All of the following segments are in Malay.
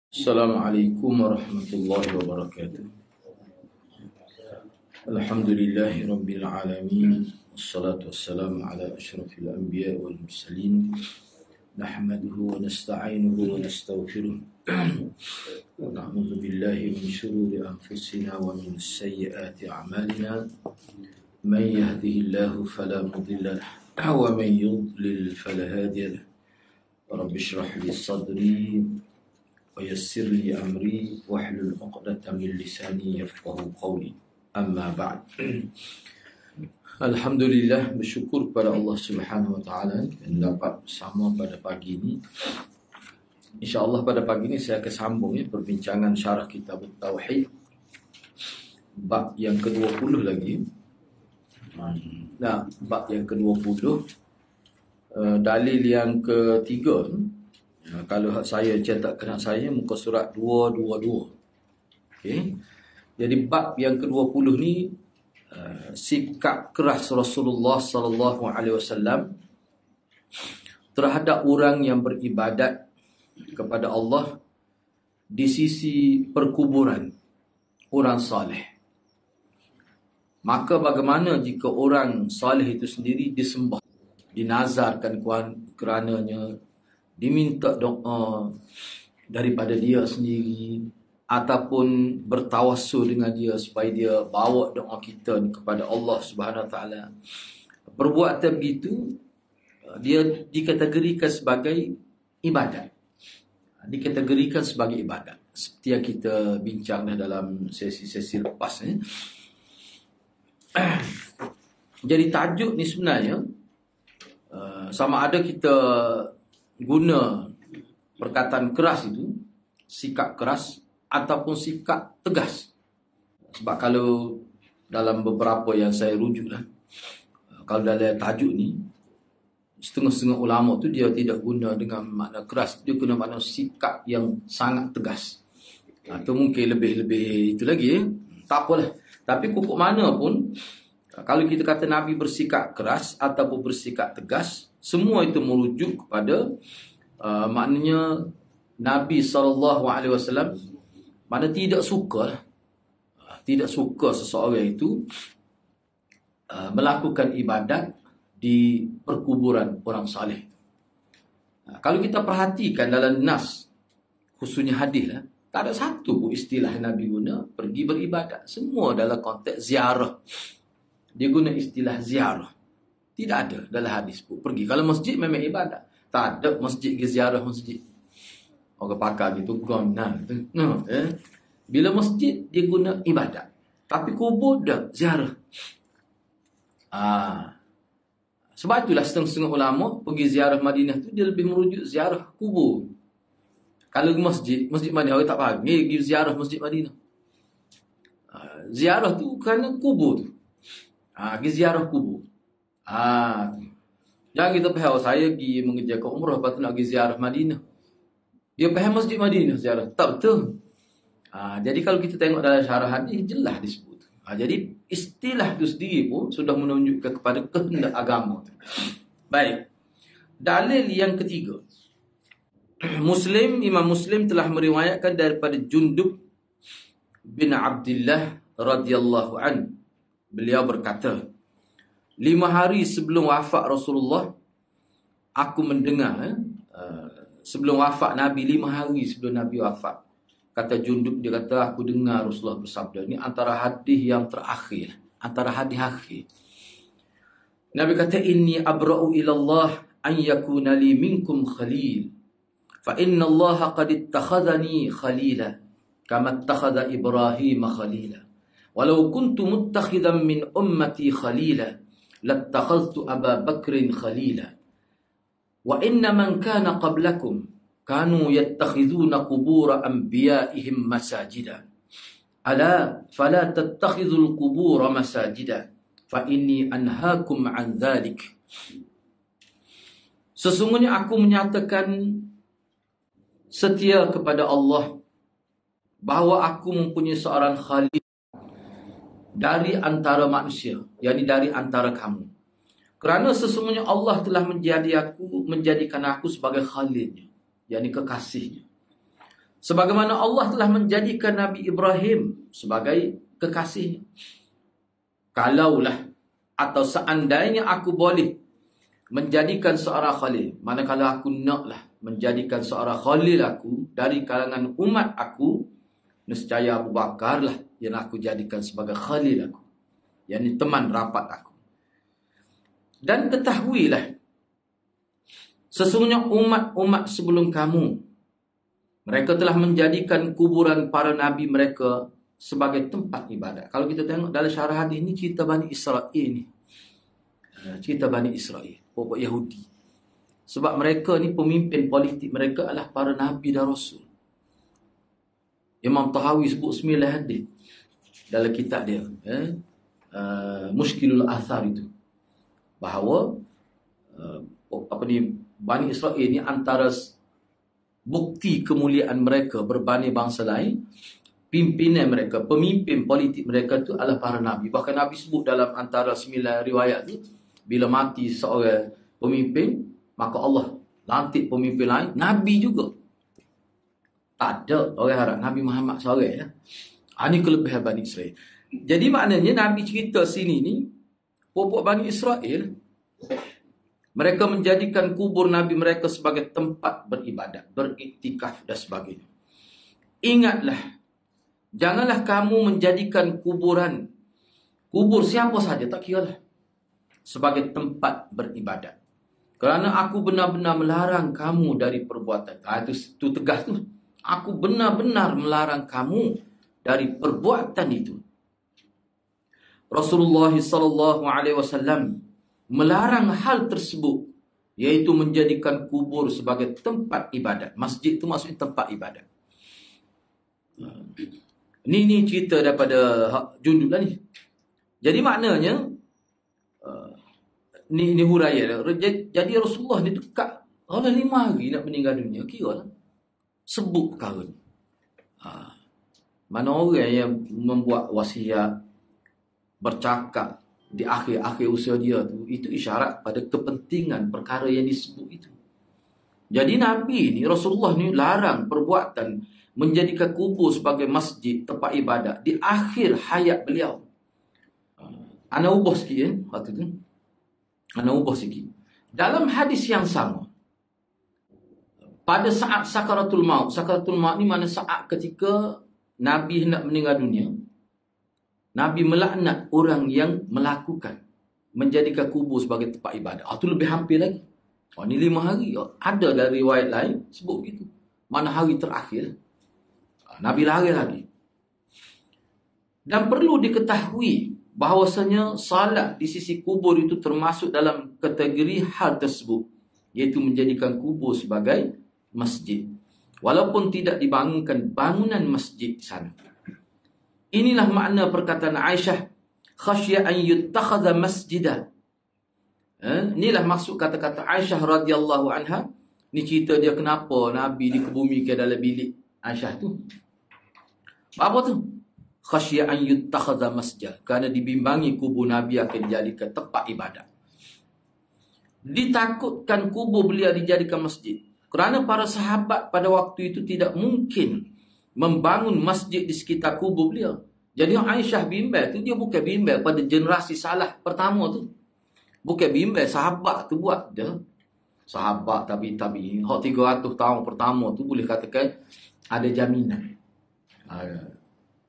Assalamualaikum warahmatullahi wabarakatuh. Alhamdulillahi rabbil alamin. Wassalatu wassalamu ala asyrafil anbiya wal mursalin. Nahmaduhu wa nasta'inuhu wa nastaghfiruh. Wa na'udzu billahi min shururi anfusina wa min sayyiati a'malina. Man yahdihillahu fala mudilla lahu wa man yudlil fala hadiya lahu. Rabbi shrah li sadri ويسر لي أمري واحلل عقدة من لساني يفقهوا قولي أما بعد. Alhamdulillah, bersyukur kepada Allah Subhanahu Wa Taala yang dapat bersama pada pagi ini. InsyaAllah pada pagi ini saya akan sambung perbincangan syarah kitab Tauhid bab yang ke-20 lagi. Nah, bab yang ke-20, dalil yang ketiga. Kalau saya cetak kena saya muka surat 222. Okey. Jadi bab yang ke-20 ni sikap keras Rasulullah sallallahu alaihi wasallam terhadap orang yang beribadat kepada Allah di sisi perkuburan orang saleh. Maka bagaimana jika orang saleh itu sendiri disembah, dinazarkan kerananya, diminta doa daripada dia sendiri, ataupun bertawassul dengan dia supaya dia bawa doa kita kepada Allah Subhanahu Wa Taala. Perbuatan begitu dia dikategorikan sebagai ibadat. Dikategorikan sebagai ibadat. Seperti yang kita bincang dalam sesi-sesi lepas ni. Jadi tajuk ni sebenarnya sama ada kita guna perkataan keras itu, sikap keras, ataupun sikap tegas. Sebab kalau dalam beberapa yang saya rujuk kalau dalam tajuk ni, setengah-setengah ulama tu dia tidak guna dengan makna keras, dia guna makna sikap yang sangat tegas. Atau mungkin lebih-lebih itu lagi. Tak apalah. Tapi pokok mana pun, kalau kita kata Nabi bersikap keras ataupun bersikap tegas, semua itu merujuk kepada maknanya Nabi SAW mana tidak suka seseorang itu melakukan ibadat di perkuburan orang saleh. Kalau kita perhatikan dalam nas, khususnya hadis, tak ada satu pun istilah Nabi guna pergi beribadat. Semua dalam konteks ziarah. Dia guna istilah ziarah. Tidak ada dalam hadis pun pergi. Kalau masjid memang ibadat. Tak ada masjid ke ziarah masjid. Orang pakar gitu guna. Bila masjid dia guna ibadat. Tapi kubur dah ziarah. Sebab itulah setengah-setengah ulama pergi ziarah Madinah tu dia lebih merujuk ziarah kubur. Kalau masjid Madinah orang tak faham. Pergi ziarah masjid Madinah. Ziarah tu kerana kubur tu. Pergi ziarah kubur. Jangan kita faham saya pergi mengerjakan umrah lepas tu nak pergi ziarah Madinah. Dia faham masjid Madinah ziarah. Tak betul. Jadi kalau kita tengok dalam syarah hadis jelas disebut. Jadi istilah itu sendiri pun sudah menunjukkan kepada kehendak agama. Baik. Dalil yang ketiga. Imam Muslim telah meriwayatkan daripada Jundub bin Abdullah radhiyallahu an. Beliau berkata, 5 hari sebelum wafat Rasulullah, aku mendengar sebelum wafat Nabi, 5 hari sebelum Nabi wafat, kata Jundub, dia kata aku dengar Rasulullah bersabda. Ini antara hadis yang terakhir, antara hadis akhir. Nabi kata, inni abra'u ilallah an yakuna li minkum khalil, fa inna Allah qad ittakhadhani khalila kama ittakhadha Ibrahim khalila, walau kuntu muttakhidan min ummati khalila lattakhadhtu Aba Bakrin khalila, wa inna man kana qablakum kanu yattakhidhuna qubur anbiya'ihim masajida, ala fala tattakhidhul qubur masajida fa inni anhaakum an dhalik. Sesungguhnya aku menyatakan setia kepada Allah bahawa aku mempunyai seorang khalil dari antara manusia, yakni dari antara kamu. Kerana sesungguhnya Allah telah menjadikan aku sebagai khalilnya, yakni kekasihnya. Sebagaimana Allah telah menjadikan Nabi Ibrahim sebagai kekasih. Kalaulah atau seandainya aku boleh menjadikan seorang khalil, manakala aku naklah menjadikan seorang khalil aku dari kalangan umat aku, nescaya Abu Bakar lah yang aku jadikan sebagai khalil aku, yakni teman rapat aku. Dan ketahuilah, sesungguhnya umat-umat sebelum kamu, mereka telah menjadikan kuburan para nabi mereka sebagai tempat ibadat. Kalau kita tengok dalam syarah hadis ni, cerita Bani Israel ni. Cerita Bani Israel, pokok Yahudi. Sebab mereka ni pemimpin politik mereka adalah para nabi dan rasul. Imam Tahawi sebut 9 hadis dalam kitab dia, Mushkilul Athar itu. Bahawa Bani Israel ni antara bukti kemuliaan mereka berbanding bangsa lain, pimpinan mereka, pemimpin politik mereka tu adalah para nabi. Bahkan Nabi sebut dalam antara 9 riwayat tu, bila mati seorang pemimpin, maka Allah lantik pemimpin lain, nabi juga. Tak ada orang harap Nabi Muhammad seorang ya. Ini kelebihan Bani Israel. Jadi maknanya Nabi cerita sini ni, pokok Bani Israel, mereka menjadikan kubur Nabi mereka sebagai tempat beribadat, beriktikaf dan sebagainya. Ingatlah, janganlah kamu menjadikan kubur siapa saja, tak kiralah, sebagai tempat beribadat. Kerana aku benar-benar melarang kamu dari perbuatan. Itu tegas tu. Aku benar-benar melarang kamu dari perbuatan itu. Rasulullah SAW melarang hal tersebut, iaitu menjadikan kubur sebagai tempat ibadat. Masjid itu maksudnya tempat ibadat. Ini cerita daripada Jundub lah ni. Jadi maknanya ni huraian. Jadi Rasulullah ni dekat 5 hari nak meninggal dunia, kira lah sebut perkara ni. Mana orang yang membuat wasiat, bercakap di akhir-akhir usia dia tu, itu isyarat pada kepentingan perkara yang disebut itu. Jadi Nabi ni, Rasulullah ni larang perbuatan menjadikan kubur sebagai masjid, tempat ibadat di akhir hayat beliau. Ana ubah sikit waktu tu. Ana ubah sikit. Dalam hadis yang sama, pada saat sakaratul maut ni mana saat ketika Nabi hendak meninggal dunia, Nabi melaknat orang yang melakukan menjadikan kubur sebagai tempat ibadat. Itu lebih hampir lagi. Ni 5 hari. Ada dari riwayat lain sebut begitu. Mana hari terakhir, Nabi lari lagi. Dan perlu diketahui bahawasanya salat di sisi kubur itu termasuk dalam kategori hal tersebut, iaitu menjadikan kubur sebagai masjid, walaupun tidak dibangunkan bangunan masjid di sana. Inilah makna perkataan Aisyah, khasya an yuttakhadha masjidah. Inilah maksud kata-kata Aisyah radhiyallahu anha. Ni cerita dia kenapa Nabi dikebumikan dalam bilik Aisyah tu. Apa tu? Khasya an yuttakhadha masjid, kerana dibimbangi kubur Nabi akan dijadikan tempat ibadat. Ditakutkan kubur beliau dijadikan masjid, kerana para sahabat pada waktu itu tidak mungkin membangun masjid di sekitar kubur beliau. Jadi Aisyah bimbang tu, dia bukan bimbang pada generasi salah pertama tu. Bukan bimbang sahabat tu buat dia. Sahabat tabi-tabi, 300 tahun pertama tu boleh katakan ada jaminan.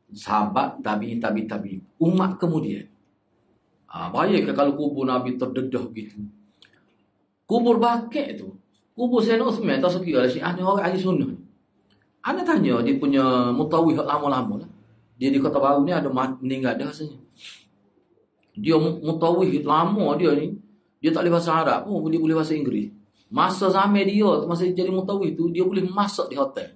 Sahabat tabi-tabi, umat kemudian. Bayangkan kalau kubur Nabi terdedah gitu. Kubur bakit tu, kubur Sayyidina Uthman, tak sekira lah Syiah ni orang ahli sunnah. Anda tanya dia punya mutawih lama-lama lah. Dia di Kota Baru ni ada meninggal dah rasanya. Dia mutawih lama dia ni. Dia tak boleh bahasa Arab pun, dia boleh bahasa Inggeris. Masa zaman dia, masa jadi mutawih tu, dia boleh masak di hotel.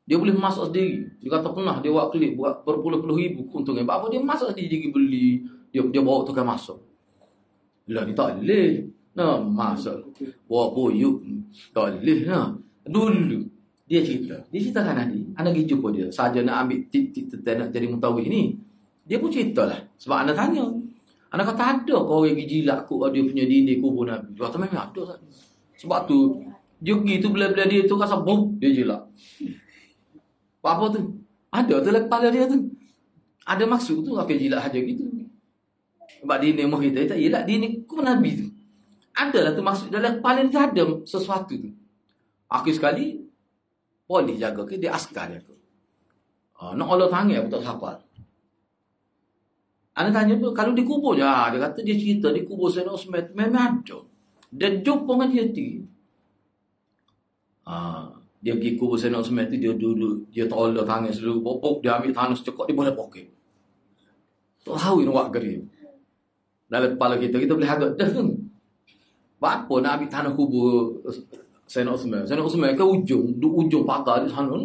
Dia boleh masak sendiri. Dia kata pernah dia buat klip, buat berpuluh-puluh ribu keuntungan. Apa dia masak sendiri, dia beli. Dia bawa tukang masak. Lah ni tak boleh. Nah, masak. Bawa boyuk. Tak boleh lah. Dulu dia ceritakan tadi, anak pergi jumpa dia saja nak ambil tip-tip tentang nak jadi mutawih ni. Dia pun ceritalah. Sebab anak tanya, anak kata ada kau orang pergi jilat dia punya dinding kubur Nabi. Dia kata memang ada. Sebab tu Dia pergi tu bila-bila dia tu rasa bom, dia jelak. Apa tu? Ada tu dalam kepala dia tu. Ada maksud tu apa jilat haja gitu. Sebab dia ni moh kita, yelah dia ni ku Nabi tu. Adalah tu maksud dalam kepala dia ada sesuatu tu. Akhir sekali polis jaga ke dia askar dia tu. Nak Allah tangan pun tak hafal. Ana tanya tu kalau dikubur je, dia kata dia cerita dikubur Sayyidina Osman memang ada. Dan jumpa dengan dia tu. Dia pergi kubur Sayyidina Osman tu, dia duduk, dia tolak tangan seluruh popok, dia ambil tangan secekok di bawah poket. Tak tahu nak buat gerim. Dalam kepala kita boleh agak dah tu. Apa nak ambil tanah kubur Sayyidina Osman? Sayyidina Osman ke ujung pagar di sana.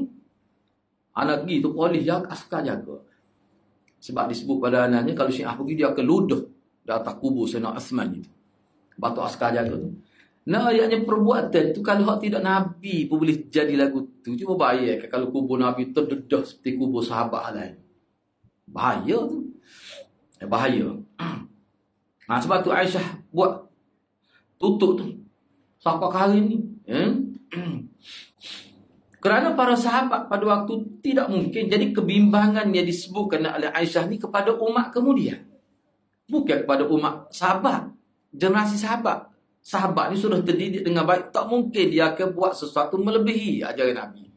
Anak pergi tu polis jaga, askar jaga. Sebab disebut pada anaknya, kalau Syiah pergi dia akan ludah di atas kubur Sayyidina Osman itu. Batu askar jaga tu. Nah, ayatnya perbuatan tu kalau hak tidak Nabi pun boleh jadi lagu tu. Cuba bayangkan kalau kubur Nabi terdedah seperti kubur sahabat lain. Bahaya tu. Bahaya. Sebab tu Aisyah buat tutup tu. Sampai hari ni. Kerana para sahabat pada waktu tidak mungkin. Jadi kebimbangan yang disebutkan oleh Aisyah ni kepada umat kemudian. Bukan kepada umat sahabat. Generasi sahabat. Sahabat ni sudah terdidik dengan baik. Tak mungkin dia akan buat sesuatu melebihi ajaran Nabi.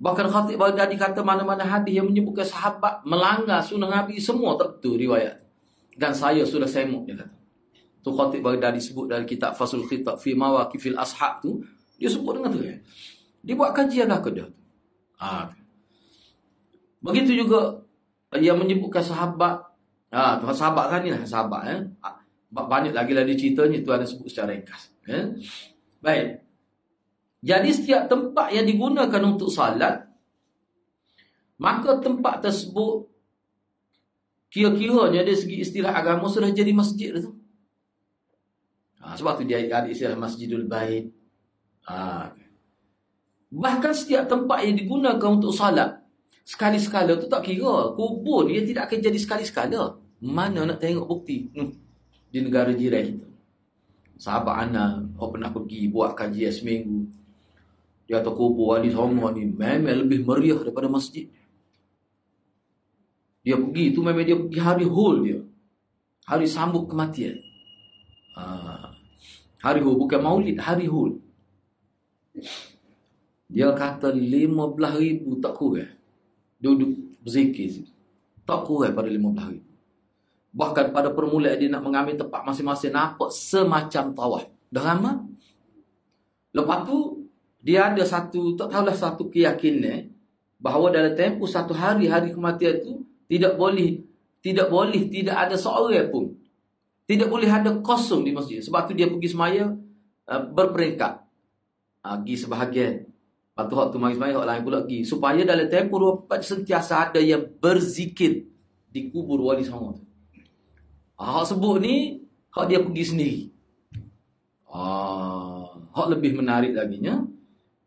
Bahkan Khatib Baghdadi kata mana-mana hadis yang menyebutkan sahabat melanggar sunnah Nabi, semua tak betul riwayat. Dan saya sudah semuk, dia kata. Tu Khatib Baghdadi sebut dalam kitab Fasul Khitab fi Mawaqifil Ashab tu, dia sebut dengan tu. Dia buat kajian dah ke dia. Begitu juga yang menyebutkan sahabat. Sahabat kan ni lah, sahabat. Banyak lagi dia ceritanya, tu ada sebut secara ringkas. Baik. Jadi setiap tempat yang digunakan untuk salat, maka tempat tersebut kira-kiranya dari segi istilah agama sudah jadi masjid tu. Sebab tu dia ada istilah Masjidul Bait. Bahkan setiap tempat yang digunakan untuk salat, sekali-sekala tu tak kira. Kubur dia tidak akan jadi sekali-sekala. Mana nak tengok bukti? Di negara jiran kita. Sahabat anak, pernah pergi buat kajian seminggu. Dia kata kubur Wali Songo ni memang lebih meriah daripada masjid. Dia pergi tu memang dia pergi hari hul dia. Hari sambut kematian. Hari hul, bukan maulid, hari hul. Dia kata 15,000 tak kurang. Duduk berzikir. Tak kurang pada 15,000. Bahkan pada permulaan dia nak mengambil tempat masing-masing, nampak semacam tawaf. Dah ramai. Lepas tu, dia ada satu, tak tahulah satu keyakinan, bahawa dalam tempoh satu hari kematian tu, tidak boleh, tidak ada seorang pun. Tidak boleh ada kosong di masjid. Sebab tu dia pergi semaya berperingkat. Pergi sebahagian. Lepas tu waktu mari semaya, orang lain pula pergi. Supaya dalam tempoh 24 sentiasa ada yang berzikir di kubur Wali Songo tu. Hak sebut ni, hak dia pergi sendiri. Hak lebih menarik laginya,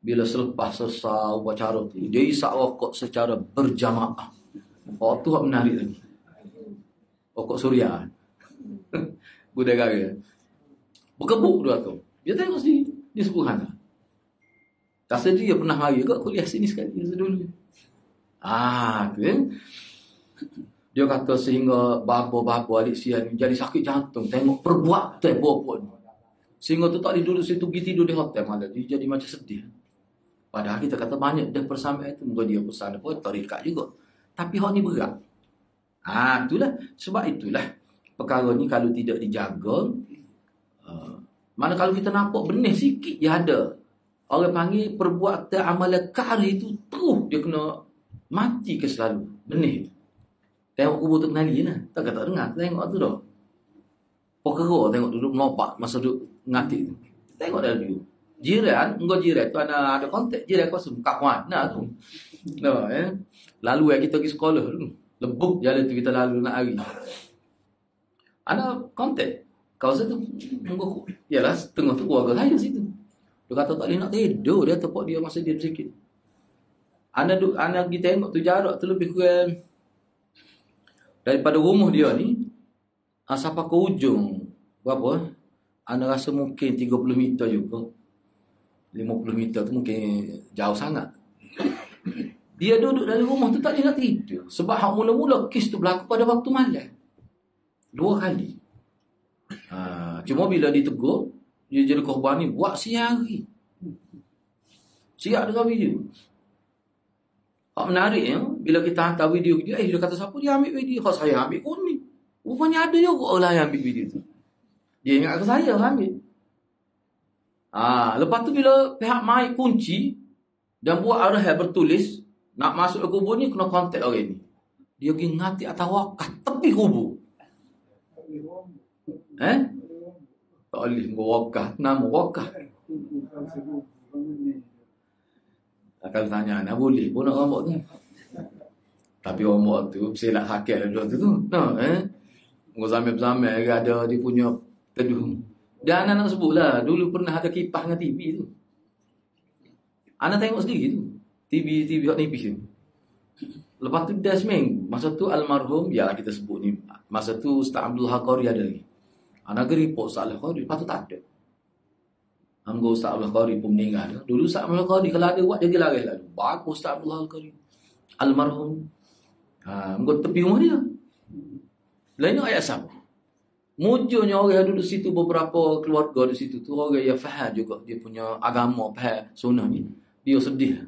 bila selepas selesai upacara tu, dia isap rokok secara berjamaah. Hak tu hak menarik lagi. Rokok suria. Budaya. Berkebuk dia tu. Dia tengok sendiri. Dia sebut hana. Tak sedih dia pernah hari ke kuliah sini sekali dulu. Tu kan. Dia kata sehingga babo-babo alik sian jadi sakit jantung. Tengok perbuatan buat-buat. Sehingga tu tak boleh duduk situ, pergi tidur di hotel malah. Dia jadi macam sedih. Padahal kita kata banyak dah persamaan itu. Moga dia pesan apa, tarikat juga. Tapi hak ni berat. Itulah. Sebab itulah. Perkara ni kalau tidak dijaga. Mana kalau kita nampak benih sikit je ada. Orang panggil perbuatan amalan kari itu terus dia kena mati ke selalu. Benih itu. Tengok kubur tu kenali lah. Tak kata dengar. Tengok tu dah. Pokera tengok duduk melompat masa duduk ngatik tu. Tengok dah view. Jiran, enggak jiran tu ada kontak. Jiran kuasa buka mana tu. Lalu kita pergi sekolah dulu. Lebuk jalan tu kita lalu nak hari. Ada kontak. Kawasan tu. Yalah, tengah tu keluarga saya situ. Dia kata tak boleh nak tidur. Dia tepuk dia masa dia bersikit. Anak pergi tengok tu jarak tu lebih kurang daripada rumah dia ni sampai ke ujung berapa Ana rasa mungkin 30 meter juga. 50 meter tu mungkin jauh sangat. Dia duduk dalam rumah tu tak dia nak tidur. Sebab hak mula-mula kes tu berlaku pada waktu malam. 2 kali. Cuma bila ditegur, dia jadi korban ni buat siang hari. Siap dengan video. Hak menarik ya, bila kita hantar video dia, dia kata siapa dia ambil video? Hak saya ambil pun ni. Rupanya ada juga orang yang ambil video tu. Dia ingat ke saya ambil. Lepas tu bila pihak mai kunci dan buat arahan bertulis nak masuk ke kubur ni kena kontak orang ni. Dia pergi ngati atas wakaf tepi kubur. Tak boleh wakaf, nama wakaf. Kalau tanya nak boleh pun nak rambut tu. Tapi rambut tu silap sakit lah tu. Zamir-zamir ada dia punya teduh. Dan anak-anak sebut lah, dulu pernah ada kipas dengan TV tu. Anak tengok sendiri tu. TV hot nipis tu. Lepas tu dah seminggu. Masa tu almarhum, ya kita sebut ni. Masa tu Ustaz Abdul Qari ada lagi. Anak report Ustaz Abdul Qari, lepas tu tak ada. Anggo Ustaz Abdul Qari pun meninggal. Dulu Ustaz Abdul Qari kalau ada buat dia laris lah. Bagus Ustaz Abdul Qari. Almarhum. Anggo tepi rumah dia. Lain ayat siapa? Mujurnya orang yang duduk situ, beberapa keluarga di situ tu orang yang faham juga dia punya agama, faham sunnah ni. Dia sedih.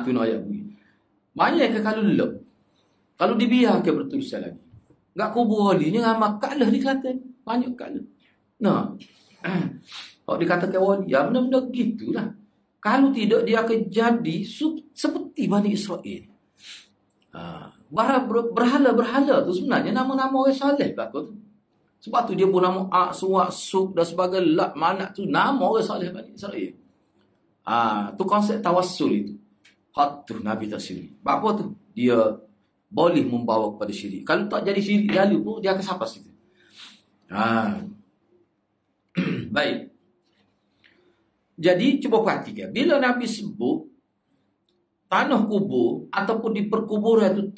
Tu nak ayat bunyi. Banyak ke kalau lelap? Kalau dibiarkan bertulisan lagi. Enggak kubur wali ni ramai kalah di Kelantan. Banyak kalah. Kalau dikatakan wali, ya benda-benda gitulah. Kalau tidak dia akan jadi seperti Bani Israel. Berhala-berhala tu sebenarnya nama-nama orang saleh belakang tu. Sebab tu dia pun nama Suwak, Suk dan sebagainya. Lak, Manak tu nama orang saleh Bani Israel. Tu konsep tawassul itu. Hatu Nabi tak syirik. Apa tu? Dia boleh membawa kepada syirik. Kalau tak jadi syirik lalu pun dia akan sampai situ. Baik. Jadi cuba perhatikan. Bila Nabi sebut tanah kubur ataupun di perkuburan itu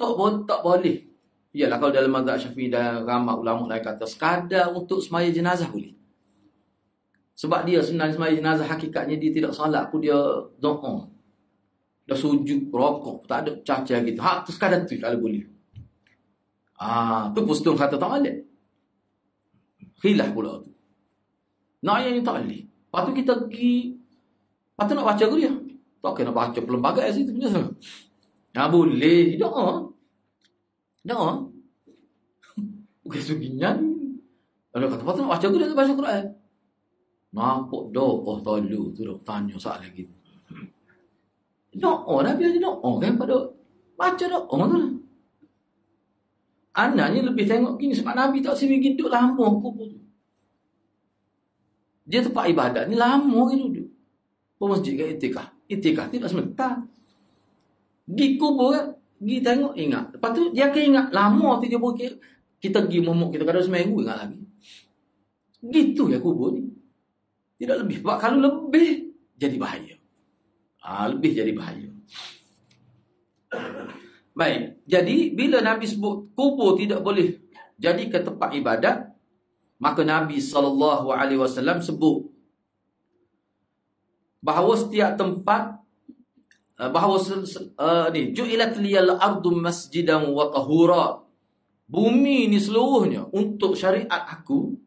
tak boleh. Yalah kalau dalam mazhab Syafi'i dan ramai ulama lain kata sekadar untuk semaya jenazah boleh. Sebab dia sebenarnya semaya jenazah hakikatnya dia tidak salat pun dia doa. Dah sujud, rokok, tak ada caca gitu. Tu sekadar tu kalau boleh. Tu pustung kata tak boleh. Khilaf pula tu. Nak yang tak boleh. Lepas tu kita pergi, lepas tu nak baca ke dia? Tak kena baca pelembagaan situ punya sana. Boleh. Doa. Bukan suginyan. Kalau kata, lepas tu nak baca ke dia? Baca Quran. Nampak doa tolu tu dok tanya soal lagi. Doa Nabi aja doa kan pada baca doa tu lah. Anaknya lebih tengok gini sebab Nabi tak sini duduk lama kubur tu. Dia tempat ibadat ni lama dia duduk. Masjid ke itikaf. Itikaf tidak sebentar. Pergi kubur kan, pergi tengok ingat. Lepas tu dia akan ingat lama tu dia boleh. Kita pergi momok kita kadang seminggu ingat lagi. Gitu ya kubur ni. Tidak lebih. Sebab kalau lebih jadi bahaya. Lebih jadi bahaya. Baik. Jadi bila Nabi sebut kubur tidak boleh jadi ke tempat ibadat, maka Nabi SAW sebut bahawa setiap tempat bahawa ju'ilat liyal ardu masjidan wa tahura. Bumi ni seluruhnya untuk syariat aku,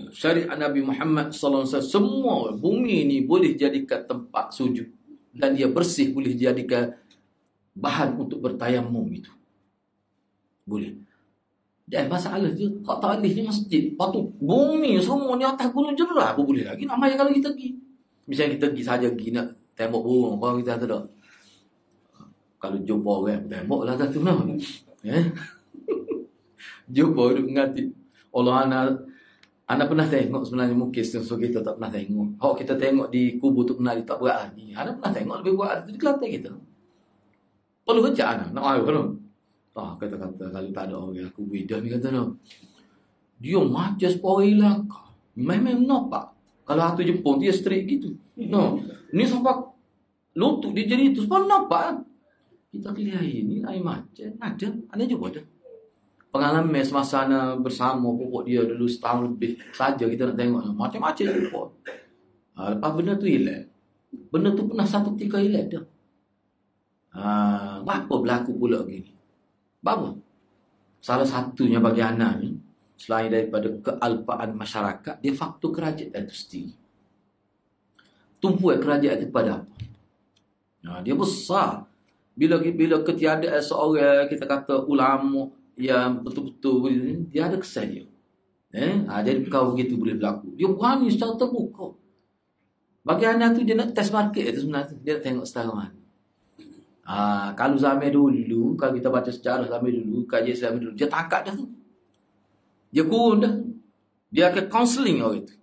syariat Nabi Muhammad sallallahu alaihi wasallam, semua bumi ni boleh jadikan tempat sujud dan dia bersih, boleh jadikan bahan untuk bertayamum itu. Boleh. Dan masalah tu tak talih ni masjid. Lepas tu bumi semuanya atas gunung Jerah apa boleh lagi nak main kalau kita pergi. Misalnya kita pergi saja pergi nak tembok burung, orang kita tak ada. Kalau jumpa orang tembok lah tu nah. Jumpa duduk ngati. Allah anak pernah tengok sebenarnya mungkin so kita tak pernah tengok. Kita tengok di kubur tu kenal tak berat lagi. Anak pernah tengok lebih berat di Kelantan kita. Perlu kerja anak nak air kan. Kata-kata kalau tak ada orang aku beda ni kata no. Dia macam sepoi lah. Memang nampak. Kalau hatu Jepun dia straight gitu. No. Ni sampai lutut dia jadi tu sebab nampak. Kita lihat ini lain macam ada jumpa ada. pengalaman semasa ana bersama pokok dia dulu setahun lebih saja kita nak tengok macam-macam pokok. Lepas benda tu hilang. Benda tu pernah satu ketika hilang dah. Apa berlaku pula gini? Apa? Salah satunya bagi anak ni, selain daripada kealpaan masyarakat, dia faktor kerajaan itu sendiri. Tumpuan kerajaan itu pada apa? Dia besar. Bila ketiadaan seorang, kita kata ulama yang betul-betul, dia ada kesan dia. Jadi perkara begitu boleh berlaku. Dia berani secara terbuka. Bagi anak tu dia nak test market itu sebenarnya. Dia nak tengok setara mana. Kalau zaman dulu, kalau kita baca sejarah zaman dulu, kajian zaman dulu, dia tangkap dah tu. Dia kurun dah tu. Dia akan counselling orang itu.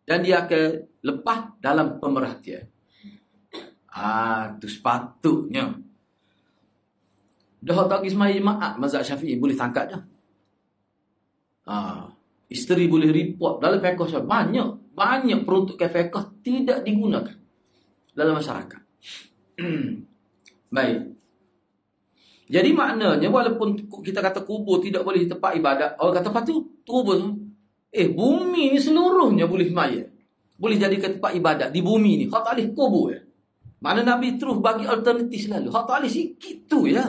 Dan dia akan lepas dalam pemerhatian. Itu sepatutnya. Dah tak kismai jemaat mazhab Syafi'i boleh tangkap dah. Isteri boleh report dalam fiqh Syafi'i. Banyak peruntukan fiqh tidak digunakan dalam masyarakat. Baik. Jadi maknanya walaupun kita kata kubur tidak boleh tempat ibadat, orang kata patu kubur. Bumi ni seluruhnya boleh maya. Boleh jadikan tempat ibadat di bumi ni. Hak tak boleh kubur ya. Mana Nabi terus bagi alternatif selalu. Hak tak boleh sikit tu ya.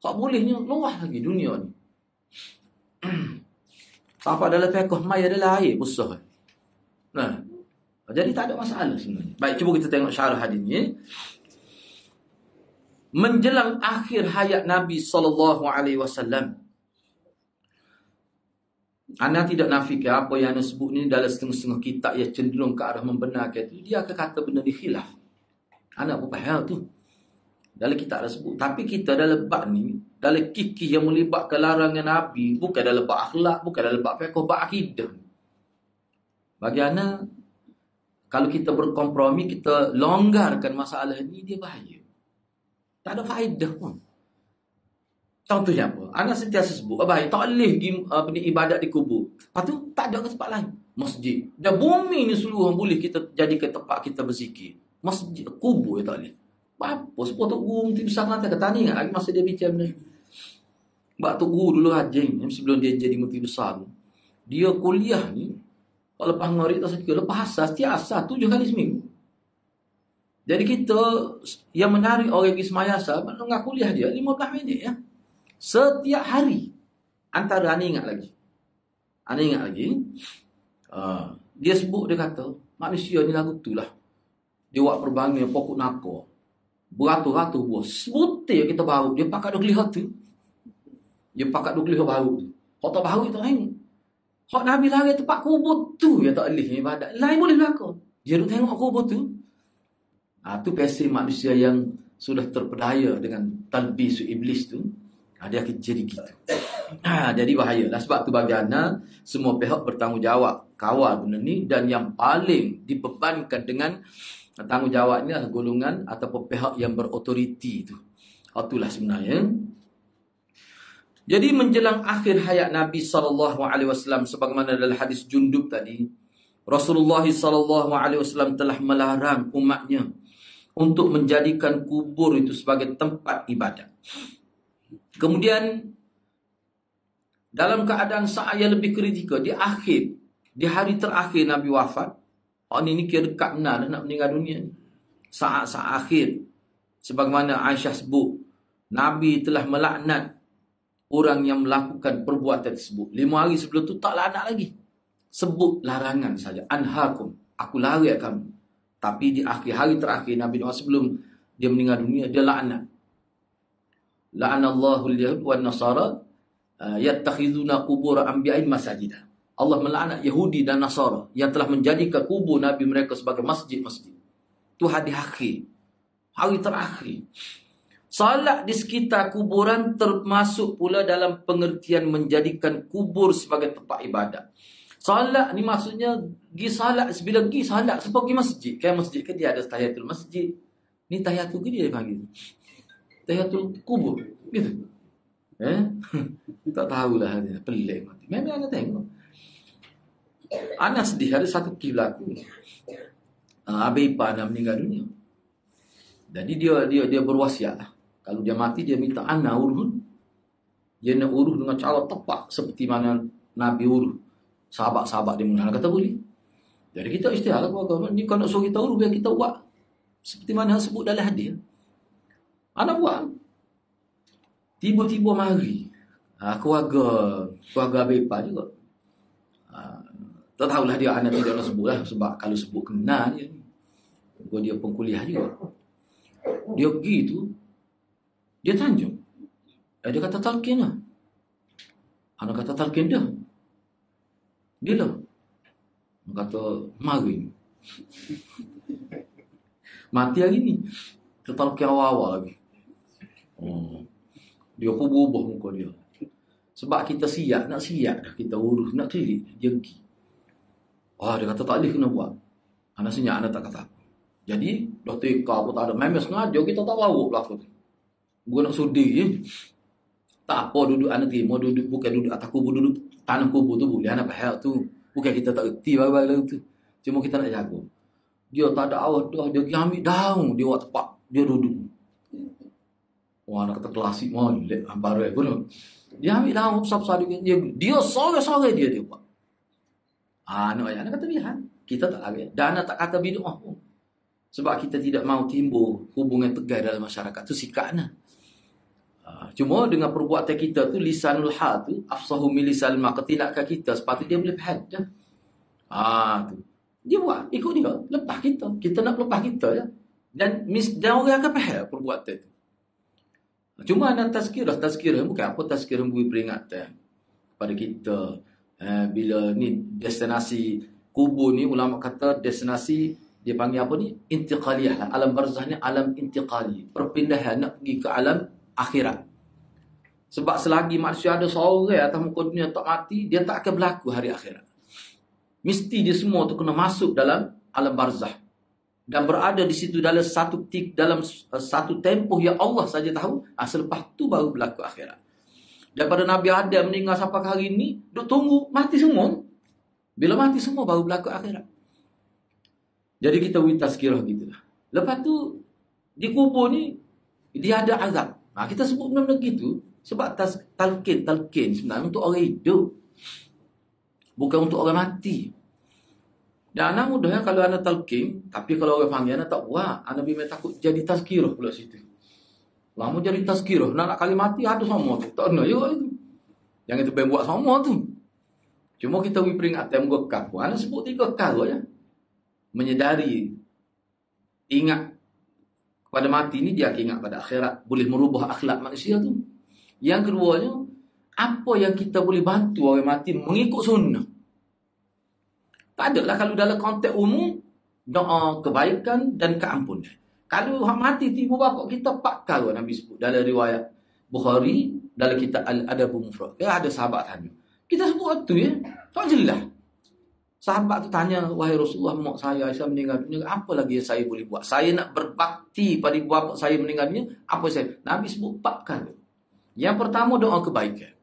Hak bolehnya luas lagi dunia ni. Sampai dalam fiqh maya adalah air besar. Jadi tak ada masalah sebenarnya. Baik, cuba kita tengok syarah hadis ni. Menjelang akhir hayat Nabi SAW, Ana tidak nafikan apa yang Ana sebut ni dalam setengah-setengah kitab yang cenderung ke arah membenarkan itu. Dia akan kata benda ni khilaf. Ana apa hal tu dalam kitab tersebut. Tapi kita dalam bab ni, dalam kikih yang melibatkan larangan Nabi, bukan dalam bab akhlak, bukan dalam bab fiqh, bab akidah. Bagi Ana, kalau kita berkompromi, kita longgarkan masalah ni, dia bahaya. Tak ada faedah pun. Contohnya apa? Anak sentiasa sebut, baik, tak boleh ibadat di kubur. Lepas tu, tak ada ke tempat lain. Masjid. Dan bumi ni seluruh boleh kita jadikan tempat kita berzikir. Masjid, kubur tak boleh. Apa? Sebab Tok Guru Mufti Besar Kelantan kata ni lagi masa dia bincang benda ni. Sebab Tok Guru dulu hajing, sebelum dia jadi Mufti Besar, dia kuliah ni, kalau lepas ngarik tak sakit, lepas asas, tiap asas 7 kali seminggu. Jadi kita yang menarik orang pergi semayasa, menengah kuliah dia 15 minit ya. Setiap hari. Antara Ani ingat lagi. Dia sebut, dia kata, manusia ni lagu tu lah. Dia buat perbangan pokok nako. Beratus-ratus buah. Sebutir kita baru. Dia pakai 2 kelihatan tu. Dia pakai 2 kelihatan baru tu. Kalau tak baru, tak tengok. Kalau Nabi lari tempat kubur tu, dia tak boleh ibadat. Lain boleh berlaku. Dia duduk tengok kubur tu. Tu pesi manusia yang sudah terpedaya dengan talbisu iblis tu. Dia akan jadi gitu. Jadi bahayalah. Sebab tu bagi ana, semua pihak bertanggungjawab kawal benda ni. Dan yang paling dibebankan dengan tanggungjawab ni adalah golongan ataupun pihak yang berotoriti tu. Itulah sebenarnya. Jadi menjelang akhir hayat Nabi SAW, sebagaimana dalam hadis Jundub tadi, Rasulullah SAW telah melarang umatnya untuk menjadikan kubur itu sebagai tempat ibadat. Kemudian dalam keadaan saat yang lebih kritikal, di hari terakhir Nabi wafat, ini kira dekat benar nak meninggal dunia. Saat-saat akhir, sebagaimana Aisyah sebut, Nabi telah melaknat orang yang melakukan perbuatan tersebut. 5 hari sebelum tu tak laknat lagi. Sebut larangan saja. Anhakum, aku lari kamu. Tapi di akhir hari terakhir Nabi Muhammad sebelum dia meninggal dunia, dia laknat. La'anallahu al-yahud wan nasara yattakhizuna qubur anbiya'in masajida. Allah melaknat Yahudi dan Nasara yang telah menjadikan kubur Nabi mereka sebagai masjid-masjid. Itu hari akhir. Hari terakhir. Salat di sekitar kuburan termasuk pula dalam pengertian menjadikan kubur sebagai tempat ibadat. Salat ni maksudnya pergi salat, bila pergi salat sebab pergi masjid. Kan masjid ke dia ada tahiyatul masjid. Ni tahiyatul ke dia panggil. Tahiyatul kubur. Gitu. Tak tahulah dia. Pelik mati. Memang anda tengok. Anak sedih ada satu kisah berlaku. Abi Ipah nak meninggal dunia. Jadi dia berwasiat lah. Kalau dia mati dia minta anak urun. Dia nak urus dengan cara tepat seperti mana Nabi urus sahabat-sahabat dia mengenal. Kata boleh. Jadi kita istilah keluarga ni, kalau nak suruh kita urus, biar kita buat seperti mana sebut dalam hadis. Anak buat. Tiba-tiba mari. Keluarga Abepa juga. Tak tahulah dia anak tidak nak sebut lah. Sebab kalau sebut kenal dia. Dia pengkuliah juga. Dia pergi tu, dia tanjung. Dia kata talqin lah. Anak kata talqin dah. Bila? Anak kata mari. Mati hari ni. Talqin awal-awal lagi. Dia pun berubah muka dia. Sebab kita siap dah. Kita urus, nak telik. Dia pergi. Dia kata tak boleh kena buat. Anak senyap, anak tak kata apa. Jadi, dah teka pun tak ada. Memang sengaja kita tak bawa belakang tu. Bukan nak sudi. Tak apa duduk anak terima. Bukan duduk atas kubur, duduk tanah kubur tu boleh. Anak pahal tu. Bukan kita tak reti baik-baik tu. Cuma kita nak jaga. Dia tak ada awal dah. Dia pergi ambil daun. Dia buat tepat. Dia duduk. Anak kata klasik. Molek. Baru pun. Dia ambil daun besar-besar. Dia sore-sore dia buat. Anak kata biar. Kita tak lagi. Dan anak tak kata bid'ah pun. Sebab kita tidak mahu timbul hubungan tegar dalam masyarakat. Itu sikapnya. Cuma dengan perbuatan kita tu, lisanul hal tu, afsahu min lisanil ma, ketindakan kita sepatutnya dia boleh faham. Tu. Dia buat, ikut dia. Lepas kita. Kita nak lepas kita. Ya? Dan orang akan faham perbuatan tu. Cuma ada tazkirah. Bukan apa tazkirah memberi peringatan kepada kita. Bila ni destinasi kubur ni, ulama kata destinasi dia panggil apa ni? Intiqaliyah. Alam barzah ni alam intiqali. Perpindahan nak pergi ke alam akhirat. Sebab selagi manusia ada seorang atas muka dunia tak mati, dia tak akan berlaku hari akhirat. Mesti dia semua tu kena masuk dalam alam barzah. Dan berada di situ dalam satu tempoh yang Allah saja tahu. Selepas tu baru berlaku akhirat. Daripada Nabi Adam meninggal sampai hari ini, duk tunggu mati semua. Bila mati semua baru berlaku akhirat. Jadi kita beri tazkirah gitulah. Lepas tu di kubur ni dia ada azab. Kita sebut benda-benda gitu sebab talqin sebenarnya untuk orang hidup. Bukan untuk orang mati. Dan anak mudah kalau anak talqin, tapi kalau orang panggil anak tak buat, anak memang takut jadi tazkirah pula situ. Lama jadi tazkirah, nak kali mati ada sama tu. Tak kena juga itu. Jangan tu buat sama tu. Cuma kita beri peringatan mengekal. Anak sebut 3 kali ya. Menyedari, ingat pada mati ni, dia akan ingat pada akhirat. Boleh merubah akhlak manusia tu. Yang keduanya, apa yang kita boleh bantu orang mati mengikut sunnah. Tak ada lah kalau dalam konteks umum, doa kebaikan dan keampunan. Kalau orang mati tiba bapak kita 4 kali Nabi sebut. Dalam riwayat Bukhari, dalam kitab Al-Adabul Mufrad. Ada sahabat tanya. Kita sebut tu ya. Tak jelas. Sahabat tu tanya, wahai Rasulullah, mak saya Aisyah meninggal dunia, apa lagi yang saya boleh buat? Saya nak berbakti pada ibu bapa saya meninggal dunia, apa saya? Nabi sebut 4 kali. Yang pertama, doa kebaikan.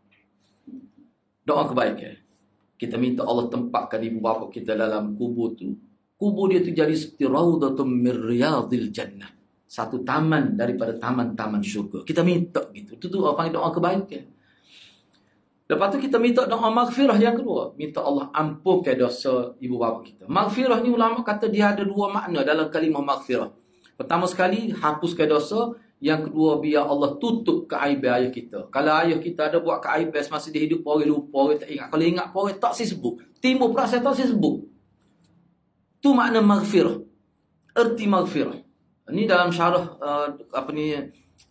Doa kebaikan. Kita minta Allah tempatkan ibu bapa kita dalam kubur tu. Kubur dia tu jadi seperti raudatun min riyadil jannah. Satu taman daripada taman-taman syurga. Kita minta gitu. Itu tu orang doa kebaikan. Lepas tu kita minta doa maghfirah yang kedua. Minta Allah ampunkan dosa ibu bapa kita. Maghfirah ni ulama kata dia ada 2 makna dalam kalimah maghfirah. Pertama sekali, hapuskan dosa. Yang kedua, biar Allah tutup keaiban ayah kita. Kalau ayah kita ada buat keaiban semasa dia hidup, orang lupa, orang tak ingat. Kalau ingat, orang tak sebut. Timbul perasaan tak sebut. Tu makna maghfirah. Erti maghfirah. Ini dalam syarah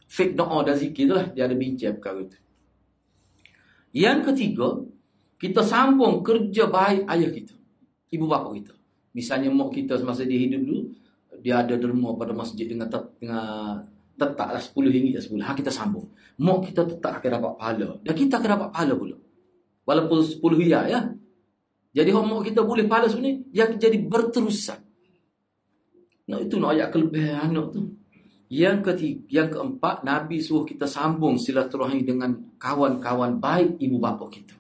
fiqh doa dan zikir tu lah. Dia ada bincang perkara tu. Yang ketiga, kita sambung kerja baik ayah kita, ibu bapa kita. Misalnya mak kita semasa dia hidup dulu, dia ada derma pada masjid dengan tetaplah RM10 10. Kita sambung. Mak kita tetap akan dapat pahala. Dan kita akan dapat pahala pula. Walaupun RM10 ya. Jadi mak kita boleh pahala sebenarnya, dia akan jadi berterusan. Itu nak ayat kelebihan anak tu. Yang keempat, Nabi suruh kita sambung silaturahmi dengan kawan-kawan baik ibu bapa kita.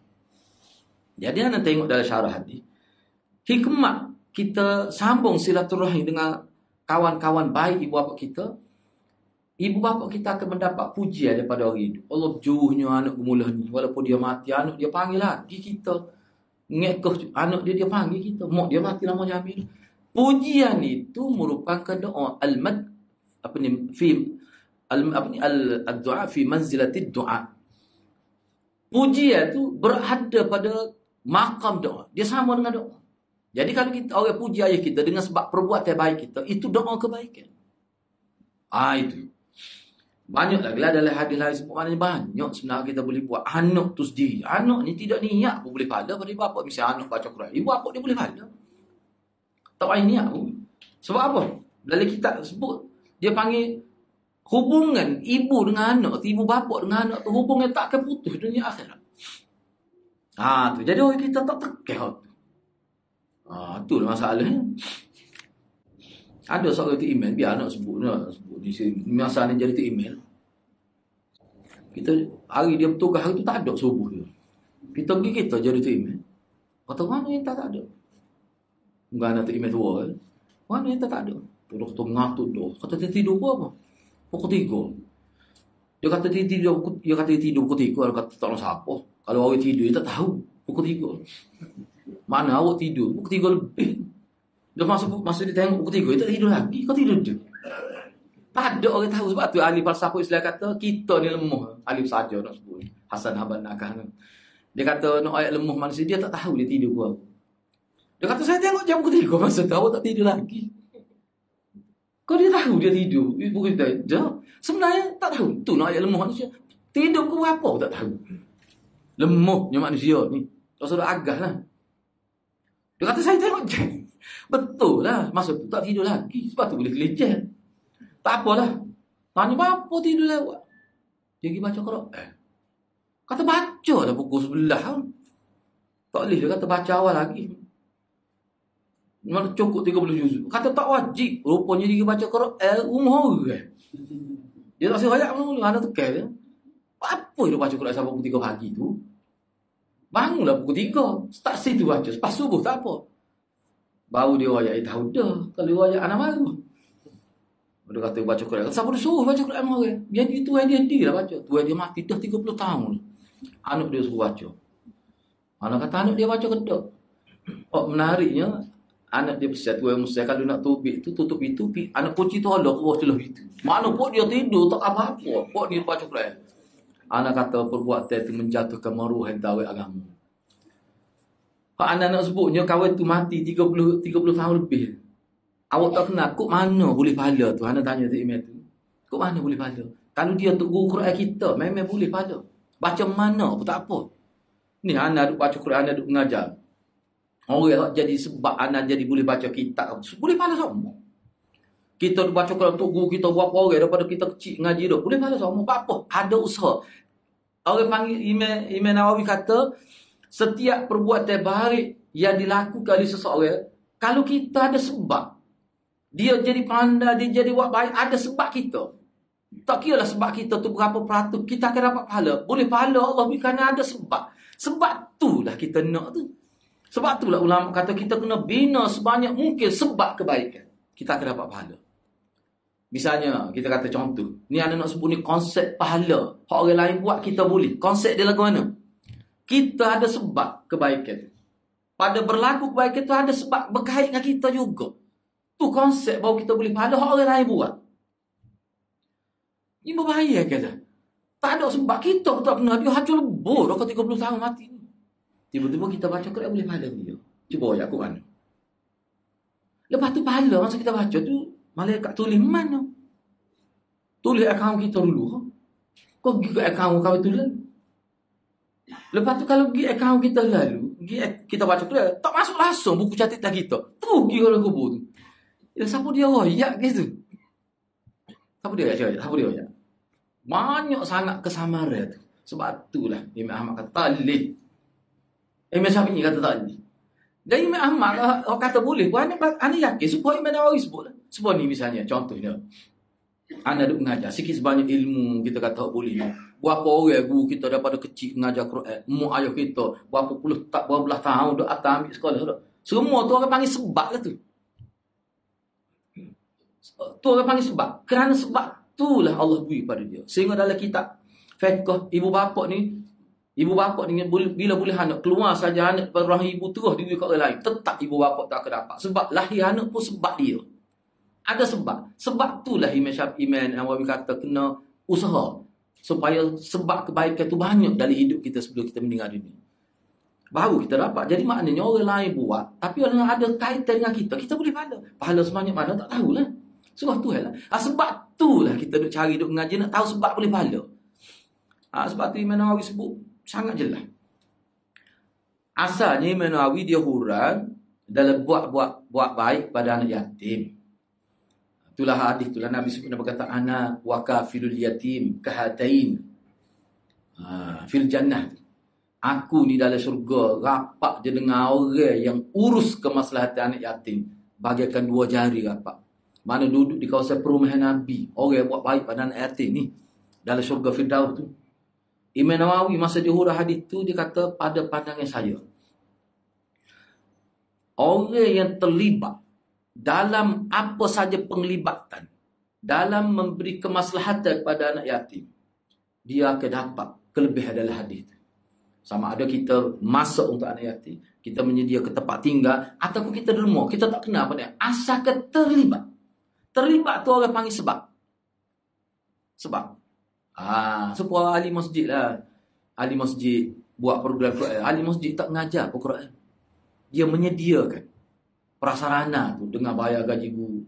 Jadi anda tengok dalam syarah hadis, hikmah kita sambung silaturahmi dengan kawan-kawan baik ibu bapa kita. Ibu bapa kita akan mendapat pujian daripada orang hidup. Allah juhnya anak gemula ni. Walaupun dia mati, anak dia panggil lagi kita. Ngekeh anak dia panggil kita. Mak dia mati lama Jamil. Pujian itu merupakan doa. Al-mad, apa ni, fi, al-du'a fi manzilatid du'a. Pujian tu berada pada makam doa. Dia sama dengan doa. Jadi kalau kita orang puji ayah kita dengan sebab perbuatan baik kita, itu doa kebaikan. Itu. Banyak lagi lah dalam hadis lain sebut maknanya banyak sebenarnya kita boleh buat. Anak tu sendiri. Anak ni tidak niat pun boleh pahala pada ibu bapa. Misalnya anak baca Quran. Ibu bapa dia boleh pahala. Tak payah niat pun. Sebab apa? Dalam kitab sebut, dia panggil hubungan ibu dengan anak, ibu bapa dengan anak tu, hubungan tak akan putus dunia akhirat. Tu. Jadi orang kita tak tekeh tu. Itulah masalahnya. Ada seorang tu email, biar anak sebut di sini. Masa ni jadi tu email. Kita hari dia bertugas hari tu tak ada subuh dia. Kita pergi kita jadi tu email. Kata mana yang tak ada? Bukan anak tu email tua kan. Mana yang tak ada? Tuduh tengah tuduh. Kata dia tidur apa? Pukul 3. Dia kata dia tidur pukul 3. Dia kata tak tahu siapa. Kalau orang tidur dia tak tahu. Pukul 3. Mana awak tidur? Pukul 3 lebih. Dia masa dia tengok pukul 3, dia tak tidur lagi. Kau tidur je. Tak ada orang tahu. Sebab tu ahli falsafah Islam kata, kita ni lemah. Alif saja nak sebut. Hasan Haban Nakah. Dia kata, nak ayat lemah manusia, dia tak tahu dia tidur apa. Dia kata, saya tengok jam pukul 3, masa tahu tak tidur lagi. Kau dia tahu dia tidur. Pukul 3. Sebenarnya tak tahu. Tu nak ayat lemah manusia. Tidur pukul apa tak tahu. Lemahnya manusia ni. Kau sudah agah lah. Dia kata, saya tengok jam. Betul lah. Masa tu tak tidur lagi. Sebab tu boleh kelicah. Tak apalah. Tanya apa tidur lewat. Dia pergi baca Quran. Kata baca dah pukul 11. Tak boleh. Dia kata baca awal lagi. Mana cukup 30 juz. Kata tak wajib. Rupanya dia pergi baca Quran. Rumah orang. Dia tak serayak pun. Anak tekan dia. Apa dia baca Quran sampai pukul 3 pagi tu? Bangunlah pukul 3. Start situ baca. Lepas subuh tak apa. Baru dia wayak tahu dah. Kalau dia wayak anak baru. Dia kata baca Quran. Siapa dia suruh baca Quran orang? Dia tuan dia lah baca. Tuan dia mati dah 30 tahun. Anak dia suruh baca. Anak kata anak dia baca ke tak? Menariknya, anak dia pesan tuan Musa kalau nak tubik tu tutup itu. Anak kunci tu ada ke bawah celah itu. Mana pun dia tidur tak apa-apa. Pok dia baca Quran. Anak kata perbuatan itu menjatuhkan maruah dawai agama. Kalau anak-anak sebutnya kawan tu mati 30 tahun lebih. Awak tak kenal, kok mana boleh pahala tu? Anak tanya tu email tu. Kok mana boleh pahala? Kalau dia untuk guru Quran kita, memang boleh pahala. Baca mana pun tak apa. Ni anak duk baca Quran, anak duk mengajar. Orang jadi sebab anak jadi boleh baca kitab. Boleh pahala semua. Kita duk baca Quran untuk guru kita berapa orang daripada kita kecil ngaji dah. Boleh pahala semua. Apa? Ada usaha. Orang panggil Imam Nawawi kata, setiap perbuatan baik yang dilakukan oleh seseorang, kalau kita ada sebab, dia jadi pandai, dia jadi buat baik, ada sebab kita. Tak kira lah sebab kita tu berapa peratus, kita akan dapat pahala. Boleh pahala Allah kerana ada sebab. Sebab tu lah kita nak tu. Sebab tu lah ulama kata kita kena bina sebanyak mungkin sebab kebaikan. Kita akan dapat pahala. Misalnya, kita kata contoh. Ni anak nak sebut ni konsep pahala. Hak orang lain buat kita boleh. Konsep dia lagu mana? Kita ada sebab kebaikan. Pada berlaku kebaikan tu ada sebab berkait dengan kita juga. Tu konsep bahawa kita boleh pahala hak orang lain buat. Ini berbahaya kata. Tak ada sebab kita tak pernah dia hancur lebur dah 30 tahun mati. Tiba-tiba kita baca Quran boleh pahala dia. Cuba ayat Quran. Lepas tu pahala masa kita baca tu malaikat tulis mana? Tulis akaun kita dulu. Kau pergi ke akaun kau tu lalu. Lepas tu kalau pergi akaun kita lalu, kita baca Quran, tak masuk langsung buku catatan kita. Tu pergi ke kubur tu. Siapa dia royak gitu? Siapa dia royak? Banyak sangat kesamaran tu. Sebab itulah Imam Ahmad kata talih. Imam Syafi'i kata talih. Dan Imam Ahmad kata boleh. Ana yakin supaya Imam Nawawi sebut. Sebab ni misalnya contohnya. Ana duk mengajar sikit sebanyak ilmu kita kata boleh. Berapa orang guru kita daripada kecil mengajar Quran. Mak ayah kita berapa belas tahun dah atas ambil sekolah dah. Semua tu orang panggil sebab ke tu. Tu orang panggil sebab. Kerana sebab itulah Allah beri pada dia. Sehingga dalam kitab fiqh, ibu bapa ni bila boleh anak keluar saja anak daripada rahim ibu terus diberi kat orang lain, tetap ibu bapa tak akan dapat. Sebab lahir anak pun sebab dia. Ada sebab. Sebab itulah Imam Nawawi kata kena usaha supaya sebab kebaikan tu banyak dalam hidup kita sebelum kita meninggal dunia. Baru kita dapat. Jadi maknanya orang lain buat, tapi orang yang ada kaitan dengan kita boleh pahala. Pahala sebanyak mana tak tahulah. Surah Tuhan lah. Sebab itulah kita duk cari, duk mengaji, nak tahu sebab boleh pahala. Sebab tu Imam Nawawi sebut sangat jelas. Asalnya Imam Nawawi dia hurang dalam buat baik pada anak yatim. Itulah hadis, itulah Nabi sebut berkata ana wa kafilul yatim kahatain fil jannah. Aku ni dalam syurga rapat je dengan orang yang urus kemaslahatan anak yatim bagaikan dua jari rapat. Mana duduk di kawasan perumahan Nabi, orang yang buat baik pada anak yatim ni dalam syurga Firdaus tu. Imam Nawawi masa dia hurah hadis tu, dia kata pada pandangan saya, orang yang terlibat dalam apa saja penglibatan dalam memberi kemaslahatan kepada anak yatim, dia akan dapat kelebihan dalam hadis. Sama ada kita masuk untuk anak yatim, kita menyediakan tempat tinggal, ataupun kita derma, kita tak kenal apa dia. Asalkan terlibat. Terlibat tu orang panggil sebab. Supaya ahli masjid lah. Ahli masjid buat program Quran. Ahli masjid tak mengajar Quran. Dia menyediakan prasarana tu dengan bayar gaji guru.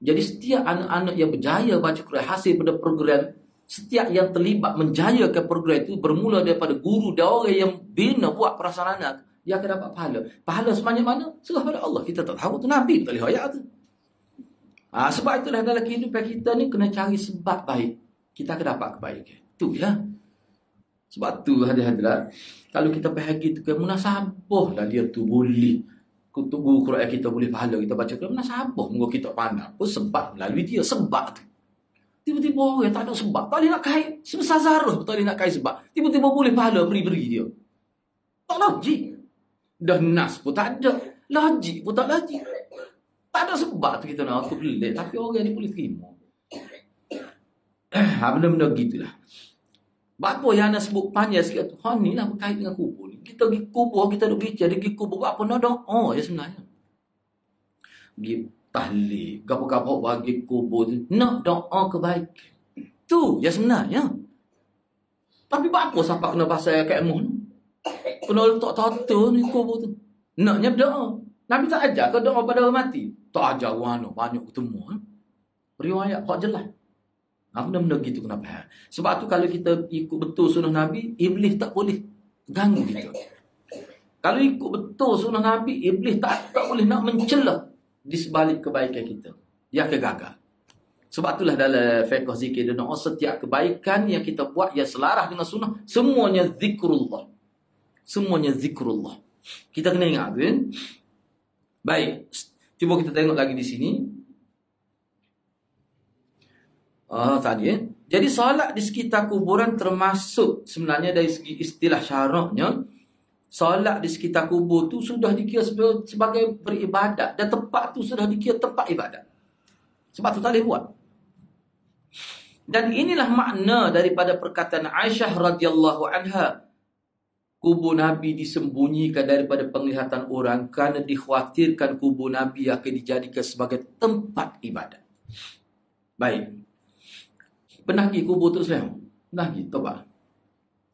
Jadi setiap anak-anak yang berjaya baca Quran hasil pada program, setiap yang terlibat menjayakan program itu bermula daripada guru dan orang yang bina buat prasarana, dia akan dapat pahala. Pahala sebanyak mana? Serah pada Allah. Kita tak tahu tu Nabi tak boleh ayat tu. Sebab itulah dalam kehidupan kita ni kena cari sebab baik. Kita akan dapat kebaikan. Tu ya. Sebab tu hadirat, kalau kita pergi tu ke munasabah lah dia tu boleh. Guru Quran kita boleh pahala kita baca Quran munasabah. Moga kita pandang. Pun sebab melalui dia. Sebab tu. Tiba-tiba orang tak ada sebab. Tak boleh nak kait. Sebesar zarah tak boleh nak kait sebab. Tiba-tiba boleh pahala beri-beri dia. Tak logik. Dah nas pun tak ada. Logik pun tak logik. Tak ada sebab tu kita nak aku pelik. Tapi orang ni boleh terima. Benda-benda gitulah. Apa yang anda sebut panjang sikit tu. Ni lah berkait dengan kubur ni. Kita pergi kubur, kita duduk bicara. Dia pergi kubur apa nak doa ya sebenarnya. Pergi tahlil. Gapa-gapa bagi kubur tu. Nak doa kebaikan. Tu ya sebenarnya. Tapi apa sampai kena pasal kat emuh ni? Kena letak tata ni kubur tu. Naknya berdoa. Nabi tak ajar ke doa pada orang mati? Tak ajar orang banyak ketemu. Riwayat kok jelas. Benda-benda gitu kenapa? Sebab tu kalau kita ikut betul sunnah Nabi, iblis tak boleh ganggu kita. Kalau ikut betul sunnah Nabi, iblis tak boleh nak mencela di sebalik kebaikan kita. Dia akan gagal. Sebab itulah dalam fiqh zikir dan doa, setiap kebaikan yang kita buat yang selaras dengan sunnah, semuanya zikrullah. Semuanya zikrullah. Kita kena ingat kan? Baik. Cuba kita tengok lagi di sini. Tadi Jadi solat di sekitar kuburan termasuk sebenarnya dari segi istilah syaraknya, solat di sekitar kubur tu sudah dikira sebagai beribadat dan tempat tu sudah dikira tempat ibadat. Sebab tu tak boleh buat. Dan inilah makna daripada perkataan Aisyah radhiyallahu anha, kubur Nabi disembunyikan daripada penglihatan orang kerana dikhawatirkan kubur Nabi akan dijadikan sebagai tempat ibadat. Baik. Pernah pergi kubur tu Islam? Pernah pergi? Tobat.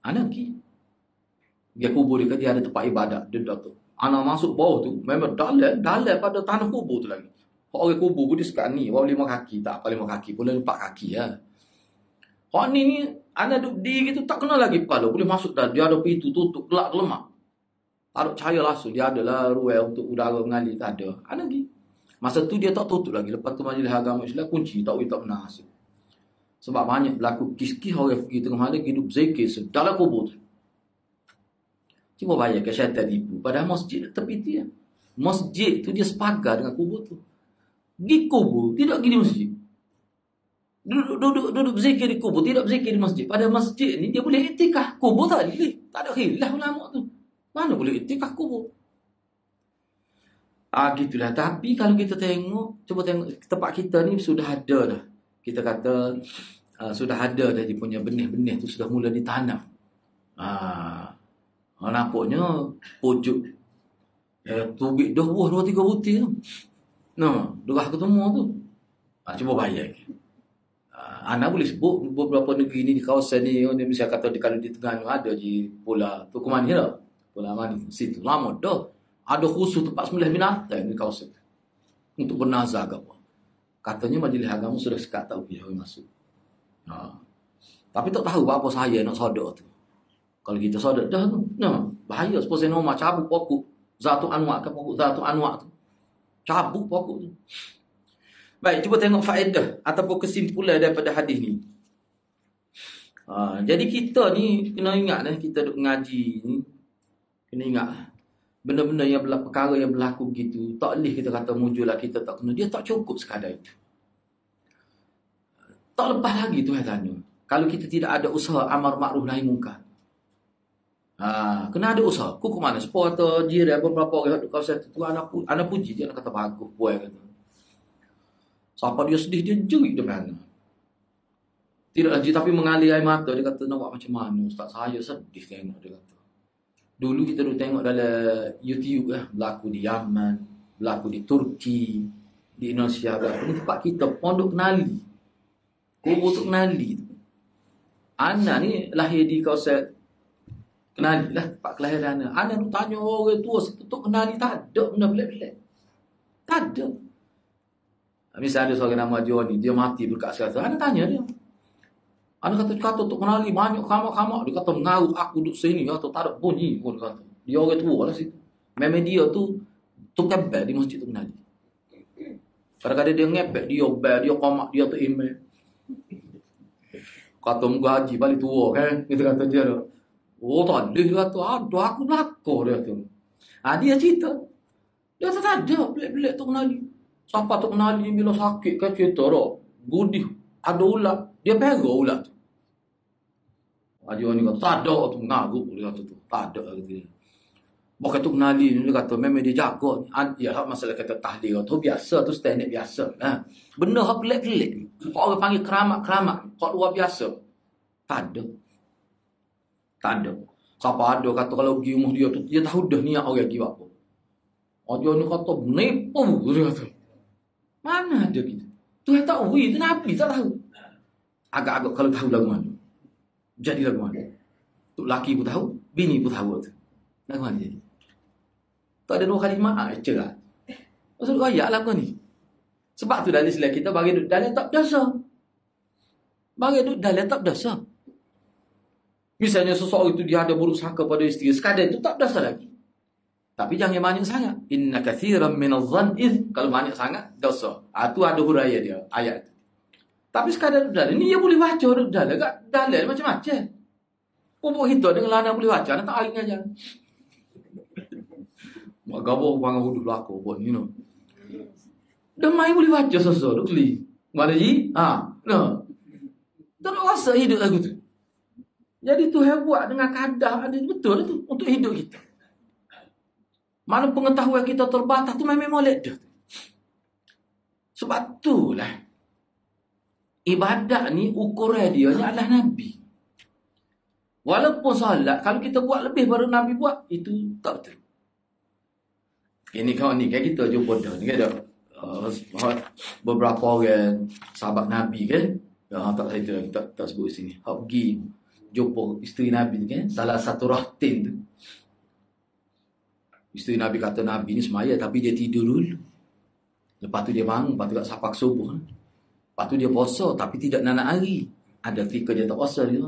Anak pergi. Dia kubur dia ada tempat ibadat. Dia tu. Anak masuk bawah tu. Memang dalam pada tanah kubur tu lagi. Orang kubur pun dia sekat ni. Bawah 5 kaki. Tak apa 5 kaki. Boleh 4 kaki ya. Orang ni anak duduk di gitu tak kenal lagi kepala. Boleh masuk dah. Dia ada pintu tutup. Gelap lemak. Tak ada cahaya langsung. Dia adalah ruang untuk udara mengalir. Tak ada. Anak pergi. Masa tu dia tak tutup lagi. Lepas tu majlis agama Islam kunci. Tak boleh tak pernah masuk. Sebab banyak berlaku kis-kis orang pergi tengah malam hidup zikir dalam kubur tu. Cuba bayangkan syaitan tipu. Padahal masjid tepi dia. Masjid tu dia sepagar dengan kubur tu. Pergi kubur, tidak pergi di masjid. Duduk berzikir di kubur, tidak berzikir di masjid. Padahal masjid ni dia boleh iktikaf. Kubur tak boleh. Tak ada khilaf ulama tu. Mana boleh iktikaf kubur? Gitulah. Tapi kalau kita tengok, cuba tengok tempat kita ni sudah ada dah Kita kata sudah ada dah dia punya benih-benih tu sudah mula ditanam. Nampaknya pucuk tubik dah buah 2-3 butir tu. Dah ketemu tu. Cuba bayar. Ana boleh sebut beberapa negeri ni di kawasan ni, dia mesti kata kalau di tengah ni ada di Pulau Tukumani dah. Pulau Mani situ lama dah. Ada khusus tempat sembelih binatang di kawasan tu. Untuk bernazar ke apa. Katanya majlis agama sudah sekat tak boleh masuk. Tapi tak tahu apa saya nak sodok tu. Kalau kita sodok dah tu, bahaya. Supaya nama cabut pokok Zatu Anwar ke pokok Zatu Anwar tu. Cabut pokok tu. Baik, cuba tengok faedah ataupun kesimpulan daripada hadis ni. Jadi kita ni kena ingat kita duk ngaji ni, kena ingat benda-benda yang perkara yang berlaku begitu, tak boleh kita kata mujurlah kita tak kena. Dia tak cukup sekadar itu. Tak lepas lagi Tuhan tanya. Kalau kita tidak ada usaha amar ma'ruf nahi munkar. Kena ada usaha. Kau ke mana? Supporter, jiran, beberapa orang duk kawasan tu. Anak puji dia, nak kata bagus. Puan kata. Siapa dia sedih, dia jerit dia mana. Tidak lagi tapi mengalir air mata. Dia kata, nak buat macam mana? Ustaz, saya sedih tengok. Dia kata. Dulu kita dulu tengok dalam YouTube berlaku di Yaman, berlaku di Turki, di Indonesia. Berlaku di tempat kita, pondok kenali. Kubur tu kenali. Ana ni lahir di kawasan kenali lah, tempat kelahiran. Ana tu tanya orang tua situ tu kenali, tak ada benda pelik-pelik. Tak ada. Misalnya ada seorang nama Johnny, dia mati berkat sekarang. Ana tanya dia. Ana kata tu kenali banyak kamak-kamak. Dia kata mengaruh aku duduk sini atau tak ada bunyi pun kata. Dia orang tua lah situ. Memang dia tu tukang bel di masjid tu kenali. Kadang-kadang dia ngepek, dia bel, dia komak, dia tu email. Kata muka haji balik tua kan. Kita kata dia tu. Oh tak ada. Dia kata aduh aku belakang dia tu. Dia cerita. Dia kata tak ada pelik-pelik tu kenali. Siapa tu kenali bila sakit kan cerita dah. Gudih. Ada ulat. Dia pegang ulat tu. Haji ni kata tak ada tu mengaruh. Dia kata tu. Tak ada kata dia. Bukan tu kenali. Dia kata memang dia jaga. Ya masalah kata tahlil tu biasa tu standard biasa. Benda hak pelik-pelik. Orang panggil keramat-keramat. Hak luar biasa. Tak ada. Tak ada. Siapa ada kata kalau pergi rumah dia tu, dia tahu dah niat orang pergi apa. Dia ni kata menipu. Dia kata. Mana ada kita? Tuhan tak tahu. Itu Nabi tak tahu. Agak-agak kalau tahu lagu mana. Jadi lagu mana. Tu laki pun tahu. Bini pun tahu. Lagu mana jadi. Tak ada 2 kali maaf. Cerah. Maksud ayat lagu ni. Sebab tu dalam Islam kita bagi duduk dalam tak berdosa. Bagi duduk dalam tak berdosa. Misalnya seseorang itu dia ada buruk sangka pada isteri. Sekadar itu tak berdosa lagi. Tapi jangan banyak sangat. Inna kathiran minadh-dhann kalau banyak sangat dosa. Itu ada huraian dia ayat itu. Tapi sekadar dalam ni dia boleh baca dalam macam-macam. Pupuk hidup dengan lana boleh baca, nak tak air aja. Mak gabung bangang huduh laku pun you know. Demai boleh baca sesuatu kli. Mana ji? No. Terasa hidup lagu tu. Jadi Tuhan buat dengan kadar ada betul tu untuk hidup kita. Mana pengetahuan kita terbatas tu memang molek dah. Sebab itulah ibadat ni ukuran dia adalah Nabi. Walaupun solat kalau kita buat lebih baru Nabi buat itu tak betul. Ini kawan ni kan kita jumpa dah ni kan beberapa orang sahabat Nabi kan. Tak saya tak sebut sini. Hak pergi jumpa isteri Nabi kan, salah satu rahtin tu. Isteri Nabi kata Nabi ni semaya tapi dia tidur dulu. Lepas tu dia bangun, lepas tu tak sapak subuh. Lepas tu dia puasa tapi tidak nanak hari. Ada ketika dia tak puasa dia.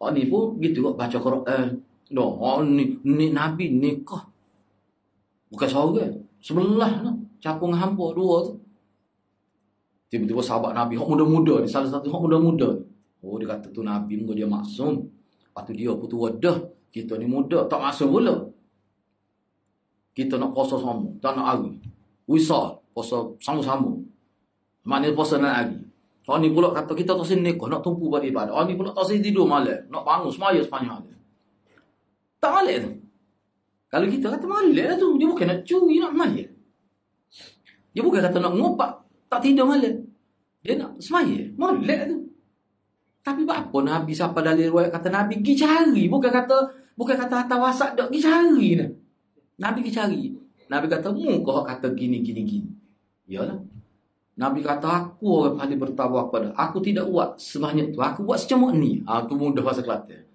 Ni pun gitu kok baca Quran. Ni Nabi nikah. Bukan seorang. Sebelah lah. Capung hampa 2 tu. Tiba-tiba sahabat Nabi, hak muda-muda ni. Salah satu hak muda-muda ni. Oh dia kata tu Nabi muka dia maksum. Lepas tu dia pun tua dah. Kita ni muda. Tak maksum pula. Kita nak puasa sama. Tak nak hari. Wisal. Puasa sama-sama. Maknanya puasa nak hari. So ni pula kata kita tak sini nikah. Nak tumpu pada ibadah. Ni pula tak sini tidur malam. Nak bangun semaya sepanjang hari. Tak malik tu. Kalau kita kata malik lah tu. Dia bukan nak curi nak malik. Dia bukan kata nak ngopak. Tak tidur malam. Dia nak semaya, molek tu. Tapi apa Nabi siapa dalil riwayat kata Nabi pergi cari, bukan kata atas WhatsApp dak pergi cari ni. Nabi pergi cari. Nabi kata mu kau kata gini. Yalah. Nabi kata aku orang paling bertakwa kepada. Aku tidak buat sebanyak tu. Aku buat secamuk ni. Tu mudah bahasa Kelantan.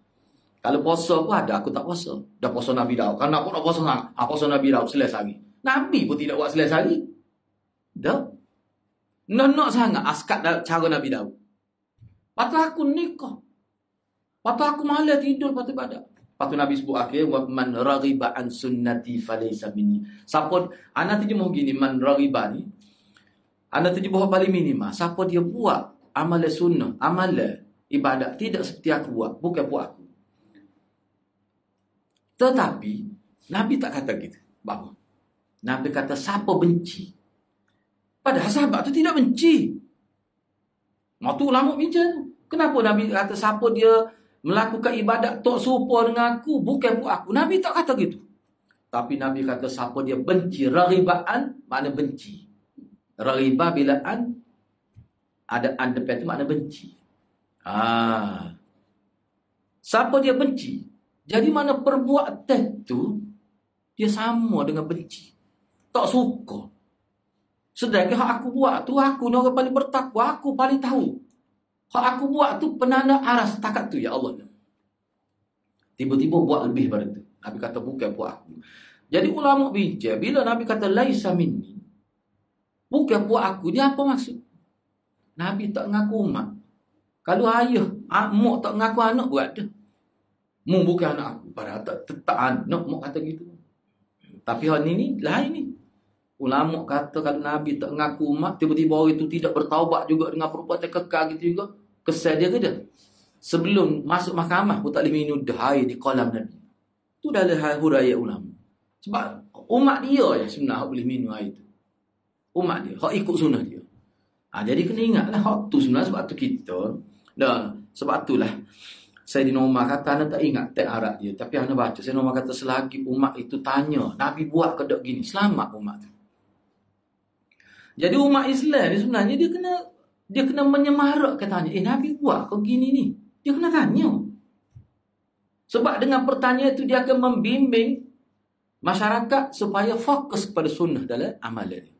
Kalau puasa pun ada, aku tak puasa. Dah puasa Nabi Daud. Kan aku nak puasa sangat. Puasa Nabi Daud selesai hari. Nabi pun tidak buat selesai hari. Dah. Nak sangat askat cara Nabi Daud. Patut aku nikah. Patut aku malam tidur patut ibadat. Patut Nabi sebut akhir wa man raghiba an sunnati falaysa minni. Siapa ana terjemah gini man raghiba ni. Ana terjemah paling minima. Siapa dia buat amal sunnah, amal ibadat tidak seperti aku buat, bukan buat aku. Tetapi Nabi tak kata gitu. Bapak. Nabi kata siapa benci. Padahal sahabat tu tidak benci. Waktu ulama bincang. Kenapa Nabi kata siapa dia melakukan ibadat tak serupa dengan aku, bukan buat aku. Nabi tak kata gitu. Tapi Nabi kata siapa dia benci. Raghibaan makna benci. Raghiba bila ada depan tu makna benci. Siapa dia benci. Jadi mana perbuatan tu dia sama dengan benci. Tak suka. Sedangkan hak aku buat tu, aku ni orang paling bertakwa, aku paling tahu. Hak aku buat tu penanda aras takat tu, ya Allah. Tiba-tiba buat lebih pada tu. Nabi kata bukan buat aku. Jadi ulama bincang, bila Nabi kata laisa minni, bukan buat aku, dia apa maksud? Nabi tak ngaku mak. Kalau ayah, mak tak ngaku anak, buat dah. Mu bukan anak aku. Padahal tak anak, mak kata gitu. Tapi hal ni lain ni. Ulama kata kalau Nabi tak ngaku mak, tiba-tiba orang itu tidak bertaubat juga dengan perbuatan kekal gitu juga. Kesal dia ke dia? Sebelum masuk mahkamah pun tak boleh minum air di kolam Nabi. Itu dah huraian ulama. Sebab umat dia yang sebenarnya boleh minum air itu. Umat dia, hak ikut sunnah dia. Jadi kena ingatlah hak tu sebenarnya sebab tu kita. Sebab itulah Sayyidina Umar kata anda tak ingat tak Arab dia, tapi anda baca Sayyidina Umar kata selagi umat itu tanya Nabi buat ke tak gini, selamat umat tu. Jadi umat Islam ni sebenarnya dia kena menyemarak katanya. Nabi buat kau gini ni. Dia kena tanya. Sebab dengan pertanyaan itu dia akan membimbing masyarakat supaya fokus kepada sunnah dalam amalan dia.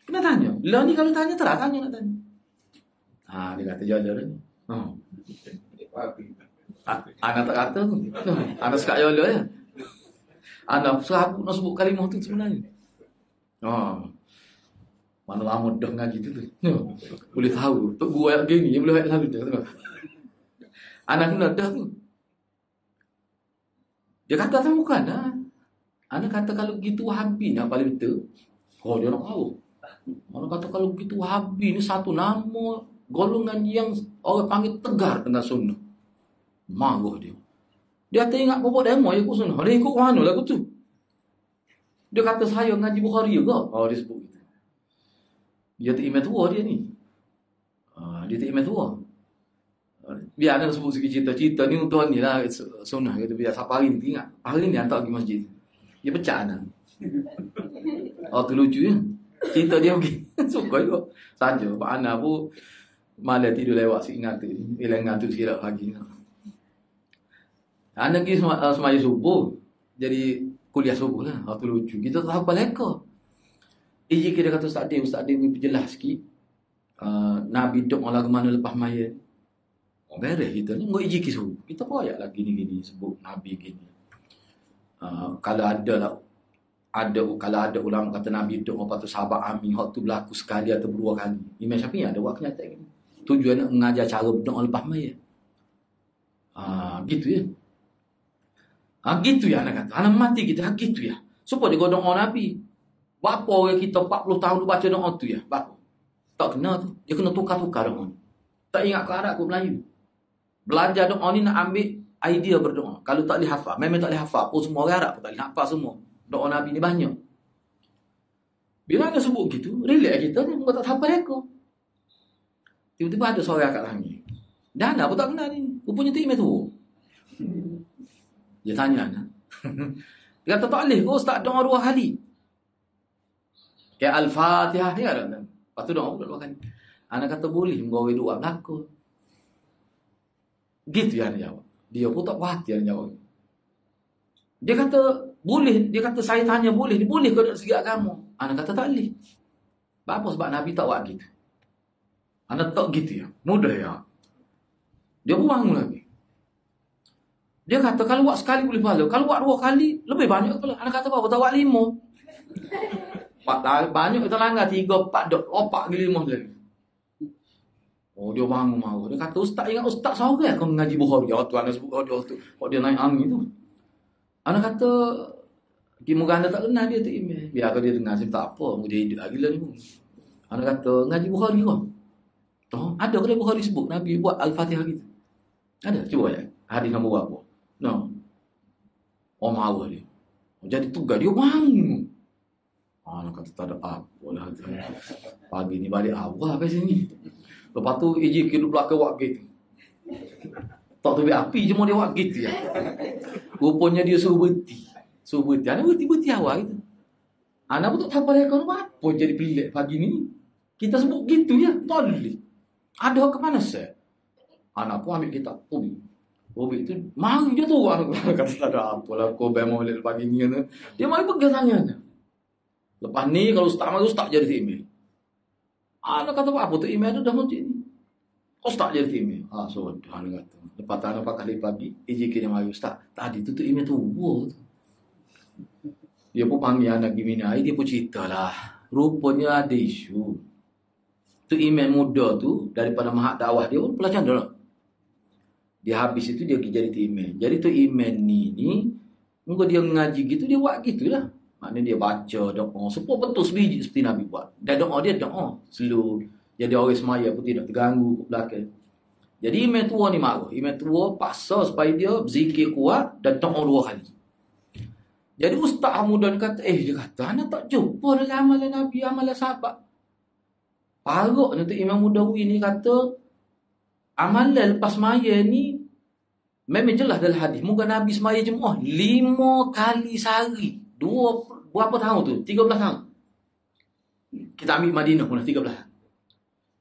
Kena tanya. Lah ni kalau tanya terang tanya nak tanya. Dia kata jalan ni. Anak tak kata tu. Anak sekat jalan ya. Anak serabut nak sebut kalimah tu sebenarnya. Mana lama dah ngaji tu. Boleh tahu. Tok guru ayat gini, dia boleh ayat selalu dah. Anak kena dah tu. Dia kata tak bukan lah. Anak kata kalau begitu Wahabi ni yang paling betul. Dia nak tahu. Anak kata kalau begitu Wahabi ni satu nama golongan yang orang panggil tegar dengan sunnah. Marah dia. Dia tak ingat bawa demo ikut sunnah. Dia ikut mana lagu tu. Dia kata saya ngaji Bukhari juga. Dia sebut gitu. Dia tak imam tua dia ni. Dia tak imam tua. Biar anak sebut sikit cerita ni untuk ni lah sunnah kata biar siapa hari ni ingat. Hari ni hantar pergi masjid. Dia pecah anak. Tu lucu ya. Cerita dia pergi. Suka juga. Saja. Pak anak pun malam tidur lewat si ingat tu. Bila ngantuk sikit pagi. Anak pergi semaya subuh. Jadi kuliah subuh lah. Tu lucu. Kita tahu apa leka. Kita kata Ustaz Din berjelas sikit. Nabi duk orang mana lepas mayat. Beres kita ni. Nggak ijik suruh. Kita koyak lah gini-gini sebut Nabi gini. Kalau ada ulama kata Nabi duk orang patut sahabat amin. Hak tu berlaku sekali atau berdua kali. Imam Syafi'i ada buat kenyataan gini. Tujuan nak mengajar cara duk orang lepas mayat. Gitu ya. Gitu ya anak kata. Anak mati kita. Gitu ya. Supaya dia godong orang Nabi. Berapa orang kita 40 tahun tu baca doa tu ya? Berapa? Tak kena tu. Dia kena tukar-tukar doa ni. Tak ingat ke Arab ke Melayu. Belajar doa ni nak ambil idea berdoa. Kalau tak boleh hafal. Memang tak boleh hafal. Semua orang Arab pun tak boleh hafal semua. Doa Nabi ni banyak. Bila dia sebut gitu, relax kita ni. Mereka tak hafal mereka. Tiba-tiba ada seorang kat langit. Dan apa tak kenal ni? Rupanya tu imam tu. Dia tanya anak. Dia kata tak boleh. Ustaz doa 2 kali. Kayak Al-Fatihah ni ada. Lepas tu doa pula 2 kali. Anak kata boleh menggawe dua belakang. Gitu ya anak jawab. Dia pun tak puas hati anak jawab. Dia kata boleh. Dia kata saya tanya boleh. Dia boleh ke dari segi agama? Anak kata tak boleh. Apa sebab Nabi tak buat gitu? Anak tak gitu ya. Mudah ya. Dia pun bangun lagi. Dia kata kalau buat sekali boleh pahala. Kalau buat 2 kali lebih banyak pula. Anak kata apa? Tak buat 5. Banyak kita langgar 3, 4, 4 ke 5 lagi. Oh dia bangun marah. Dia kata ustaz ingat ustaz seorang kau mengaji Bukhari. Oh tu anak sebut dia tu. Kok dia naik angin tu. Anak kata moga anda tak kenal dia tu email. Biar kalau dia dengar saya tak apa. Dia hidup lagi lah ni. Anak kata ngaji Bukhari kau. Oh, ada ke Bukhari sebut Nabi buat Al-Fatihah gitu. Ada cuba ya. Hadis nombor berapa? No. Oh marah dia. Jadi tugas dia bangun. Anak kata tak ada apa lah. Pagi ni balik awal sampai sini. Lepas tu EJ hidup belakang buat gitu. Tak tahu api cuma dia buat gitu ya. Rupanya dia suruh berhenti. Anak berhenti awal gitu. Anak pun tak tahu apa jadi pilih pagi ni. Kita sebut gitu ya. Tak boleh. Ada ke mana saya? Anak pun ambil kitab. Ubi itu mari dia tu anak kata tak ada apa lah. Kau bayar molek pagi ni. Dia mari pegang tangannya. Lepas ni kalau ustaz mari ustaz jadi email. Anak kata apa tu email tu dah macam ni. Kau tak jadi email. So anak kata. Lepas tu anak kali pagi, EJK dia mari ustaz. Tadi tu email tu. Dia pun panggil anak gimana. Dia pun cerita lah. Rupanya ada isu. Tu email muda tu daripada mahak dakwah dia pun pelajaran dah. Dia habis itu dia pergi jadi email. Jadi tu email ni muka dia mengaji gitu dia buat gitulah. Maknanya dia baca doa supaya betul sebiji seperti Nabi buat. Dan doa dia doa slow. Jadi orang semaya pun tidak terganggu ke belakang. Jadi imam tua ni marah. Imam tua paksa supaya dia berzikir kuat dan doa 2 kali. Jadi ustaz muda ni kata, dia kata, anak tak jumpa dalam amalan Nabi, amalan sahabat. Paruk nanti imam muda ni kata, amalan lepas semaya ni memang jelas dalam hadis. Muka Nabi semaya Jumaat 5 kali sehari. Berapa tahun tu? 13 tahun. Kita ambil Madinah pun 13 tahun.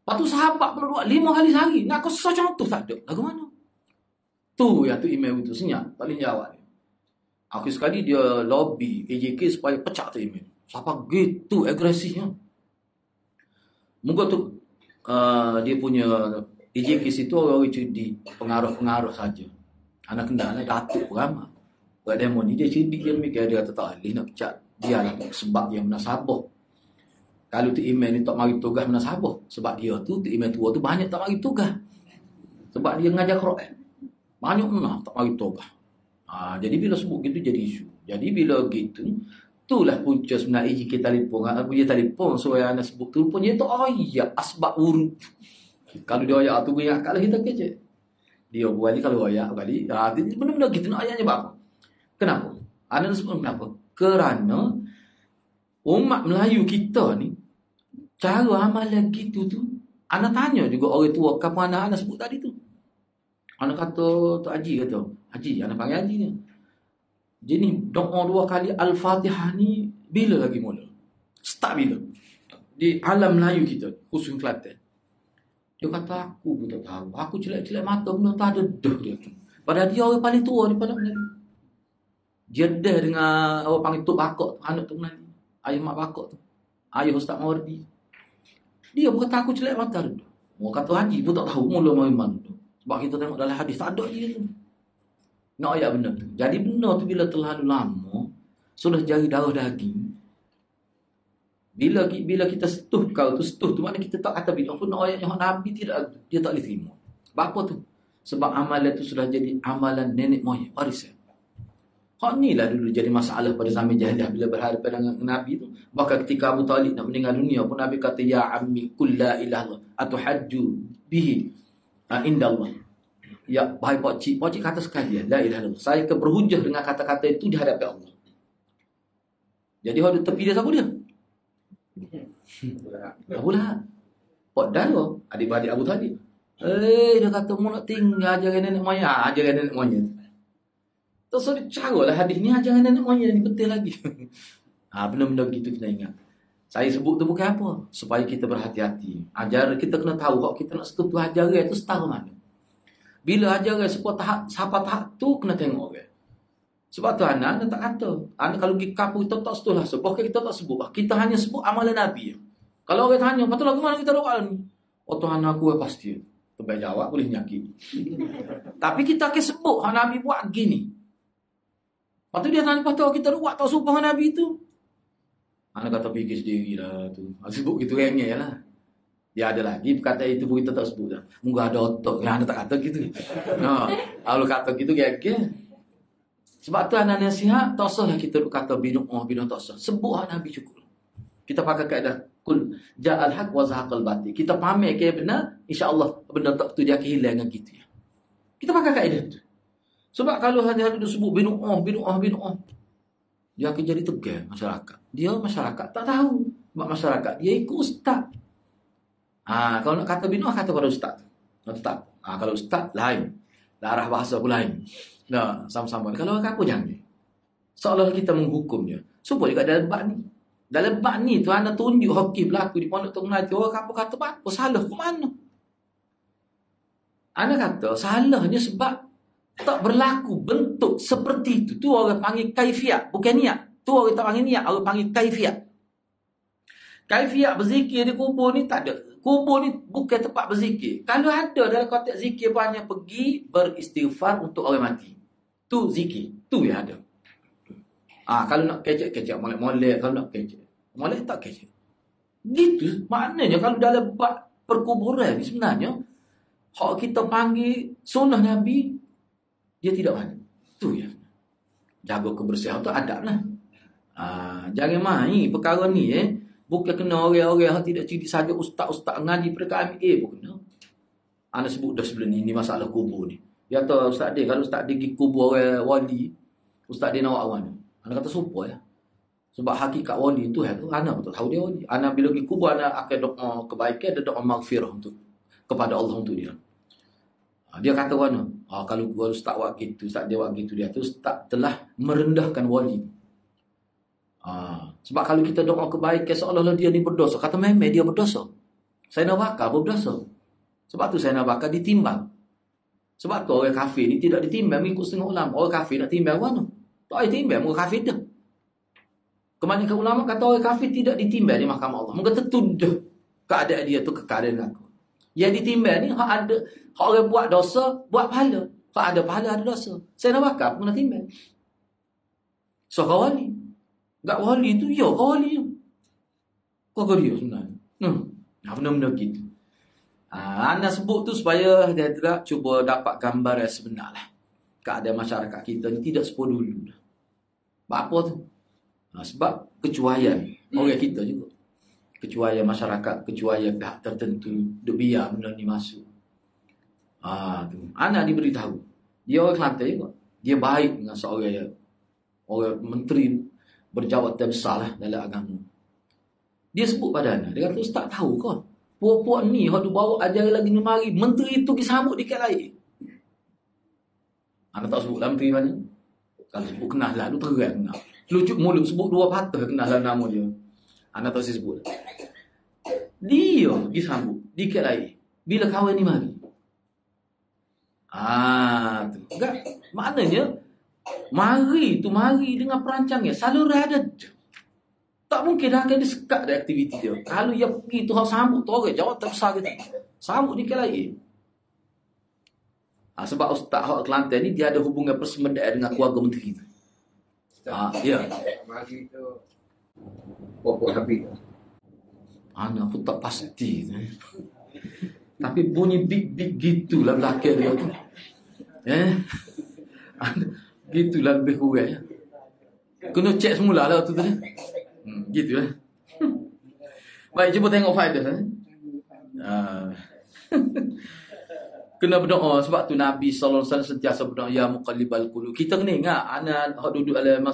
Lepas tu sahabat pula buat 5 kali sehari. Nak kau susah contoh tak ada. Lagu mana? Tu yang tu email tu senyap. Tak boleh jawab. Akhir sekali dia lobby AJK supaya pecah tu email. Siapa gitu agresifnya. Muka tu dia punya AJK situ orang cudi. Pengaruh-pengaruh saja. Anak kenal Datuk ramai. Buat demo ni dia cerdik dia mikir dia kata tak boleh nak pecat dia lah sebab dia menasabah. Kalau tu email ni tak mari tugas menasabah sebab dia tu email tua tu banyak tak mari tugas. Sebab dia mengajar Quran. Banyak mana tak mari tugas. Jadi bila sebut gitu jadi isu. Jadi bila gitu itulah punca sebenarnya kita telefon. Aku dia telefon so yang anak sebut tu pun dia tu asbab urut. Kalau dia ayat tu ingat kalau kita kecek. Dia buat ni kalau ayat kali. Benar-benar gitu nak ayatnya apa? Kenapa? Anda sebut kenapa? Kerana umat Melayu kita ni cara amalan gitu tu. Anda tanya juga orang tua kapan anak sebut tadi tu. Anak kata Tok Haji kata. Haji, anak panggil Haji ni. Jadi doa 2 kali Al-Fatihah ni bila lagi mula? Start bila? Di alam Melayu kita, khusus Kelantan. Dia kata aku pun tak tahu. Aku celak-celak mata benda tak ada dah dia tu. Padahal dia orang paling tua daripada Melayu. Dia dah dengan orang panggil Tok Bakok tu, anak Tok Melayu. Ayah mak Bakok tu. Ayah Ustaz Mawardi. Dia pun kata aku celak mata dia. Orang kata Haji pun tak tahu mula mana tu. Sebab kita tengok dalam hadis tak ada dia tu. Nak ayat benda tu. Jadi benda tu bila terlalu lama sudah jadi darah daging. Bila kita setuh kau tu mana kita tak kata bila pun nak ayat yang Nabi tidak dia tak boleh terima. Sebab apa tu? Sebab amalan tu sudah jadi amalan nenek moyang warisan. Hak ni lah dulu jadi masalah pada zaman jahiliah bila berhadapan dengan Nabi tu. Bahkan ketika Abu Talib nak meninggal dunia pun Nabi kata ya ammi kul la ilaha atau hajju bihi indallah. Ya bahai pak cik kata sekali la ilaha illallah. Saya berhujah dengan kata-kata itu di hadapan Allah. Jadi hak tepi dia siapa dia? Abu Lahab. Pak Dalo, adik-adik Abu Talib. Dia kata mu nak tinggal ajaran nenek moyang, ajaran nenek moyang. Terus dia caralah hadis ni ajaran nenek moyang ni betul lagi. Benda-benda begitu kita ingat. Saya sebut tu bukan apa, supaya kita berhati-hati. Ajar kita kena tahu kalau kita nak sekutu ajaran itu setara mana. Bila ajaran siapa tahap tu kena tengok orang. Sebab tu anak tak kata. Anak kalau pergi kampung kita tak setulah sebab kita tak sebut. Kita hanya sebut amalan Nabi. Kalau orang tanya, "Patut lagu mana kita doa ni?" "Oh Tuhan aku pasti." Terbaik jawab boleh nyakit. Tapi kita akan sebut hak Nabi buat gini. Lepas tu dia tanya, "Patut kita doa tak supaya Nabi tu?" Anak kata fikir sendiri lah tu. Sebut gitu rengeh lah. Dia ada lagi perkataan itu pun kita tak sebut dah. Moga ada otak. Yang anda tak kata gitu. Kalau kata gitu gege. Sebab tu anak nasihat, tak usahlah kita kata binu'ah tak usah. Sebut hak Nabi cukup. Kita pakai kaedah kul ja'al haq wa zahaqal batil. Kita pamer ke benar, insya-Allah benda tak tu dia akan hilang dengan kita. Kita pakai kaedah tu. Sebab kalau hanya duduk sebut binu'ah, dia akan jadi tegang masyarakat. Dia masyarakat tak tahu. Sebab masyarakat dia ikut ustaz. Kalau nak kata binu'ah, kata pada ustaz. Ustaz. Kalau ustaz lain. Darah bahasa pun lain. Nah, sama-sama. Kalau orang apa jangan. Seolah kita menghukumnya. Supaya juga dalam bab ni. Dalam bab ni tu anda tunjuk hoki berlaku di Pondok Tok Melati. Orang apa kata apa? Salah ke mana? Anda kata salahnya sebab tak berlaku bentuk seperti itu. Tu orang panggil kaifiat, bukan niat. Tu orang tak panggil niat, orang panggil kaifiat. Kaifiat berzikir di kubur ni tak ada. Kubur ni bukan tempat berzikir. Kalau ada dalam konteks zikir banyak pergi beristighfar untuk orang mati. Tu zikir. Tu yang ada. Kalau nak kecek-kecek, molek-molek. Kalau nak kecek, molek tak kecek. Gitu. Maknanya kalau dalam bab perkuburan ni sebenarnya, hak kita panggil sunnah Nabi, dia tidak ada. Tu ya. Jaga kebersihan tu adab lah. Jangan main perkara ni bukan kena orang-orang yang tidak cerdik saja ustaz-ustaz ngaji perkara MA pun kena. Anda sebut dah sebelum ni masalah kubur ni. Dia kata ustaz dia, kalau ustaz dia pergi kubur orang wali, ustaz dia nak awak mana? Anda kata sumpah ya. Sebab hakikat wali tu ana betul tahu dia wali. Ana bila pergi kubur ana akan doa kebaikan dan doa maghfirah untuk kepada Allah untuk dia. Dia kata mana? Kalau ustaz buat gitu, ustaz dia buat gitu, dia tu ustaz telah merendahkan wali. Sebab kalau kita doa kebaikan seolah-olah dia ni berdosa. Kata memang dia berdosa. Saya nak bakar berdosa. Sebab tu saya nak bakar ditimbang. Sebab tu orang kafir ni tidak ditimbang mengikut setengah ulama. Orang kafir nak timbang mana? Tak ada timbang, orang kafir dah. Kebanyakan ulama kata orang kafir tidak ditimbang di mahkamah Allah. Mereka tertuduh keadaan dia tu keadaan aku. Yang ditimbang ni hak orang buat dosa, buat pahala. Hak ada pahala, ada dosa. Saya nak bakar pun nak timbang. So wali. Tak wali tu, ya kau wali tu. Kau dia sebenarnya. Benda-benda gitu. Anda sebut tu supaya dia tidak cuba dapat gambar yang sebenar lah. Keadaan masyarakat kita ni tidak seperti dulu. Apa tu? Sebab kecuaian orang kita juga. Kecuaian masyarakat, kecuaian pihak tertentu. Dia biar benda ni masuk. Tu. Anak diberitahu. Dia orang Kelantan juga. Dia baik dengan seorang orang menteri berjawatan besar lah dalam agama. Dia sebut pada anak. Dia kata, ustaz tahu kau. Puak-puak ni, kalau bawa ajaran lagi ni mari. Menteri itu disambut di kat lain. Anak tak sebut lah menteri mana. Kalau sebut kenal lah, lu terang kenal. Lucut mulut, sebut dua patah kenal lah nama dia. Anak tak sebut. Dia disambut di kat lain. Bila kawan ni mari. Tu. Enggak, maknanya, mari dengan perancangannya. Saluran ada. Tak mungkin dah akan disekat dari aktiviti dia. Kalau dia pergi tu, sambut tu orang. Jawab terbesar kita. Sambut di kat lain. Sebab Ustaz Hak Kelantan ni dia ada hubungan persemedaan dengan keluarga menteri tu. Ya. Mari tu pokok habis. Anak pun tak pasti. Tapi bunyi big gitulah belakang dia tu. Gitulah lebih kurang. Kena cek semula lah tu tadi. Gitu lah. Baik, cuba tengok faedah. Kena berdoa. Sebab tu Nabi SAW sentiasa berdoa, ya muqallibal qulub. Kita kena ingat, anak duduk dalam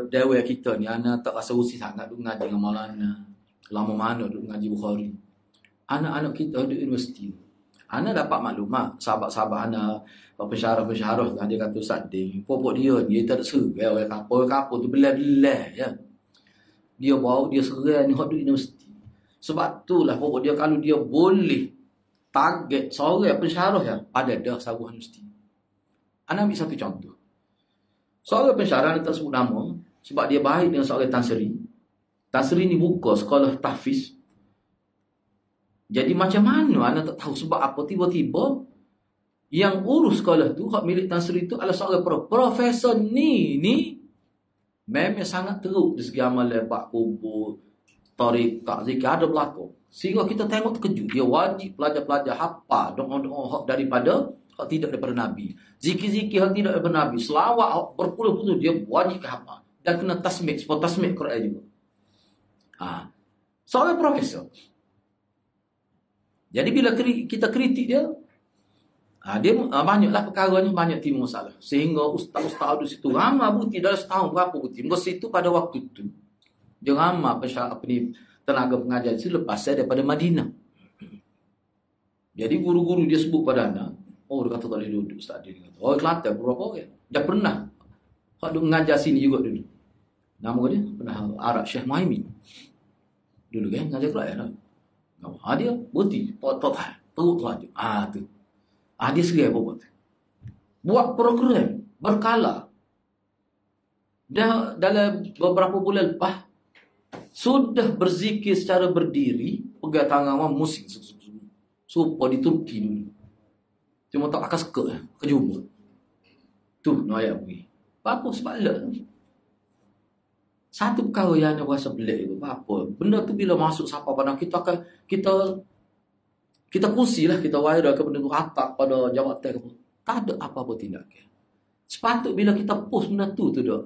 dewan kita ni, anak tak rasa usi sangat duduk ngaji dengan Maulana. Lama mana duduk ngaji Bukhari. Anak-anak kita duduk universiti. Anak dapat maklumat, sahabat-sahabat anak, pensyarah-pensyarah, dia kata Ustaz Ding, pokok dia ni, dia tak ada serai orang kapal tu belah-belah ya. Dia bawa, dia serai ni hak duk universiti. Sebab itulah pokok dia kalau dia boleh target seorang pensyarah ya, ada dah sebuah universiti. Ana ambil satu contoh. Seorang pensyarah tak sebut nama sebab dia baik dengan seorang Tan Sri. Tan Sri ni buka sekolah tahfiz. Jadi macam mana ana tak tahu sebab apa tiba-tiba yang urus sekolah tu, hak milik Tan Sri tu adalah seorang profesor ni memang sangat teruk di segi amal lepak kubur, tarikat, zikir ada berlaku. Sehingga kita tengok terkejut. Dia wajib pelajar-pelajar hafal doa-doa hak daripada hak tidak daripada Nabi. Zikir-zikir hak tidak daripada Nabi. Selawat hak berpuluh-puluh dia wajib hafal. Dan kena tasmik, sebab tasmik Quran juga. Seorang profesor. Jadi bila kita kritik dia, dia banyaklah perkaranya, banyak timbul masalah. Sehingga ustaz-ustaz di situ ramai bukti dalam setahun berapa bukti. Masa situ pada waktu itu dia ramai tenaga pengajar itu lepas saya daripada Madinah. Jadi guru-guru dia sebut pada anak, dia kata tak boleh duduk ustaz dia kata. Kelantan berapa orang? Dia pernah hak duk mengajar sini juga dulu. Nama dia pernah Arab Syekh Muhaimin. Dulu kan ngajar Quran. Dia bukti teruk laju. Tu. Dia serai apa buat? Buat program berkala. Dah dalam beberapa bulan lepas sudah berzikir secara berdiri, pegang tangan musik supaya di Turki dulu. Cuma tak akas kejumpa. Tu nak ayat pergi. Apa sebab lah. Satu perkara yang ada bahasa belik itu apa? Benda tu bila masuk siapa pada kita akan kita kursilah, kita viral ke benda tu atak pada jawatan ke. Tak ada apa-apa tindakan. Sepatut bila kita post benda tu dah.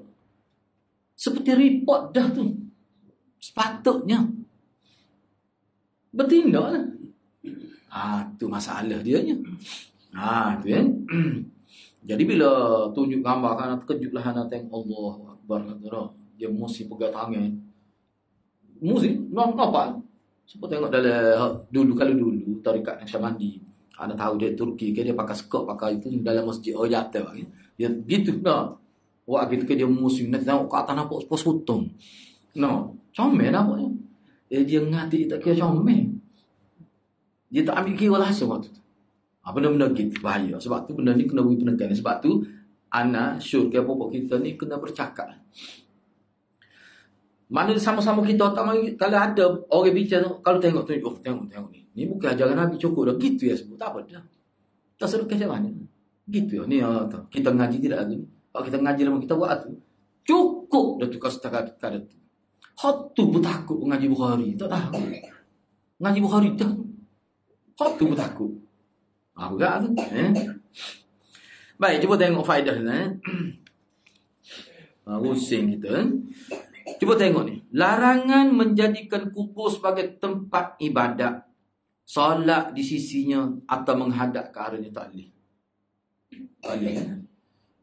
Seperti report dah tu. Sepatutnya bertindak lah. Tu masalah dia nya. Tu kan. Jadi bila tunjuk gambar kan terkejutlah anak tengok Allah Akbar kata dia mesti pegang tangan. Mesti nampak. Sebab tengok dalam dulu tarikat Naqsyabandi. Anda tahu dia Turki ke dia pakai skop pakai itu dalam masjid jatuh kan. Dia gitu dah. Wak gitu ke dia muslim nak tengok kat atas nampak pos hutong. Comel nampaknya. Dia ngati tak kira comel. Dia tak ambil kira langsung waktu tu. Benda-benda gitu bahaya. Sebab tu benda ni kena beri penekanan. Sebab tu anak syur ke pokok kita ni kena bercakap. Mana sama-sama kita tak mari kalau ada orang bicara kalau tengok tu tengok ni. Ni bukan ajaran Nabi cukup dah gitu ya sebut tak apa dah. Tak seru macam mana. Gitu ya. Ni kita ngaji tidak lagi. Kalau kita ngaji lama kita buat tu cukup dah tukar setakat kada tu. Hak tu bertakut ngaji Bukhari. Tak tahu. Ngaji Bukhari dah. Hak tu bertakut. Berat tu. Baik, cuba tengok faedah ni. Rusing kita. Cuba tengok ni. Larangan menjadikan kubur sebagai tempat ibadat. Solat di sisinya atau menghadap ke arahnya tak boleh. Tak boleh kan?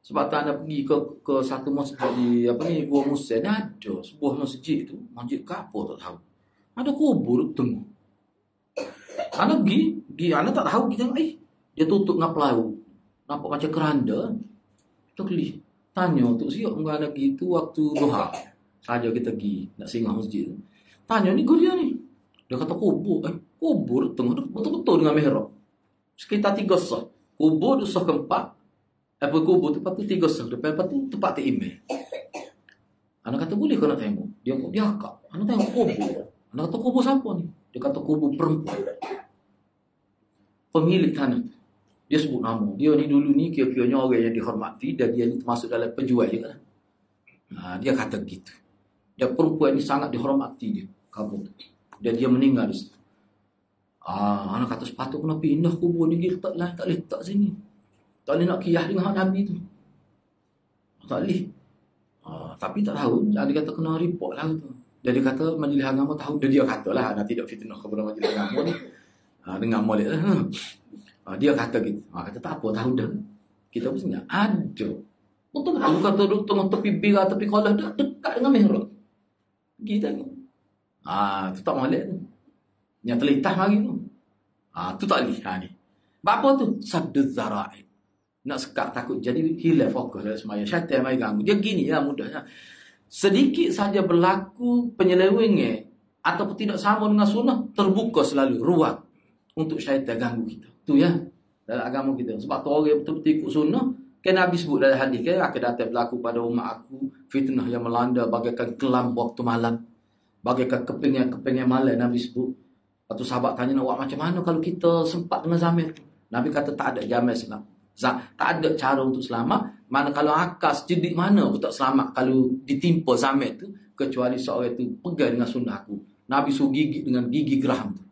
Sebab tak anda pergi ke satu masjid di Gua Musa, ada sebuah masjid tu, masjid ke apa tak tahu. Ada kubur tengok. Anda pergi anda tak tahu kita dia tutup dengan pelau. Nampak macam keranda. Kita keli. Tanya untuk siap anda pergi tu waktu duha. Saja kita pergi nak singgah masjid. Tanya ni dia ni. Dia kata kubur. Kubur tengok betul-betul dengan mihrab. Sekitar 3 sah. Kubur tu sah keempat. Kubur tu lepas tu 3 sah. Lepas tu tempat email. Anak kata boleh kau nak tengok. Dia akak. Anak tengok kubur. Anak kata kubur siapa ni? Dia kata kubur perempuan. Pemilik tanah. Dia sebut nama. Dia ni dulu ni kira-kiranya orang yang dihormati dan dia ni termasuk dalam penjual juga. Dia kata gitu. Dia perempuan ni sangat dihormati dia. Kabur. Dan dia meninggal di situ. Anak kata sepatut kena pindah kubur ni. Dia letak lain. Tak boleh letak sini. Tak boleh nak kiyah dengan hak Nabi tu. Tak boleh. Tapi tak tahu. Dia kata kena report lah tu. Dan dia kata majlis agama tahu. Dan dia kata lah. Nak tidak fitnah kepada majlis agama ni. Dengan molek lah. Dia kata gitu. Kata tak apa tahu dah. Kita pun sebenarnya ada. Betul tak? Bukan tengok tepi bira, tepi kolah dah dekat dengan mihrab. Kita ni. Tu tak molek tu. Yang terlitah lagi tu. Tu tak boleh. Ni. Apa tu? Sabdu zara'i. Nak sekat takut jadi hilang fokus dalam semaya. Syaitan mai ganggu. Dia gini lah mudahnya. sedikit saja berlaku penyelewengnya ataupun tidak sama dengan sunnah, terbuka selalu ruang untuk syaitan ganggu kita. Tu ya dalam agama kita. Sebab tu orang betul-betul ikut sunnah, kan Nabi sebut dalam hadis kan, akan datang berlaku pada umat aku fitnah yang melanda bagaikan kelam waktu malam, bagaikan keping malam. Nabi sebut. Lepas tu sahabat tanya, nak buat macam mana kalau kita sempat dengan zaman tu? Nabi kata tak ada jamin selamat. Tak ada cara untuk selamat. Mana kalau akas jedik mana aku tak selamat kalau ditimpa zaman tu, kecuali seorang itu pegang dengan sunnah aku. Nabi suruh gigit dengan gigi geraham tu.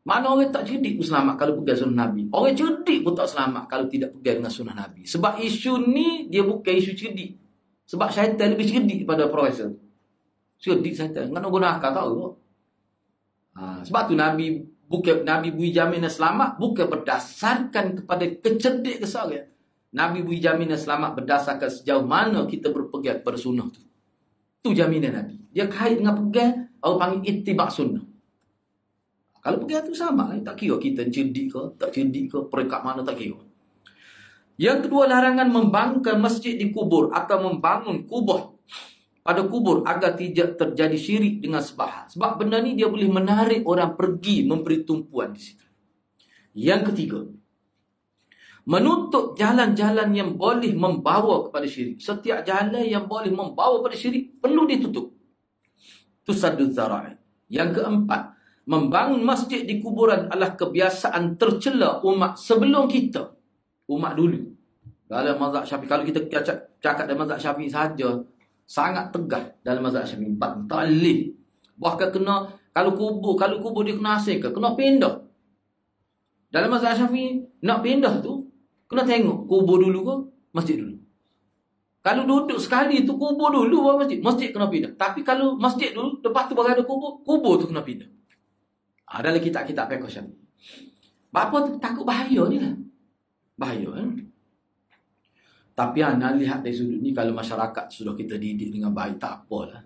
Mana orang tak cerdik pun selamat kalau pegang sunnah Nabi. Orang cerdik pun tak selamat kalau tidak pegang dengan sunnah Nabi. Sebab isu ni dia bukan isu cerdik. Sebab syaitan lebih cerdik daripada profesor. Cerdik syaitan. Kan nak guna akal tahu. Sebab tu Nabi beri jaminan selamat bukan berdasarkan kepada kecerdik keseorang. Nabi beri jaminan selamat berdasarkan sejauh mana kita berpegang pada sunnah tu. Tu jaminan Nabi. Dia kait dengan pegang, orang panggil ittibak sunnah. Kalau pegang tu sama, tak kira kita cerdik ke, tak cerdik ke, peringkat mana tak kira. Yang kedua, larangan membangunkan masjid di kubur atau membangun kubur pada kubur agar tidak terjadi syirik dengan sembahyang. Sebab benda ni dia boleh menarik orang pergi memberi tumpuan di situ. Yang ketiga, menutup jalan-jalan yang boleh membawa kepada syirik. Setiap jalan yang boleh membawa kepada syirik perlu ditutup. Tusaddu dzara'i. Yang keempat, membangun masjid di kuburan adalah kebiasaan tercela umat sebelum kita. Umat dulu. Dalam mazhab Syafi'i, kalau kita cakap dalam mazhab Syafi'i saja, sangat tegah dalam mazhab Syafi'i. Talih. Bahkan kena, kalau kubur dia kena asingkan, kena pindah. Dalam mazhab Syafi'i, nak pindah tu, kena tengok kubur dulu ke masjid dulu. Kalau duduk sekali tu kubur dulu baru masjid kena pindah. Tapi kalau masjid dulu, lepas tu baru ada kubur tu kena pindah. Dalam kitab-kitab fiqh Syafi'i. Bapa tu takut bahaya ni lah. Bahaya kan? Tapi nak lihat dari sudut ni, kalau masyarakat sudah kita didik dengan baik, tak apalah.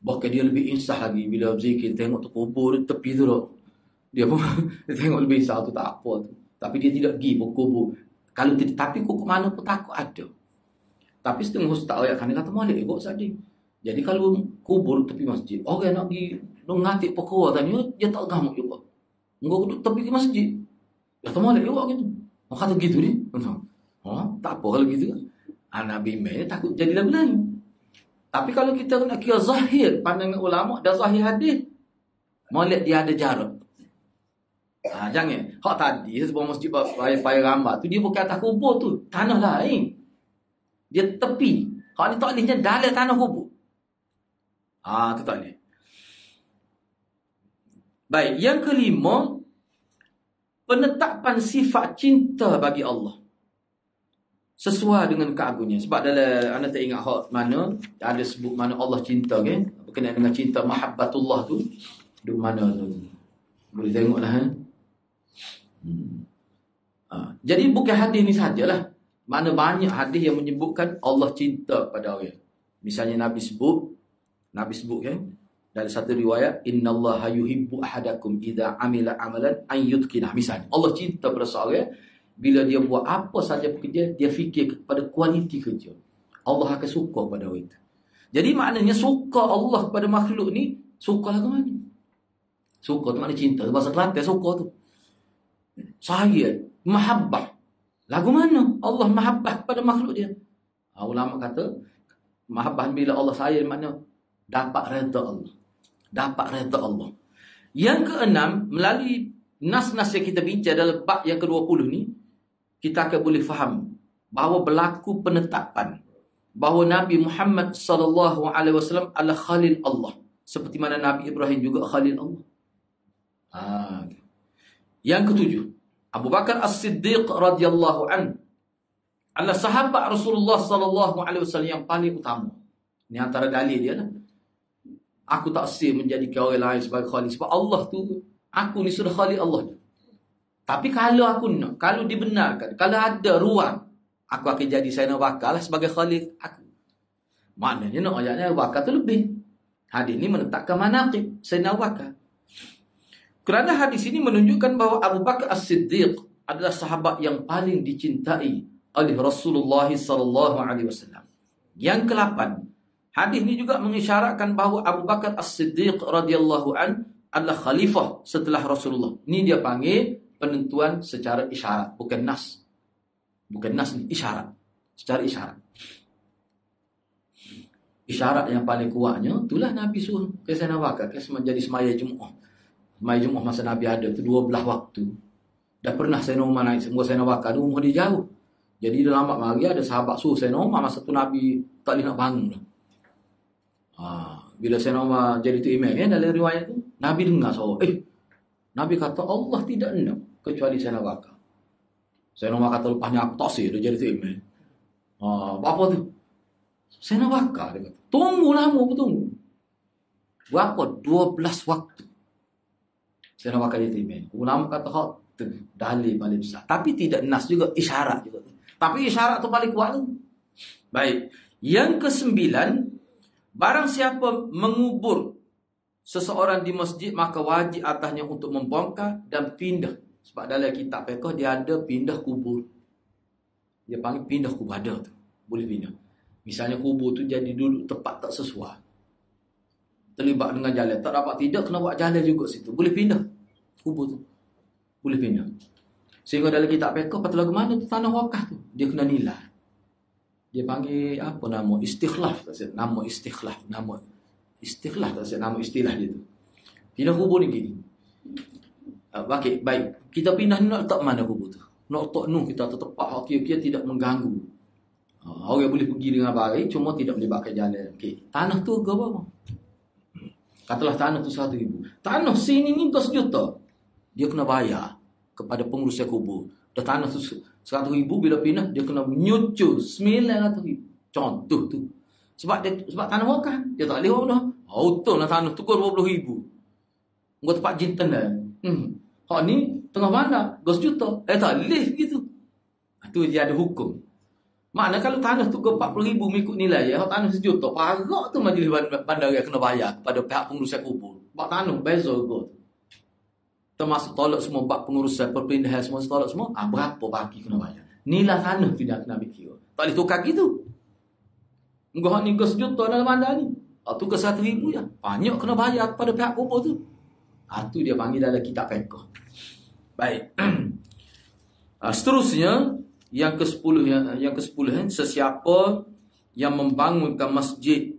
Bahkan dia lebih insah lagi bila berzikir, tengok tu kubur tepi tu dah. Dia pun dia tengok lebih insah tu, tak apa tu. Tapi dia tidak pergi pun kubur. Kalau tidak, tapi kubur mana pun takut ada. Tapi setengah ustaz ayat kan dia kata malik ikut saja. Jadi kalau kubur tepi masjid, orang nak pergi ngatik perkara tanya, dia tak gamuk juga. Engkau duduk tepi masjid. Ya tak malik juga gitu. Orang kata gitu ni. Tak apa kalau gitu. Nabi Mai takut jadi lagu lain. Tapi kalau kita nak kira zahir pandangan ulama dan zahir hadis, malik dia ada jarak. Jangan. Hak tadi sebuah masjid payah gambar tu, dia bukan atas kubur tu, tanah lain. Dia tepi. Hak ni tak bolehnya dalam tanah kubur. Tu tak boleh. Baik, yang kelima, penetapan sifat cinta bagi Allah sesuai dengan keagungannya. Sebab dalam anda tak ingat hak mana ada sebut mana Allah cinta kan, berkenaan dengan cinta mahabbatullah tu di mana tu. Boleh tengoklah Jadi bukan hadis ni sajalah. Mana banyak hadis yang menyebutkan Allah cinta pada orang. Misalnya Nabi sebut kan dalam satu riwayat, innallaha yuhibbu ahadakum idza amila amalan an yutqinah. Misalnya Allah cinta pada seorang bila dia buat apa saja pekerja, dia fikir kepada kualiti kerja. Allah akan suka pada orang itu. Jadi maknanya suka Allah kepada makhluk ni, suka lagu mana? Suka tu maknanya cinta. Bahasa Kelantan suka tu. Saya mahabbah. Lagu mana? Allah mahabbah kepada makhluk dia. Ulama kata mahabbah bila Allah sayang maknanya dapat redha Allah. Dapat redha Allah. Yang keenam, melalui nas-nas yang kita bincang dalam bab yang ke-20 ni, kita akan boleh faham bahawa berlaku penetapan bahawa Nabi Muhammad sallallahu alaihi wasallam adalah khalil Allah, seperti mana Nabi Ibrahim juga khalil Allah. Yang ketujuh, Abu Bakar As-Siddiq radhiyallahu an adalah sahabat Rasulullah sallallahu alaihi wasallam yang paling utama. Ini antara dalil dia lah. Aku tak sih menjadikan orang lain sebagai khalil, sebab Allah tu, aku ni sudah khalil Allah. Tapi kalau aku nak, kalau dibenarkan, kalau ada ruang, aku akan jadi Sayyidina Abu Bakar lah sebagai khalil aku. Maknanya nak ayatnya Abu Bakar tu lebih. Hadis ini menetapkan manaqib Sayyidina Abu Bakar. Kerana hadis ini menunjukkan bahawa Abu Bakar As-Siddiq adalah sahabat yang paling dicintai oleh Rasulullah sallallahu alaihi wasallam. Yang ke-8, Hadis ni juga mengisyaratkan bahawa Abu Bakar As-Siddiq radhiyallahu an adalah khalifah setelah Rasulullah. Ni dia panggil penentuan secara isyarat, bukan nas. Bukan nas ni, isyarat. Secara isyarat. Isyarat yang paling kuatnya itulah Nabi suruh ke Sayyidina Abu Bakar jadi semaya Jumaat. Semaya Jumaat masa Nabi ada tu 12 waktu. Dah pernah Sayyidina Umar naik semua Sayyidina Abu Bakar, rumah dia jauh. Jadi dalam mari ada sahabat suruh Sayyidina Umar masa tu Nabi tak boleh nak bangun dah. Bila Sayyidina Umar jadi tu imam dalam riwayat tu, Nabi dengar suara. Nabi kata Allah tidak nak kecuali Sayyidina Abu Bakar. Sayyidina Umar kata lepasnya aku tak sih dia jadi tu imam. Apa tu? Sayyidina Abu Bakar dia kata, tunggu lama aku tunggu. Berapa? 12 waktu. Sayyidina Abu Bakar jadi imam. Ulama kata hak tu dalil paling besar. Tapi tidak nas juga, isyarat juga. Tapi isyarat tu paling kuat tu. Baik. Yang kesembilan, barang siapa mengubur seseorang di masjid, maka wajib atasnya untuk membongkar dan pindah. Sebab dalam kitab fiqh dia ada pindah kubur. Dia panggil pindah kubur, ada tu. Boleh pindah. Misalnya kubur tu jadi dulu tempat tak sesuai. Terlibat dengan jalan. Tak dapat tidak, kena buat jalan juga situ. Boleh pindah kubur tu. Boleh pindah. Sehingga dalam kitab fiqh, patut lagu mana tu tanah wakaf tu. Dia kena nilai. Dia panggil apa nama? Istikhlaf. Nama istikhlaf. Nama istikhlaf. Nama istilah dia tu. Pindah kubur ni gini. Okey, baik. Kita pindah ni nak letak mana kubur tu? Nak letak nu kita tu tepat kira-kira tidak mengganggu. Orang boleh pergi dengan baik, cuma tidak melibatkan jalan. Okey. Tanah tu ke apa? Katalah tanah tu 1,000. Tanah sini ni 1 juta. Dia kena bayar kepada pengurus kubur. Dah tanah tu 100,000, bila pindah dia kena menyucur 900,000. Contoh tu. Sebab tanah wakaf. Dia tak boleh buat dah. Auto lah tanah tu kau 20,000. Engkau tempat jinten dah. Hak ni tengah mana? 2 juta. Tak boleh gitu. Itu dia ada hukum. Makna kalau tanah tu ke 40,000 mengikut nilai ya, hak tanah 1 juta. Parak tu majlis bandar kena bayar kepada pihak pengurus kubur. Bak tanah beza go. Termasuk tolak semua bab pengurusan perpindahan semua tolak semua, berapa bagi kena bayar. Nilai tanah tidak kena kira. Tak boleh tukar gitu. Engkau ni ke 1 juta dalam bandar ni. Tu ke 100,000 ya. Banyak kena bayar kepada pihak kubur tu. Itu dia panggil dalam kitab fiqh. Baik. Seterusnya yang ke-10 sesiapa yang membangunkan masjid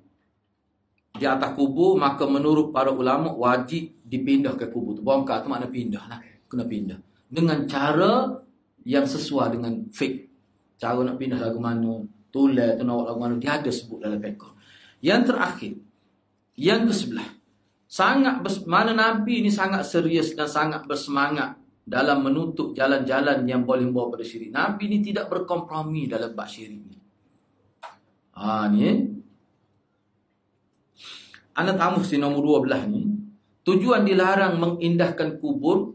di atas kubur, maka menurut para ulama wajib dipindah ke kubur tu. Bongkar tu makna pindah lah. Kena pindah. Dengan cara yang sesuai dengan fiqh. Cara nak pindah lagu mana, tulis tu nak buat lagu mana, dia ada sebut dalam fiqh. Yang terakhir, yang ke-11. Mana Nabi ni sangat serius dan sangat bersemangat dalam menutup jalan-jalan yang boleh membawa pada syirik. Nabi ni tidak berkompromi dalam bab syirik ni. Ni anak tamu si nombor 12 ni, tujuan dilarang mengindahkan kubur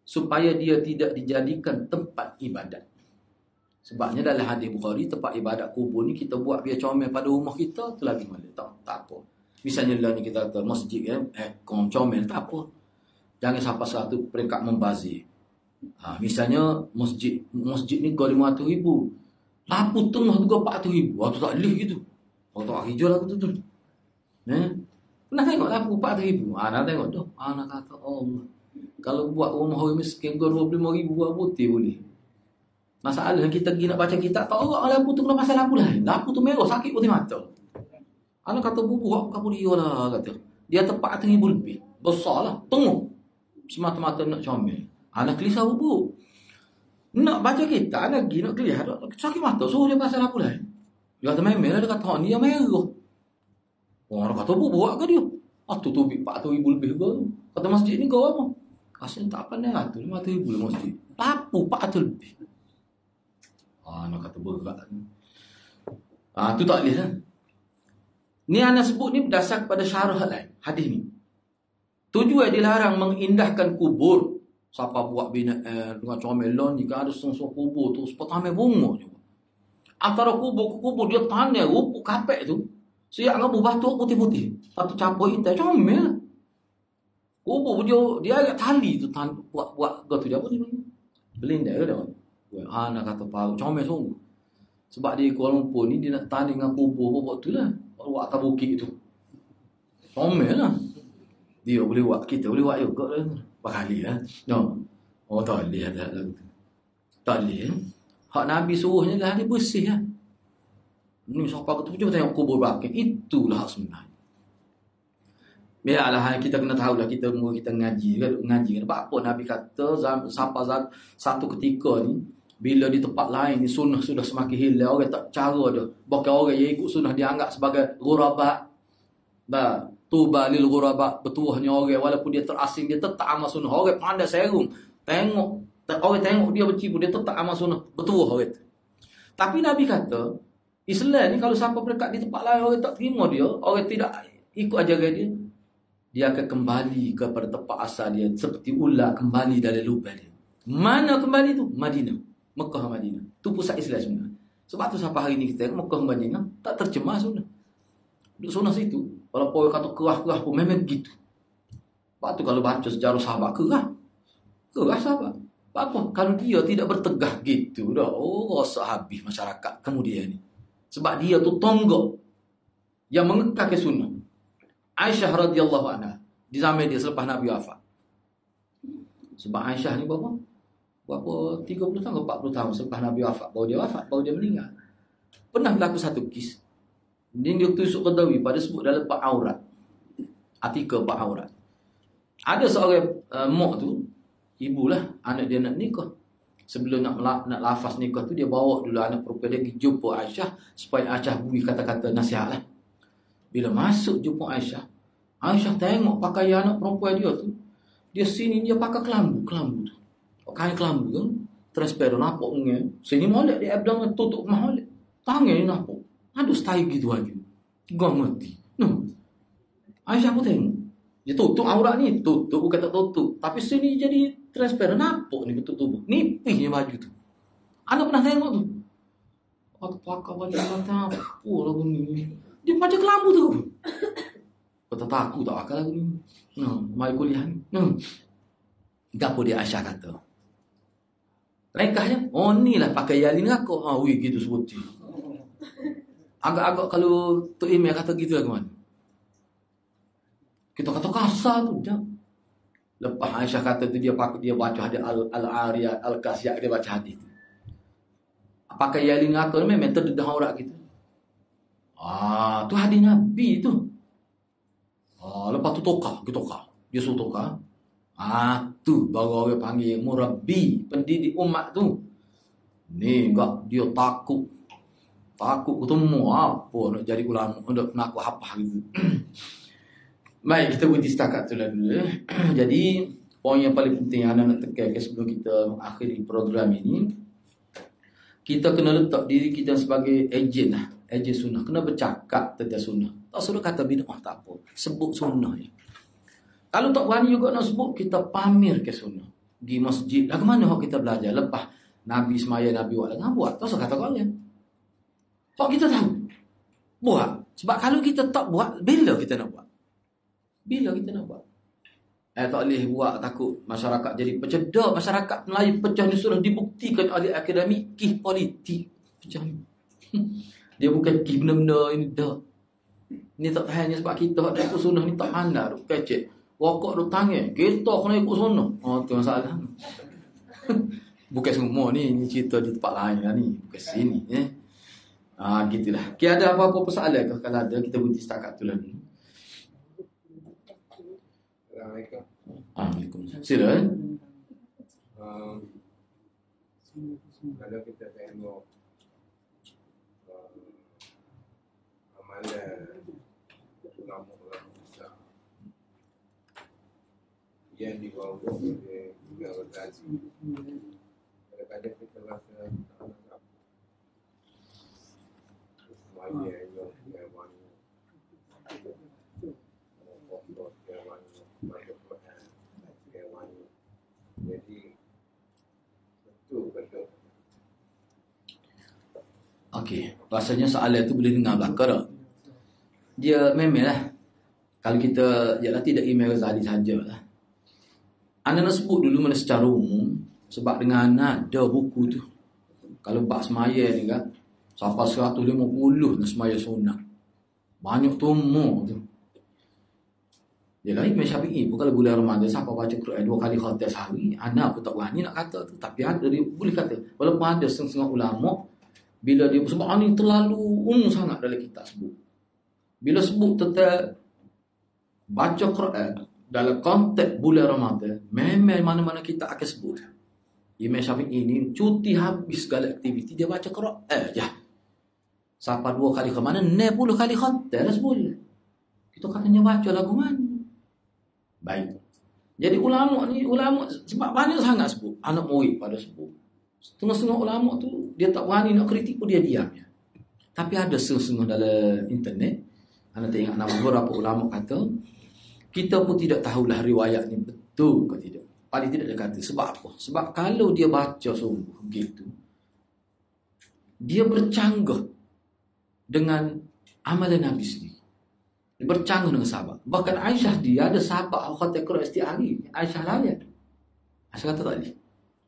supaya dia tidak dijadikan tempat ibadat. Sebabnya dalam hadis Bukhari, tempat ibadat kubur ni kita buat biar comel pada rumah kita, tu lagi mana tak apa. Misalnya lah ni kita kata masjid kan, comel tak apa. Jangan sampai satu peringkat membazir. Misalnya masjid ni kau 500,000. Lampu tengah juga 400,000. Tu tak boleh gitu. Tak hijau lah tu. Pernah tengok lampu 400,000? Nak tengok tu. Nak kata Allah. Kalau buat rumah orang miskin kau 25,000 buat putih boleh. Masalah kita pergi nak baca kitab, tak orang lampu tu kena pasal lampu lain. Lampu tu merah sakit putih mata. Anak kata bubuh kamu dia lah kata. Dia tepat 400,000 lebih. Besar lah. Tengok. Semata-mata nak comel. Anak kelisah bubuh. Nak baca kitab, anak pergi nak kelihatan. Sakit mata. Suruh dia pasal lampu lain. Dia kata memel lah. Dia kata ni yang merah. Orang kata buat ke dia? Tu 400,000 lebih ke tu. Kata masjid ni kau apa? Asalnya tak pandai lah tu. 500,000 lah masjid. Lampu 400 lebih. Nak kata berat. Tu tak boleh lah. Ni anak sebut ni berdasar kepada syarah lain. Hadis ni. Tujuan dilarang mengindahkan kubur. Siapa buat binaan dengan comelon ni kan ada setengah kubur tu. Pertama bunga je. Antara kubur ke kubur dia tanah rupuk kapek tu. Siap dengan batu putih-putih. Satu capur hitam comel. Kubur dia agak tali tu buat tu dia apa ni? Belenda ke dah. Nak kata parut comel sungguh. Sebab di Kuala Lumpur ni dia nak tali dengan kubur buat tu lah. Buat buat atas bukit tu. Comel lah. Dia boleh buat, kita boleh buat juga lah. Berkali lah. No. Oh tak boleh ada lagu tu. Tak boleh. Hak Nabi suruhnya lah dia bersih lah. Ni siapa kata cuba tengok kubur bakit. Itulah hak sunnah. Biarlah kita kena tahu lah, kita ngaji kan, ngaji. Sebab apa Nabi kata sampai satu ketika ni bila di tempat lain ni sunnah sudah semakin hilang, orang tak cara dia. Bahkan orang yang ikut sunnah dianggap sebagai ghuraba. Bah, tuba lil ghuraba, bertuahnya orang walaupun dia terasing dia tetap amal sunnah. Orang pandai serung. Orang tengok dia bercipu dia tetap amal sunnah. Bertuah orang tu. Tapi Nabi kata Islam ni kalau siapa berdekat di tempat lain orang tak terima dia, orang tidak ikut ajaran dia, dia akan kembali kepada tempat asal dia seperti ular kembali dari lubang dia. Mana kembali tu? Madinah. Mekah Madinah. Tu pusat Islam sebenarnya. Sebab tu sampai hari ni kita Mekah Madinah tak tercemar sunnah. Duduk sunnah situ. Walaupun orang kata kerah-kerah pun memang gitu. Sebab tu kalau baca sejarah sahabat kerah sahabat. Apa? Kalau dia tidak bertegah gitu dah. Oh, rasa habis masyarakat kemudian ni. Sebab dia tu tonggak yang mengekal ke sunnah. Aisyah radhiyallahu anha di zaman dia selepas Nabi wafat. Sebab Aisyah ni berapa 30 tahun ke 40 tahun selepas Nabi wafat, baru dia meninggal. Pernah berlaku satu kes. Dia tusuk Qadawi pada sebut dalam bab aurat. Artikel bab aurat. Ada seorang mak tu, ibulah anak dia nak nikah. Sebelum nak lafaz nikah tu dia bawa dulu anak perempuan dia pergi jumpa Aisyah supaya Aisyah beri kata-kata nasihat lah. Bila masuk jumpa Aisyah tengok pakaian anak perempuan dia tu. Dia sini dia pakai kelambu tu. Kain kelambu tu transparent nampak ngel. Sini molek dia abang tutup molek. Tangan ni nampak. Aduh style gitu aja. Gua mati. Aisyah pun tengok. Dia tutup aurat ni, tutup bukan tak tutup. Tapi sini jadi transparent nampak ni bentuk tubuh. Nipisnya baju tu. Anda pernah tengok tu? Aku pakai baju macam apa lagu ni. Dia baca kelambu tu. Kata takut tak akal lagu ni. Mai kuliah ni. Gapo dia Aisyah kata. Rekahnya, oh ni lah pakai yalin aku. Wih gitu sebut dia. Agak-agak kalau Tok Imam kata gitu lah kawan. Kita kata kasar tu. Lepas Aisyah kata tu dia baca hadis Al-Ariyat Al-Kasiyat, dia baca hadis. Pakai yalin aku ni memang terdedah aurat kita. Tu hadis Nabi tu. Lepas tu tokah. Dia suruh tokah. Tu baru orang panggil murabbi, pendidik umat tu. Ni enggak dia takut ketemu apa nak jadi ulama, nak apa gitu. Baik, kita berhenti setakat tu lah dulu. Jadi poin yang paling penting yang anda nak tekankan sebelum kita mengakhiri program ini, kita kena letak diri kita sebagai ejen lah. Ejen sunnah. Kena bercakap tentang sunnah. Tak suruh kata bid'ah tak apa. Sebut sunnah je. Kalau tak berani juga nak sebut, kita pamir ke sunnah. Di masjid. Lagu mana kita belajar? Lepas Nabi semaya, Nabi buat. Tak usah kata kalian. Kok kita tahu? Buat. Sebab kalau kita tak buat, bila kita nak buat? Tak boleh buat takut masyarakat jadi pecah. Masyarakat Melayu pecah ni sudah dibuktikan oleh akademik kih politik. Pecah ni. Dia bukan kih benda-benda ini dah. Ini tak tahannya sebab kita ada ikut sunnah ni tak pandai tu. Kecek. Rokok tu tangan. Kita kena ikut sunnah. Tu masalah. Bukan semua ni cerita di tempat lain lah ni. Bukan sini. Gitulah. Ada apa-apa persoalan ke? Kalau ada, kita berhenti setakat tu lah. Assalamualaikum. Waalaikumsalam. Silakan. Kalau kita tengok amalan ulama-ulama besar yang dibawa oleh Imam Ghazali, kadang-kadang kita rasa tak lengkap. Semuanya yang mana pokok yang mana masuk Quran yang mana. Jadi betul. Okey, rasanya soalan tu boleh dengar belakang tak? Dia memang lah. Kalau kita tidak email Ghazali sajalah. Anda nak sebut dulu mana secara umum. Sebab dengan ada buku tu. Kalau bak semaya ni kan, sampai 150 nak semaya sunnah. Banyak tumor tu. Dia lain Imam Syafi'i pun kalau bulan Ramadan siapa baca Quran 2 kali khatam sehari, ana pun tak berani nak kata tu. Tapi ada dia boleh kata. Walaupun ada setengah ulama bila dia sebab ni terlalu sangat dalam kitab sebut. Bila sebut tentang baca Quran dalam konteks bulan Ramadan, memang mana-mana kita akan sebut. Imam Syafi'i ni cuti habis segala aktiviti dia baca Quran je. Siapa 2 kali ke mana 60 kali khatam dah sebulan. Kita katanya baca lagu mana? Baik. Jadi ulama ni sebab banyak sangat sebut anak murid pada sebut. Setengah-setengah ulama tu dia tak berani nak kritik pun dia diam je. Tapi ada setengah dalam internet, anda tak ingat nama beberapa ulama kata, kita pun tidak tahulah riwayat ni betul ke tidak. Paling tidak dia kata sebab apa? Sebab kalau dia baca sungguh begitu, dia bercanggah dengan amalan Nabi sendiri. Dia bercanggah dengan sahabat. Bahkan Aisyah dia ada sahabat khatam Quran setiap hari. Aisyah layan. Aisyah kata tadi,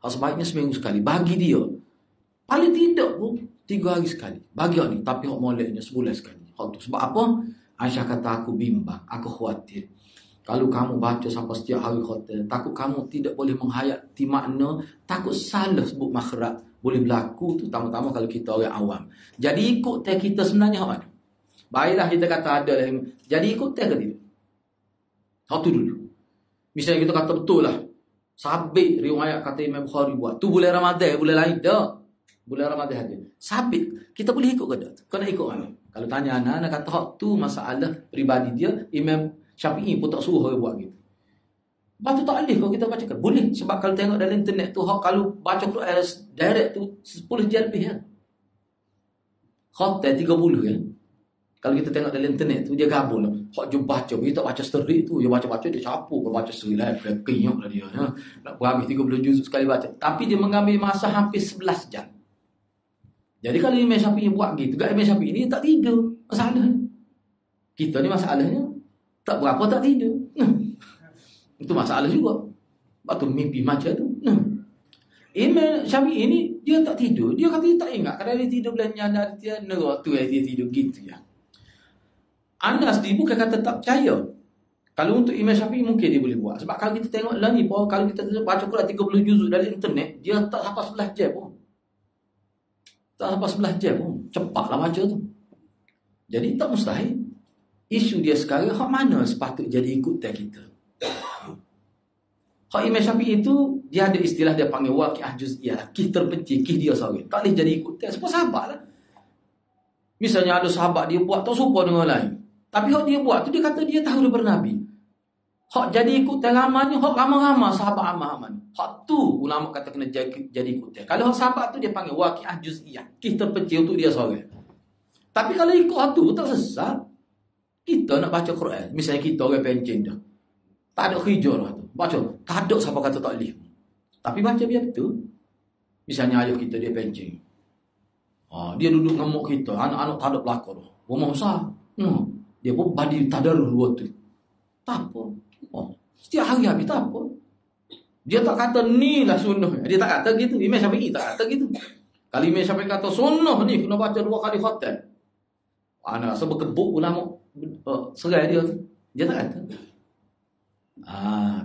sebaiknya seminggu sekali. Bagi dia, paling tidak pun 3 hari sekali. Bagi ni, tapi hak moleknya sebulan sekali. Sebab apa? Aisyah kata aku bimbang, aku khawatir. Kalau kamu baca sampai setiap hari khatam, takut kamu tidak boleh menghayati makna, takut salah sebut makhraj. Boleh berlaku tu pertama-tama kalau kita orang awam. Jadi ikut teh kita sebenarnya hak mana? Baiklah kita kata ada lah. Jadi ikut teh ke tidak? Hak tu dulu. Misalnya kita kata betul lah. Sabit riwayat kata Imam Bukhari buat. Tu bulan Ramadan, bulan lain dah. Bulan Ramadan aja. Sabit. Kita boleh ikut ke tak? Kau nak ikut mana? Kalau tanya anak kata hak tu masalah peribadi dia, Imam Syafi'i pun tak suruh dia buat gitu. Lepas tu tak boleh kalau kita baca. Boleh. Sebab kalau tengok dalam internet tu, kalau baca Quran direct tu 10 jam lebih ya. Khatam 30 ya. Kalau kita tengok dalam internet tu, dia gabung lah. Hak dia baca, dia tak baca seterik tu. Dia baca-baca, dia capur. Kalau baca seterik lah, kenyok lah dia. Ya. Nak berhabis 30 juzuk sekali baca. Tapi dia mengambil masa hampir 11 jam. Jadi kalau Imam Syafi'i buat gitu, Imam Syafi'i ni tak tidur. Masalahnya. Kita ni masalahnya, tak berapa tak tidur. Itu masalah juga. Sebab tu mimpi macam tu. Imam Syafi'i ni, dia tak tidur. Dia kata dia tak ingat. Kadang dia tidur belanja dia waktu dia tidur gitu ya. Anas dia bukan kata tak percaya. Kalau untuk Imam Syafi'i mungkin dia boleh buat. Sebab kalau kita tengok lah ni, kalau kita baca Quran 30 juzuk dalam internet, dia tak sampai 11 jam pun. Tak sampai 11 jam pun. Cepatlah baca tu. Jadi tak mustahil. Isu dia sekarang, hak mana sepatut jadi ikut teh kita? Hak Imam Syafi'i itu, dia ada istilah dia panggil waqi'ah juz'iyah. Kih terpencil, kih dia seorang. Tak boleh jadi ikut teh. Sebab sahabat lah. Misalnya ada sahabat dia buat, tak serupa dengan lain. Tapi hak dia buat tu, dia kata dia tahu dia bernabi. Hak jadi ikut teh ramanya, hak ramah-ramah sahabat aman-aman. Hak tu ulama kata kena jadi ikut teh. Kalau hak sahabat tu dia panggil waqi'ah juz'iyah. Kih terpencil untuk dia seorang. Tapi kalau ikut hak tu, tak sesat. Kita nak baca Quran. Misalnya kita orang pencen dah. Tak ada hijau lah tu. Baca. Tak ada siapa kata tak boleh. Tapi baca biar betul. Misalnya ayah kita dia pencen. Dia duduk ngemuk kita. Anak-anak tak ada pelakor. Rumah besar. Dia pun badi tadarus waktu. Tak apa. Setiap hari habis tak apa. Dia tak kata ni lah sunnah. Dia tak kata gitu. Imam Syafi'i tak kata gitu. Kalau Imam Syafi'i kata sunnah ni kena baca 2 kali khatam. Anak rasa berkebuk ulama serai dia tu. Dia tak kata.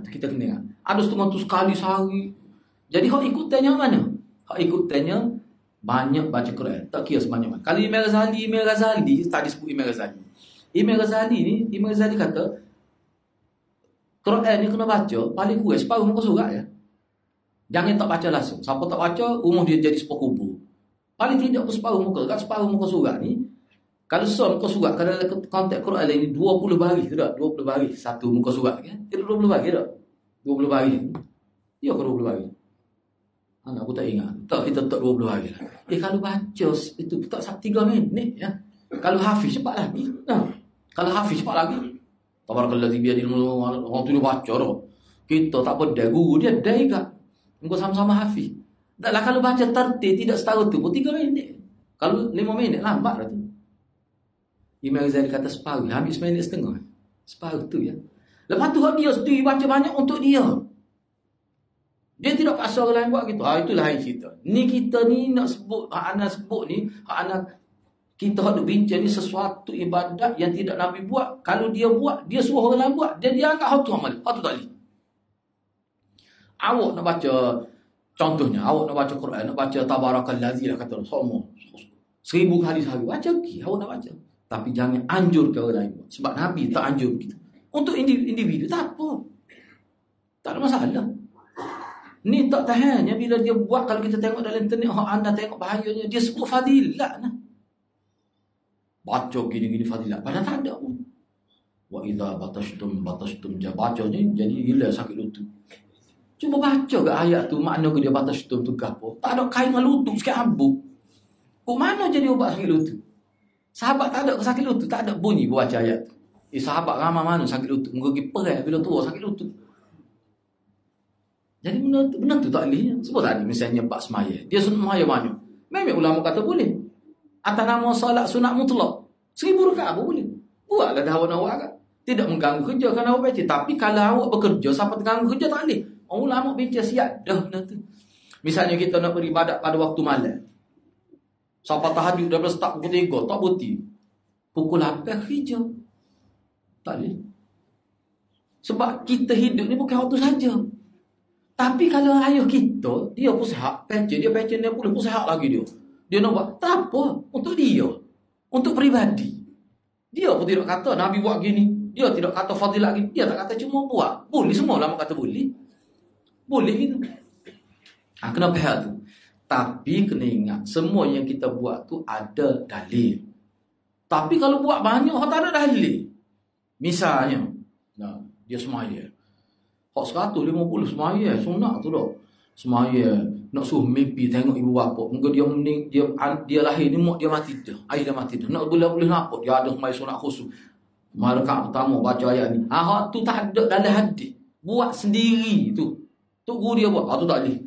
Tu kita kena ingat. Ada setengah tu sekali sehari. Jadi hak ikut tanya mana? Hak ikut tanya banyak baca Quran. Tak kira sebanyak mana. Kalau Imam Ghazali tak disebut Imam Ghazali. Imam Ghazali kata Quran ni kena baca paling kurang separuh muka surat ya. Jangan tak baca langsung. Siapa tak baca, umur dia jadi separuh kubur. Paling tidak pun separuh muka surat ni. Kalau muka surat, kalau konteks Quran ini 20 baris tu tak? 20 baris satu muka surat kan? Itu 20 baris tak? 20 baris. Ya ke 20 baris? Aku tak ingat. Tak, kita tak 20 baris lah. Kalau baca itu tak 3 minit ya. Kalau hafiz cepat lagi. Kalau hafiz cepat lagi. Tabarakalladzi biyadil mulk, orang tu dia baca dah. Kita tak pedai, guru dia dai kak. Engkau sama-sama hafiz. Taklah kalau baca tertib tidak setahun tu pun 3 minit. Kalau 5 minit lambat dah tu. Imam Ghazali kata separuh, habis 1.5 minit. Separuh tu ya. Lepas tu dia sendiri baca banyak untuk dia. Dia tidak paksa orang lain buat gitu. Itulah yang kita. Ni kita ni nak sebut, anak sebut ni, anak Kita hendak bincang ni sesuatu ibadat yang tidak Nabi buat. Kalau dia buat, dia suruh orang lain buat, dia anggap hak tu amal. Hak tu tak boleh. Awak nak baca, contohnya awak nak baca Quran, nak baca Tabarakallazi lah kata semua 1000 kali sehari, baca okey, awak nak baca. Tapi jangan anjur ke orang lain buat. Sebab Nabi tak anjur begitu. Untuk individu tak apa. Tak ada masalah. Ni tak tahannya bila dia buat. Kalau kita tengok dalam internet, anda tengok bahayanya, dia sebut fadilat nah. Baca gini-gini fadilat, padahal tak ada pun. Wa idza batashtum bacanya jadi gila sakit lutut. Cuba baca ke ayat tu, makna ke dia batashtum tu ke apa? Tak ada kain dengan lutut sikit habuk. Kok mana jadi ubat sakit lutut? Sahabat tak ada ke sakit lutut, tak ada bunyi baca ayat tu. Sahabat ramai mana sakit lutut, muka pergi perai bila tua sakit lutut. Jadi benar tu tak boleh. Sebab tadi misalnya bab semaya, dia sunat semaya mana? Memang ulama kata boleh. Atas nama solat sunat mutlak 1000 rakaat pun boleh. Buatlah dah awak kan. Tidak mengganggu kerja kan awak baca. Tapi kalau awak bekerja siapa terganggu kerja tak boleh. Orang ulama baca siap dah benda tu. Misalnya kita nak beribadat pada waktu malam. Siapa tahajud daripada start pukul 3 tak berhenti. Pukul 8 kerja. Tak boleh. Sebab kita hidup ni bukan waktu saja. Tapi kalau ayah kita, dia pun sihat, dia pencen dia pun sihat lagi dia. Dia nak buat, tak apa, untuk dia. Untuk peribadi. Dia pun tidak kata Nabi buat gini. Dia tidak kata fadilat gini. Dia tak kata cuma buat. Boleh semua lama kata boleh. Boleh gitu. Kenapa hal tu? Tapi kena ingat, semua yang kita buat tu ada dalil. Tapi kalau buat banyak, tak ada dalil. Misalnya, dia semaya. Hak 150 semaya, sunat tu dah. Semaya, nak suruh mimpi tengok ibu bapa. Mungkin dia lahir ni, mak dia mati dah. Ayah dia mati dah. Nak boleh nampak dia ada semaya sunat khusus. Rakaat pertama baca ayat ni. Hak tu tak ada dalam hadis. Buat sendiri tu. Tu guru dia buat. Tu tak boleh.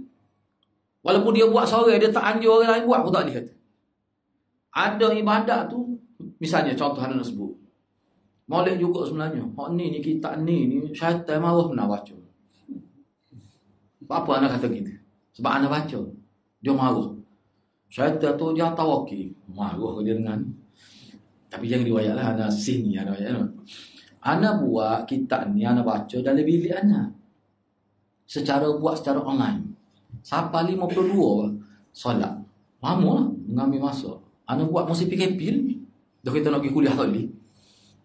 Walaupun dia buat seorang, dia tak anjur orang lain buat pun tak boleh kata. Ada ibadat tu, misalnya contoh anda nak sebut. Molek juga sebenarnya. Hak ni kitab ni syaitan marah nak baca. Apa anak kata gitu? Sebab anak baca. Dia marah. Syaitan tu dia tahu okey. Marah dia dengan. Tapi jangan riwayatlah anak sini ada ayat. Anak buat kitab ni anak baca dalam bilik anak. Buat secara online. Sampai 52 solat. Lama lah mengambil masa. Anak buat mesti PKP ni. Dah kita nak pergi kuliah tak boleh.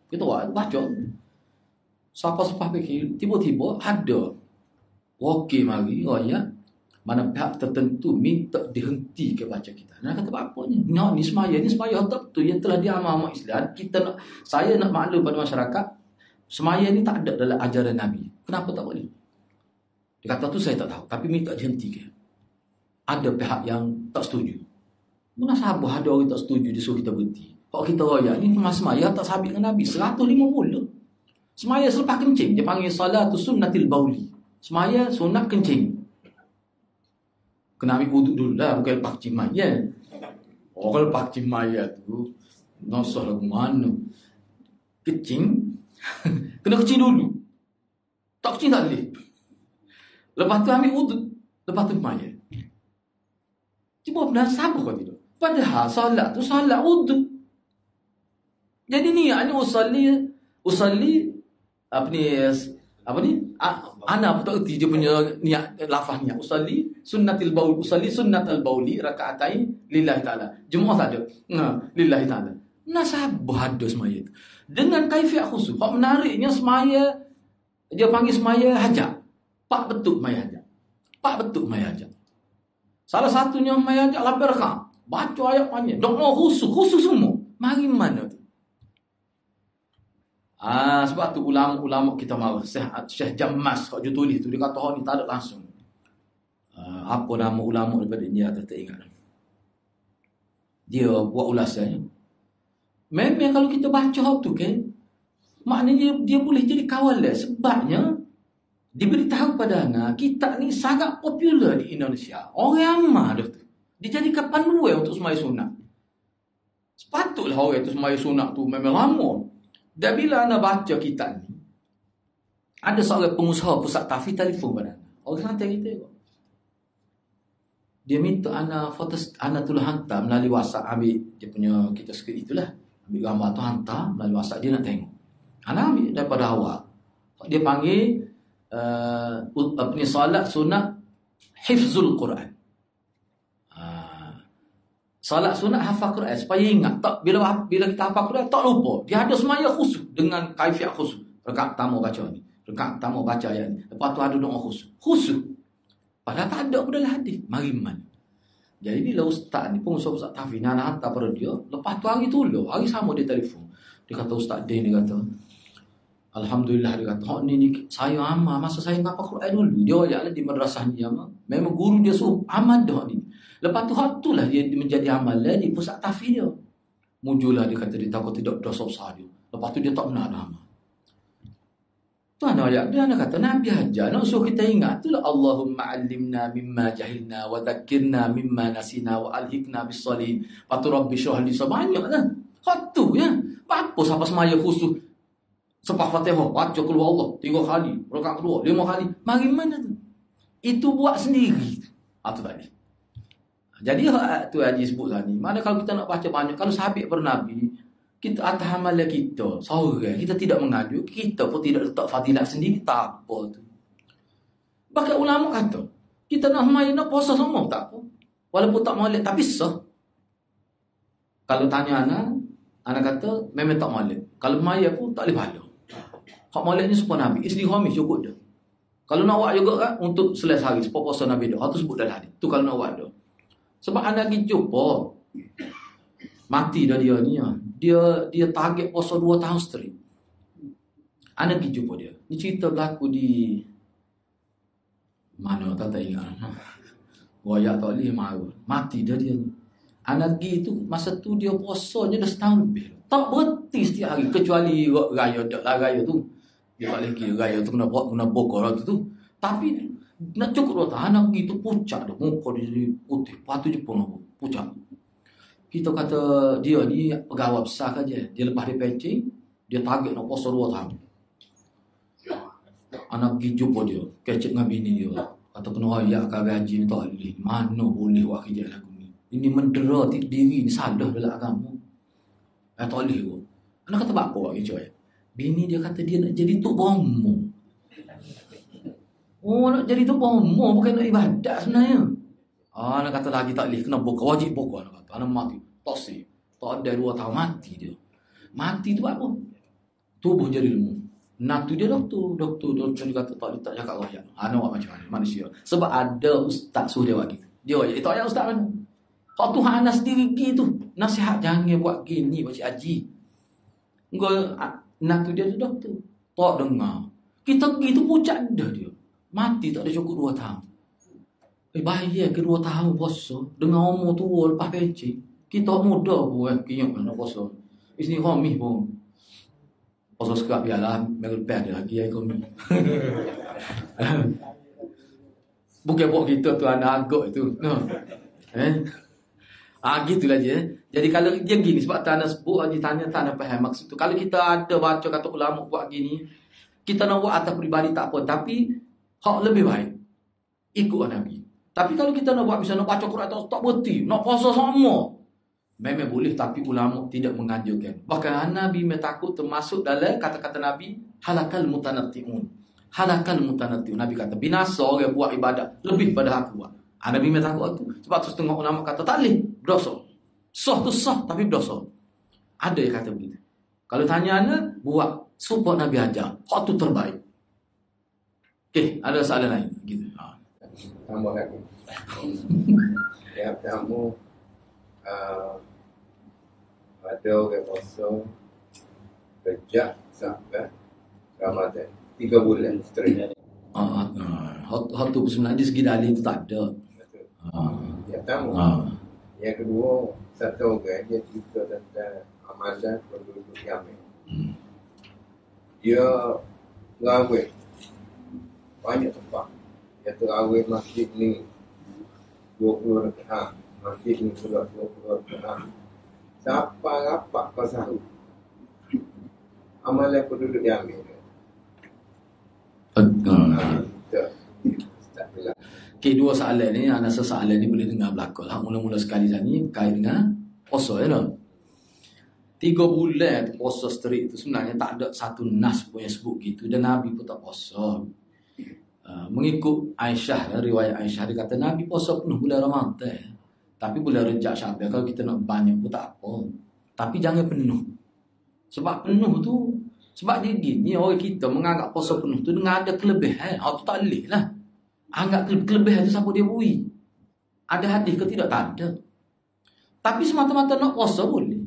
Kita baca. Siapa-siapa fikir, tiba-tiba ada okey mari ayat mana pihak tertentu minta dihenti ke baca kita. Nak kata apa ni? Ni semaya tak betul yang telah diamal Islam. Saya nak maklum pada masyarakat, semaya ni tak ada dalam ajaran Nabi. Kenapa tak boleh? Dia kata tu saya tak tahu, tapi minta dihenti ke. Ada pihak yang tak setuju. Mana sahabat ada orang tak setuju disuruh kita berhenti. Kalau kita raya ni semaya tak sabit dengan Nabi 150. Semaya selepas kencing, dia panggil salatu sunnatil bauli. Semaya sunat kencing. Kena ambil wuduk dulu lah, bukan lepas kencing maya. Kalau lepas kencing maya tu, nasah lagu mana? Kencing, kena kencing dulu. Tak kencing tak boleh. Lepas tu ambil wuduk, lepas tu maya. Cuba benar sabar kau tidak? Padahal salat tu salat wuduk. Jadi niatnya usalli apa ni ana pun tak erti dia punya niat lafaz niat usalli sunnatil baul usalli sunnatal bauli rakaatain lillahi taala. Jumaah tak ada. Lillahi taala. Nasabah ada semaya tu. Dengan kaifiat khusus. Hak menariknya semaya dia panggil semaya hajat. Pak betul semaya hajat. Pak betul semaya hajat. Salah satunya semaya hajat 8 rakaat. Baca ayat banyak. Doa khusus semua. Mari mana tu? Sebab tu ulama kita marah. Syekh Jammas kalau dia tulis tu dia kata hak ni tak ada langsung. Apa nama ulama daripada India tak ingat. Dia buat ulasannya. Memang kalau kita baca hak tu kan, maknanya dia boleh jadi kawalan sebabnya diberitahu pada anak kitab ni sangat popular di Indonesia. Orang ramai dah tu. Dijadikan panduan untuk semaya sunat. Sepatutlah orang tu semaya sunat tu memang lama. Dan bila anda baca kitab ni, ada seorang pengusaha pusat tahfiz telefon pada anda. Orang santai kita. Dia minta ana foto, ana tolong hantar melalui WhatsApp, ambil dia punya kita skrip itulah. Ambil gambar tu hantar melalui WhatsApp, dia nak tengok. Ana ambil daripada awal. Dia panggil ni solat sunat hifzul Quran. Solat sunat hafal Quran supaya ingat. Tak, bila kita hafal Quran tak lupa. Dia ada semaya khusyuk dengan kaifiat khusyuk. Rakaat pertama baca ni, rakaat pertama baca ayat ni. Lepas tu ada doa khusyuk. Khusyuk. Padahal tak ada dalam hadis. Mariman. Jadi bila ustaz ni pun ustaz Tafi nak hantar pada dia, lepas tu hari tu lah, hari sama dia telefon. Dia kata Ustaz Din, dia kata alhamdulillah, dia kata hak ni saya amal masa saya ngapa Quran dulu. Dia ajaklah di madrasah ni amal. Memang guru dia suruh amal dah ni. Lepas tu hak tu lah dia menjadi amalan di pusat Tafi dia. Muncullah dia kata dia takut tidak dosa besar dia. Lepas tu dia tak benar dah amal. Tu ana ayat dia, ana kata Nabi ajar nak suruh kita ingat tu lah, Allahumma allimna mimma jahilna wa dhakkirna mimma nasina wa alhiqna bis salihin. Patu rabbi syrah li banyak kan. Hak tu ya. Apa siapa semaya khusus sepah Fatihah baca qul huwallah 3 kali, rakaat kedua 5 kali. Mari mana tu? Itu buat sendiri. Tu tadi. Jadi tu Haji sebut tadi. Mana kalau kita nak baca banyak, kalau sahabat bernabi, kita atas amalan kita seorang, kita tidak mengadu, kita pun tidak letak fadilat sendiri, tak apa tu. Bahkan ulama kata, kita nak main nak puasa semua tak apa. Walaupun tak molek tapi sah. Kalau tanya anak kata memang tak molek. Kalau main aku tak boleh pahala. Hak molek ni supaya Nabi, isteri khamis cukup dah. Kalau nak buat juga kan untuk selesai hari, supaya puasa Nabi dah. Tu sebut dalam hadis. Tu kalau nak buat dah. Sebab anak pergi jumpa mati dah dia ni. Dia target puasa 2 tahun straight. Anak pergi jumpa dia. Ni cerita berlaku di mana tak ingat. Wayak tak boleh mahu. Mati dah dia ni. Anak pergi tu masa tu dia puasanya dah setahun lebih. Tak berhenti setiap hari kecuali raya dak lah raya tu. Dia tak lagi raya tu kena bokor tu. Tapi nak cukup 2 tahun anak pergi tu pucat dah. Muka dia jadi putih. Patu Jepun pucat. Kita kata dia ni pegawai besar saja. Dia lepas dia pencing, dia target nak puasa 2 tahun. Anak pergi jumpa dia, kecek dengan bini dia. Kata kena ayak ke gaji ni tak boleh. Mana boleh buat kerja lagu ni. Ini mendera diri ni, salah dalam agama. Tak boleh kot. Anak kata apa buat kerja ya? Bini dia kata dia nak jadi tok bomo. Oh, nak jadi tok bomo bukan nak ibadat sebenarnya. Anak kata lagi tak boleh, kena bokor, wajib bokor anak kata. Anak mati, tosi. Tak ada 2 tahun mati dia. Mati tu apa? Tubuh jadi lemah. Nak tu dia doktor dia kata tak cakap royak. Anak buat macam mana manusia. Sebab ada ustaz suruh dia buat gitu. Dia royak, itu ayat ustaz mana? Kau Tuhan anak sendiri gitu. Nasihat jangan buat gini, Pak Cik Haji. Engkau nak tu dia doktor. Tak dengar. Kita pergi tu pucat dah dia. Mati tak ada cukup 2 tahun. Bayar ke 2 tahun puasa dengan umur tua lepas pencik. Kita muda pun kinyok nak puasa. Isteri khamis pun puasa sekap biarlah, minggu depan ada lagi aku ni. Bukan buat kita tu anak agak itu. Gitulah je. Jadi kalau dia gini sebab tak nak sebut, dia tanya tak nak faham maksud tu. Kalau kita ada baca kata ulama buat gini, kita nak buat atas peribadi tak apa, tapi hak lebih baik ikut Nabi. Tapi kalau kita nak buat misalnya nak baca Quran tak berhenti, nak puasa sama, memang boleh, tapi ulama tidak menganjurkan. Bahkan Nabi takut termasuk dalam kata-kata Nabi, halakal mutanatti'un. Halakal mutanatti'un. Nabi kata binasa orang buat ibadat lebih pada aku buat. Nabi takut tu. Sebab tu setengah ulama kata tak boleh, berdosa. Sah tu sah tapi berdosa. Ada yang kata begitu. Kalau tanya anak, buat support Nabi ajar. Hak tu terbaik. Okey, ada soalan lain gitu. Tambah lagi. Yang kamu ada orang puasa sejak sampai Ramadan 3 bulan straight. Hak tu sebenarnya di segi dalil itu tak ada. Yang pertama. Yang kedua, satu orang dia cerita tentang amalan penduduk Yaman. Dia terawih banyak tempat. Dia terawih masjid ni 20 rakaat, masjid ni pula 20 rakaat. Siapa rapat kau sahur? Amalan penduduk Yaman. Okay, dua soalan ni, anak soalan ni boleh dengar belakang lah. Mula-mula sekali ni berkait dengan puasa, ya no? 3 bulan tu puasa straight tu sebenarnya tak ada satu nas pun yang sebut gitu, dan Nabi pun tak puasa. Mengikut Aisyah lah, riwayat Aisyah, dia kata Nabi puasa penuh bulan Ramadan, tapi bulan Rejab Syaban kalau kita nak banyak pun tak apa, tapi jangan penuh. Sebab penuh tu, sebab dia gini, orang kita menganggap puasa penuh tu dengan ada kelebihan. Tu tak boleh lah. Anggap kelebihan tu siapa dia bui. Ada hadis ke tidak? Tak ada. Tapi semata-mata nak puasa boleh,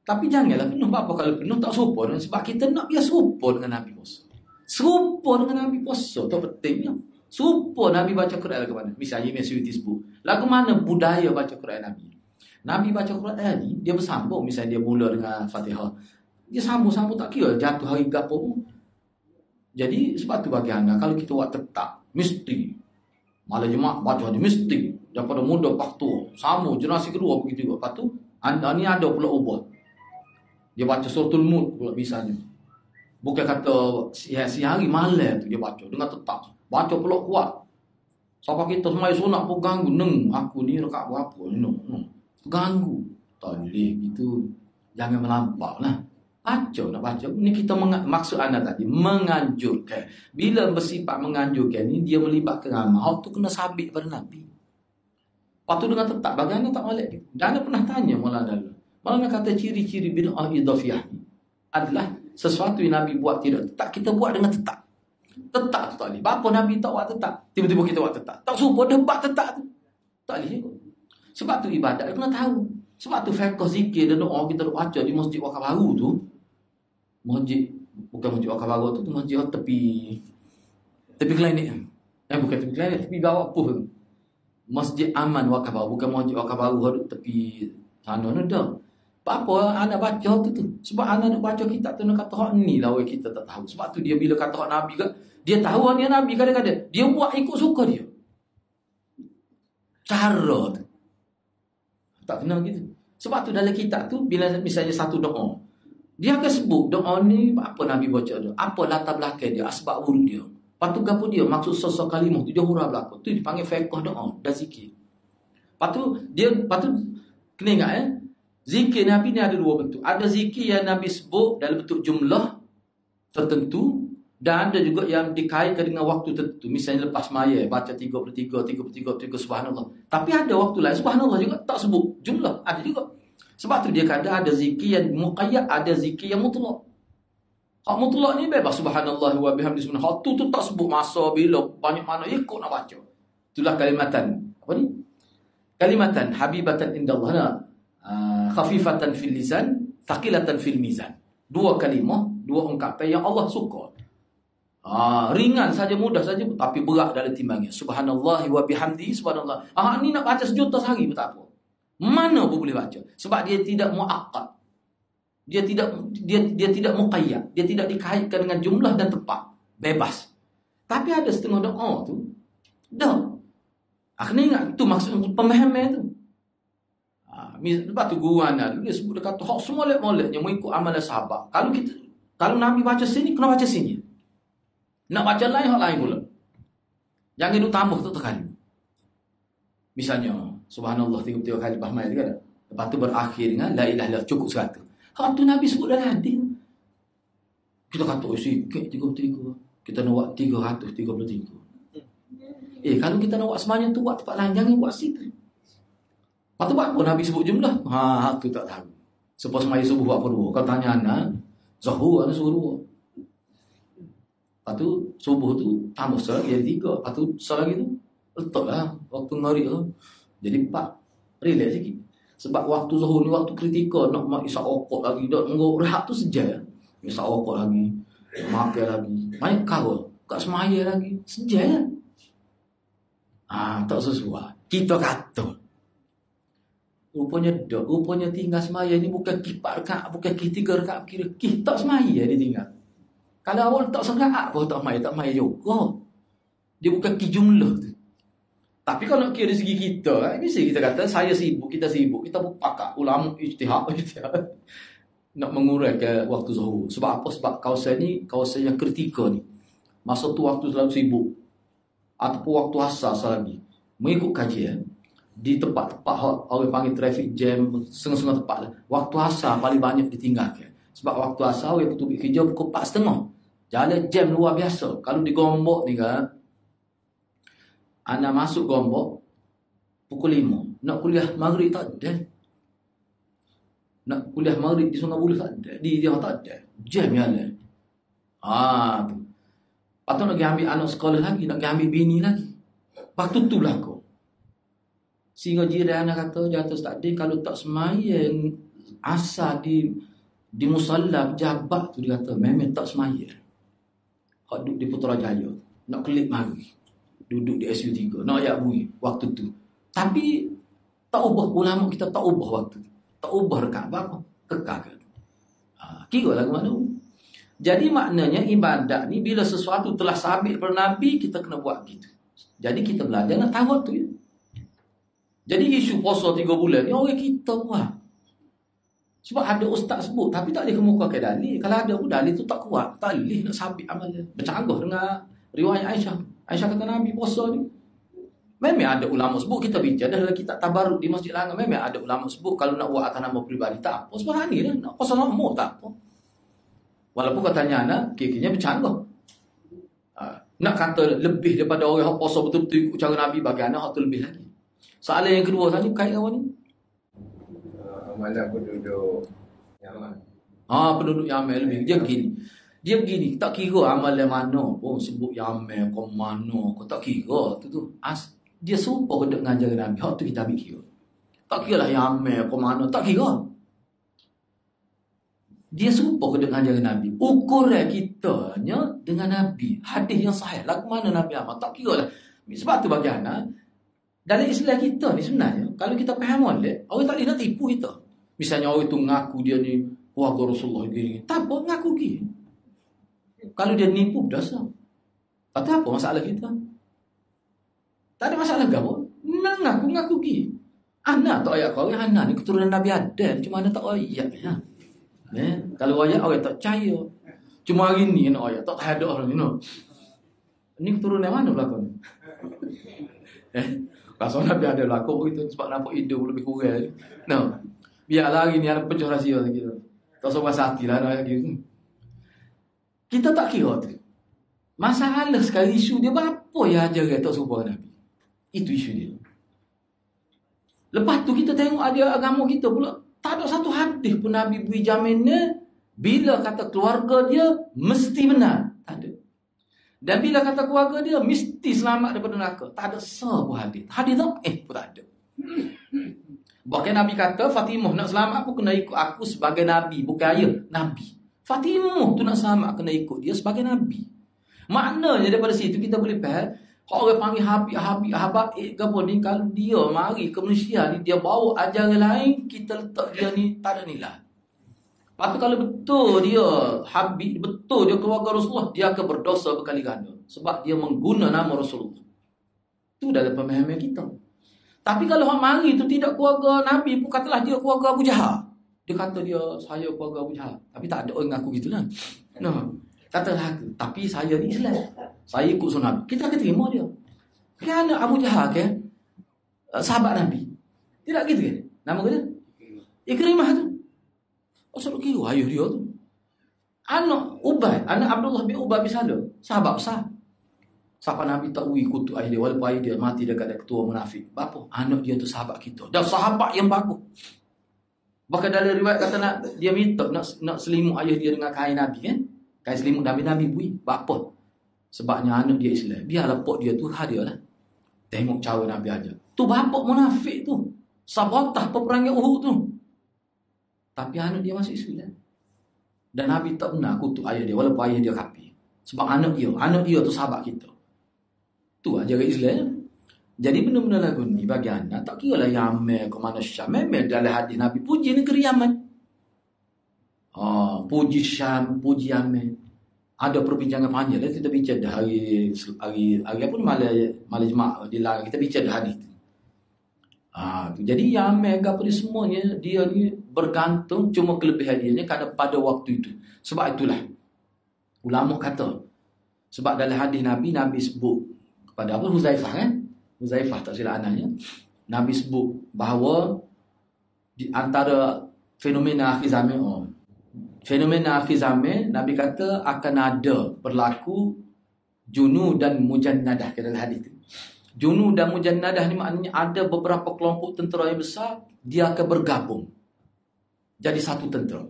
tapi janganlah penuh. Apa kalau penuh tak serupa, sebab kita nak biar serupa dengan Nabi puasa. Serupa dengan Nabi puasa tu pentingnya. Serupa Nabi baca Quran ke mana? Misalnya Mesuyuti sebut, lagu mana budaya baca Quran Nabi? Nabi baca Quran ni dia bersambung. Misalnya dia mula dengan Fatihah, dia sambung-sambung, tak kira jatuh hari gapo pun. Jadi sebab tu bagi anda, kalau kita buat tetap mesti malam Jumaat baca dia mesti daripada muda waktu sama generasi kedua begitu juga. Lepas tu anda ni ada pula ubah, dia baca suratul Mulk pula misalnya. Bukan kata siang hari malam tu dia baca dengan tetap. Baca pula kuat. Sampai kita semai sunat pun ganggu. Aku ni rekat berapa? Ganggu. Tak boleh gitu. Jangan melampau lah. Baca nak baca. Ni kita maksud anda tadi, menganjurkan. Bila bersifat menganjurkan ni, dia melibatkan amal. Tu kena sabit pada Nabi. Waktu dengan tetap, bagaimana tak molek? Dan anda pernah tanya Maulana dulu. Maulana kata ciri-ciri bid'ah idhafiyah ni adalah sesuatu yang Nabi buat tidak tetap, kita buat dengan tetap. Tetap tu tak boleh. Bapa Nabi tak buat tetap, tiba-tiba kita buat tetap. Tak suruh debat tetap tu. Tak boleh. Sebab tu ibadat kena tahu. Sebab tu fiqh zikir dan doa kita baca di Masjid Wakaf Baru tu. Masjid, bukan Masjid Wakaf Baru tu, masjid tepi klinik. Bukan tepi klinik, tepi bawah apa? Masjid Aman Wakaf Baru, bukan Masjid Wakaf Baru tepi sana tu dah. Apa anak baca tu? Sebab anak nak baca kitab tu nak kata hak ni lah kita tak tahu. Sebab tu dia bila kata hak Nabi kan, dia tahu ni Nabi kadang-kadang dia buat ikut suka dia. Cara tu tak kena gitu. Sebab tu dalam kitab tu bila misalnya satu doa, dia akan sebut doa ni apa Nabi baca dia, apa latar belakang dia, asbab wurud dia. Patu gapo dia, maksud sosok kalimah tu dia huruf belakang. Tu dipanggil fiqh doa dan zikir. Patu kena ingat zikir Nabi ni ada dua bentuk. Ada zikir yang Nabi sebut dalam bentuk jumlah tertentu, dan ada juga yang dikaitkan dengan waktu tertentu. Misalnya lepas maya baca 33 subhanallah. Tapi ada waktu lain subhanallah juga tak sebut jumlah, ada juga. Sebab tu dia kata ada zikir yang muqayyad, ada zikir yang mutlak. Hak mutlak ni bebas subhanallah wa bihamdihi subhanallah. Hak tu tak sebut masa bila banyak mana ikut nak baca. Itulah kalimatan. Apa ni? Kalimatan habibatan indallah. Khafifatan fil lisan, thaqilatan fil mizan. Dua kalimah, dua ungkapan yang Allah suka. Ringan saja, mudah saja, tapi berat dalam timbangan. Subhanallah wa bihamdihi subhanallah. Ni nak baca sejuta sehari pun tak apa. Mana pun boleh baca. Sebab dia tidak muaqqad. Dia tidak muqayyad. Dia tidak dikaitkan dengan jumlah dan tempat. Bebas. Tapi ada setengah doa tu dah. Kena ingat tu maksud pemahaman tu. Lepas tu guru anak dia sebut, dia kata hak semua molek-moleknya mengikut amalan sahabat. Kalau Nabi baca sini, kena baca sini. Nak baca lain, hak lain pula. Jangan duk tambah tu kali. Misalnya subhanallah 33 kali lepas mai kan. Lepas tu berakhir dengan la ilaha illallah cukup 100. Hak tu Nabi sebut dalam hadis. Kita kata sikit 33. Kita nak buat 333. Kalau kita nak buat semuanya tu buat tempat lain, jangan buat situ. Lepas tu buat apa Nabi sebut jumlah? Tu tak tahu. Sepas semaya subuh buat apa dua? Kalau tanya anak, Zuhur ada suruh dua. Lepas tu subuh tu tambah selagi jadi 3. Lepas tu selagi tu letaklah waktu ngari tu jadi 4. Relax sikit. Sebab waktu Zuhur ni waktu kritikal, nak isyak okok lagi, nak rehat tu sejak. Isyak okok lagi, makan lagi. Banyak kau kat semaya lagi. Sejak. Tak sesuai. Kita kata Rupanya tinggal semaya ni bukan kih 4 rakaat, bukan kih 3 rakaat kira. Kih tak semaya dia tinggal. Kalau awal tak serakaat pun tak maya juga. Dia bukan kih jumlah tu. Tapi kalau nak kira dari segi kita, mesti kita kata saya sibuk, kita berpakat ulama ijtihad nak menguraikan waktu zuhur. Sebab apa? Sebab kawasan ni kawasan yang kritikal ni. Masa tu waktu selalu sibuk. Ataupun waktu asar lagi. mengikut kajian, di tempat-tempat orang panggil traffic jam, setengah-setengah tempat lah. Waktu asar paling banyak ditinggalkan. Sebab waktu asar orang pergi kerja pukul 4.30. Jalan jam luar biasa. Kalau di Gombok ni kan, anak masuk Gombok pukul 5. Nak kuliah maghrib tak ada. Nak kuliah maghrib di Sungai Buloh tak ada. Di dia tak ada. Jam jalan. Tu. Lepas tu nak pergi ambil anak sekolah lagi, nak pergi ambil bini lagi. Waktu tu berlaku. Sehingga jiran kata, jatuh tak ada, kalau tak semayang asar di musalla pejabat tu, dia kata, memang tak semayang. Hak duduk di Putrajaya, nak kelip mari. Duduk di SU3, nak ayak bui waktu tu. Tapi tak ubah, ulama kita tak ubah waktu tu. Tak ubah rekat apa? Kekal. Kira lagu mana? Jadi maknanya ibadat ni bila sesuatu telah sabit pada Nabi, kita kena buat gitu. Jadi kita belajar nak tahu waktu ya. Jadi isu puasa 3 bulan ni orang kita buat. Sebab ada ustaz sebut tapi tak boleh kemukakan dalil. Kalau ada pun dalil tu tak kuat, tak boleh nak sabit amal dia. Bercanggah dengan riwayat Aisyah. Aisyah kata Nabi puasa ni. Memang ada ulama sebut, kita bincang dalam kitab Tabarruk di Masjid Langar, memang ada ulama sebut kalau nak buat atas nama peribadi tak apa. Sebab ni lah, nak puasa nama tak apa. Walaupun katanya anak, kira-kiranya bercanggah. Nak kata lebih daripada orang yang puasa betul-betul ikut cara Nabi, bagi anak hak tu lebih lagi. Soalan yang kedua tadi kait apa ni? Amalan penduduk Yaman. Penduduk Yaman lebih. Dia begini, tak kira amalan mana pun sebut Yaman kau mana, kau tak kira tu. Dia serupa dengan ajaran Nabi. Hak tu kita ambil kira. Tak kira lah Yaman kau mana, tak kira. Dia serupa dengan ajaran Nabi. Ukuran kitanya dengan Nabi. Hadis yang sahih. Lagu mana Nabi amal, tak kira lah. Sebab tu bagi anak, dalam Islam kita ni sebenarnya, kalau kita faham molek, orang tak boleh nak tipu kita. Misalnya orang tu ngaku dia ni keluarga Rasulullah gini. Tak apa, ngaku gini. Kalau dia nipu, berdosa. Kata apa masalah kita? Tak ada masalah ke apa? Ngaku gini. Anak tak ayat kau, anak ni keturunan Nabi Adam. Cuma anak tak ayat. Kalau ayat, orang tak percaya. Cuma hari ni nak ayat, tak ada orang ni. Ni keturunan mana belakang? Pasal Nabi ada berlaku itu sebab nampak hidup lebih kurang. No. Biarlah hari ni ada pecah rahsia lagi tu. Tak sebab hati lah nak lagi. Kita tak kira tu. Masalah sekali isu dia apa ya ajar tak serupa Nabi. Itu isu dia. Lepas tu kita tengok ada agama kita pula, tak ada satu hadis pun Nabi beri jaminnya bila kata keluarga dia mesti benar. Tak ada. Dan bila kata keluarga dia mesti selamat daripada neraka, tak ada sebuah hadis. Hadis tu pun tak ada. Bahkan Nabi kata Fatimah nak selamat aku kena ikut aku sebagai Nabi, bukan ayah Nabi. Fatimah tu nak selamat kena ikut dia sebagai Nabi. Maknanya daripada situ kita boleh faham, orang panggil Habib ke apa ni, kalau dia mari ke Malaysia ni, dia bawa ajaran lain, kita letak dia ni tak ada nilai. Lepas tu kalau betul dia Habib, betul dia keluarga Rasulullah, dia akan berdosa berkali ganda. Sebab dia mengguna nama Rasulullah. Itu dalam pemahaman kita. Tapi kalau orang mari tu tidak keluarga Nabi, pun katalah dia keluarga Abu Jahal. Dia kata dia, saya keluarga Abu Jahal. Tapi tak ada orang ngaku gitulah. No. Katalah, tapi saya ni Islam. Saya ikut sunnah Nabi. Kita akan terima dia. Kerana Abu Jahal kan sahabat Nabi. Tidak gitu kan? Nama dia Ikrimah tu. Asal kira ayah dia tu. Anak Ubay, anak Abdullah bin Ubay bin Salul, sahabat besar. Sahabat Nabi tak ikut ayah dia, walaupun ayah dia mati dekat ketua munafik. Apa? Anak dia tu sahabat kita. Dan sahabat yang bagus. Bahkan dalam riwayat kata dia minta nak selimut ayah dia dengan kain Nabi kan? Kain selimut Nabi bui. Apa? Sebabnya anak dia Islam. Biarlah pok dia tu hadir lah. Tengok cara Nabi ajar. Tu bapak munafik tu. Sabotah peperangan Uhud tu. Tapi anak dia masih Islam. Dan Nabi tak pernah kutuk ayah dia walaupun ayah dia kafir. Sebab anak dia tu sahabat kita. Tu ajaran Islam. Jadi benda-benda lagu ni bagi anak tak kira lah Yaman ke mana Syam. Memang dalam hadis Nabi puji negeri Yaman. Puji Syam, puji Yaman. Ada perbincangan panjang lah, kita bincang dah hari apa ni malam Jumaat di Langar kita bincang dah hadis tu. Jadi Yaman apa ni semuanya dia ni bergantung, cuma kelebihan dia ni kerana pada waktu itu. Sebab itulah ulama kata, sebab dalam hadis Nabi sebut kepada Huzaifah kan, Huzaifah tak silap anaknya, Nabi sebut bahawa di antara fenomena akhir zaman, fenomena akhir zaman, Nabi kata akan ada berlaku junu dan mujannadah ke dalam hadis itu. Junu dan mujannadah ni maknanya ada beberapa kelompok tentera yang besar, dia akan bergabung jadi satu tentera.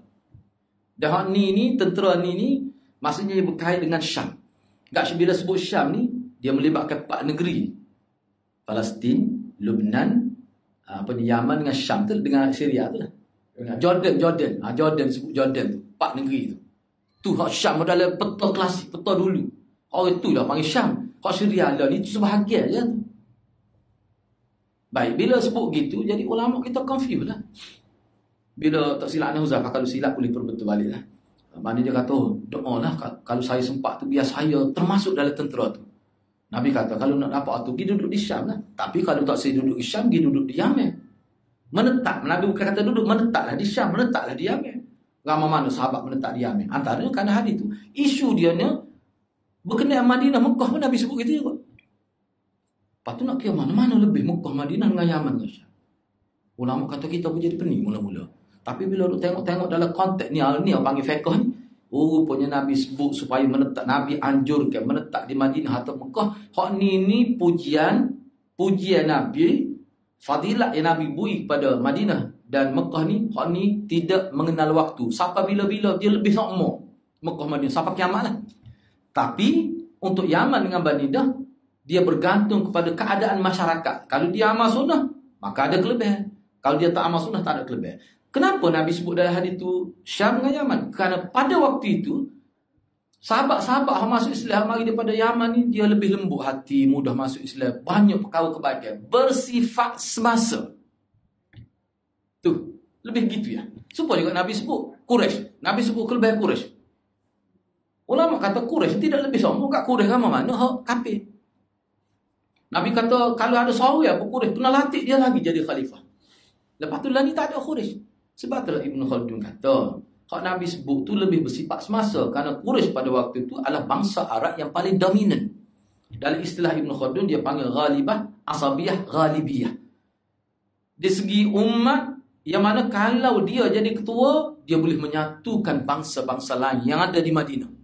Dan ni tentera ni maksudnya dia berkait dengan Syam. Tak bila sebut Syam ni, dia melibatkan 4 negeri. Palestin, Lebanon, Yaman dengan Syam tu, dengan Syria tu lah. Jordan sebut Jordan tu, 4 negeri tu. Tu hak Syam adalah peta klasik, peta dulu. Hak itu lah panggil Syam. Hak Syria lah ni tu sebahagian je tu. Baik, bila sebut gitu, jadi ulama kita confuse lah. Bila tak silap Huzaifah, kalau silap boleh perbetul balik lah. Mana dia kata, doa lah kalau saya sempat tu, biar saya termasuk dalam tentera tu. Nabi kata, kalau nak dapat tu, pergi duduk di Syam lah. Tapi kalau tak saya duduk di Syam, pergi duduk di Yaman. Menetap. Nabi bukan kata duduk, menetaplah di Syam, menetaplah di Yaman. Ramai mana sahabat menetap di Yaman. Antaranya kerana hadis tu. Isu dia ni, berkenaan Madinah, Mekah pun Nabi sebut gitu juga. Lepas tu nak kira mana-mana lebih Mekah, Madinah dengan Yaman dengan Syam. Ulama kata kita pun jadi pening mula-mula. Tapi bila duk tengok-tengok dalam konteks ni yang panggil fiqh ni, rupanya Nabi sebut supaya menetap, Nabi anjurkan menetap di Madinah atau Mekah. Hak ni pujian Nabi, fadilat yang Nabi bui kepada Madinah dan Mekah ni, hak ni tidak mengenal waktu. Sampai bila-bila dia lebih sama Mekah Madinah sampai kiamat lah. Tapi untuk Yaman dengan Madinah, dia bergantung kepada keadaan masyarakat. Kalau dia amal sunnah, maka ada kelebihan. Kalau dia tak amal sunnah, tak ada kelebihan. Kenapa Nabi sebut dalam hadis itu Syam dengan Yaman? Kerana pada waktu itu sahabat-sahabat yang masuk Islam mari daripada Yaman ni, dia lebih lembut hati, mudah masuk Islam, banyak perkara kebaikan, bersifat semasa. Tu, lebih gitu ya. Supaya juga Nabi sebut Quraisy. Nabi sebut kelebihan Quraisy. Ulama kata Quraisy tidak lebih sombong kat Quraisy kan mana hak kafir. Nabi kata kalau ada seorang Quraisy kena latih dia lagi jadi khalifah. Lepas tu lah ni tak ada Quraisy. Sebab itulah Ibn Khaldun kata, hak Nabi sebut tu lebih bersifat semasa kerana Quraisy pada waktu itu adalah bangsa Arab yang paling dominan. Dalam istilah Ibn Khaldun dia panggil ghalibah, asabiyah, ghalibiyah. Di segi umat yang mana kalau dia jadi ketua, dia boleh menyatukan bangsa-bangsa lain yang ada di Madinah.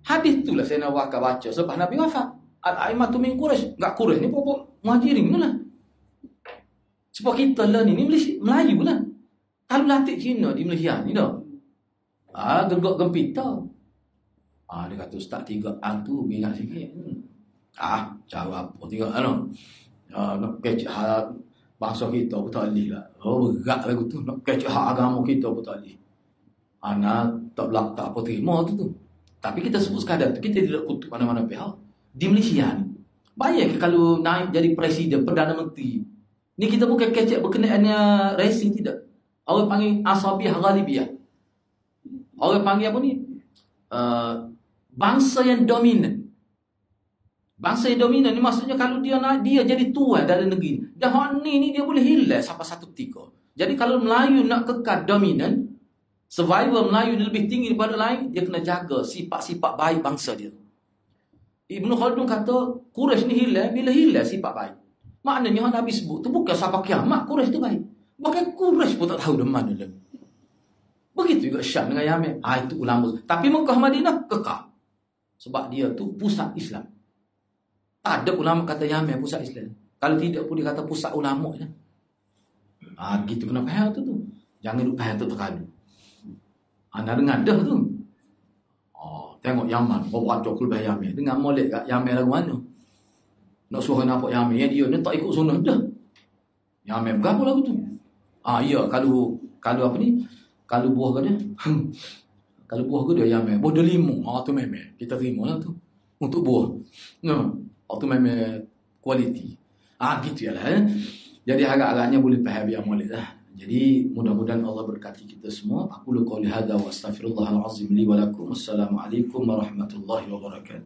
Hadis itulah saya nak baca sebab Nabi wafat. Al-aimatu min Quraisy. Enggak Quraisy ni pokok muhajirin lah. Sebab kita lah ni Melayu lah. Kalau latih Cina di Malaysia ni dah. Gegak gempita. Dia kata ustaz 3 tu ingat sikit. Cara apa 3 nak kecek hak bangsa kita pun tak boleh lah. Berat lagu tu. Nak kecek hak agama kita pun tak boleh. Anak tak apa terima tu. Tapi kita sebut sekadar tu, kita tidak kutuk mana-mana pihak. Di Malaysia ni, bayang kalau naik jadi presiden, Perdana Menteri. Ni kita bukan kecek berkenaannya racing, tidak. Orang panggil asabiyah ghalibiyah. Orang panggil apa ni? Bangsa yang dominan. Bangsa yang dominan ni maksudnya kalau dia naik, dia jadi tuan dalam negeri. Dan hak ni dia boleh hilang sampai satu ketika. Jadi kalau Melayu nak kekal dominan, survival Melayu dia lebih tinggi daripada lain, dia kena jaga sifat-sifat baik bangsa dia. Ibn Khaldun kata, Quraisy ni hilang bila hilang sifat baik. Maknanya yang Nabi sebut tu bukan sampai kiamat Quraisy tu baik. Bahkan Quraisy pun tak tahu dari mana lagi. Begitu juga Syam dengan Yaman. Itu ulama. Tapi Mekah Madinah kekal. Sebab dia tu pusat Islam. Tak ada ulama kata Yaman pusat Islam. Kalau tidak pun dia kata pusat ulama je. Gitu kena faham tu. Jangan duk faham tu terkadu. Anda dengar dah tu. Tengok Yaman, baca kelebihan Yaman. Dengar molek kat Yaman lagu mana? Nak suruh nampak Yaman, yang dia ni tak ikut sunnah dah. Yaman berapa lagu tu? Ya, kalau apa ni? Kalau buah ke dia? Kalau buah ke dia Yaman, buah delima. Tu memang kita terima lah tu. Untuk buah. Tu memang kualiti. Gitu yalah. Jadi agak-agaknya boleh faham yang molek lah. Jadi mudah-mudahan Allah berkati kita semua. Aku qouli hadza wa astaghfirullahal azim li wa lakum. Wassalamualaikum warahmatullahi wabarakatuh.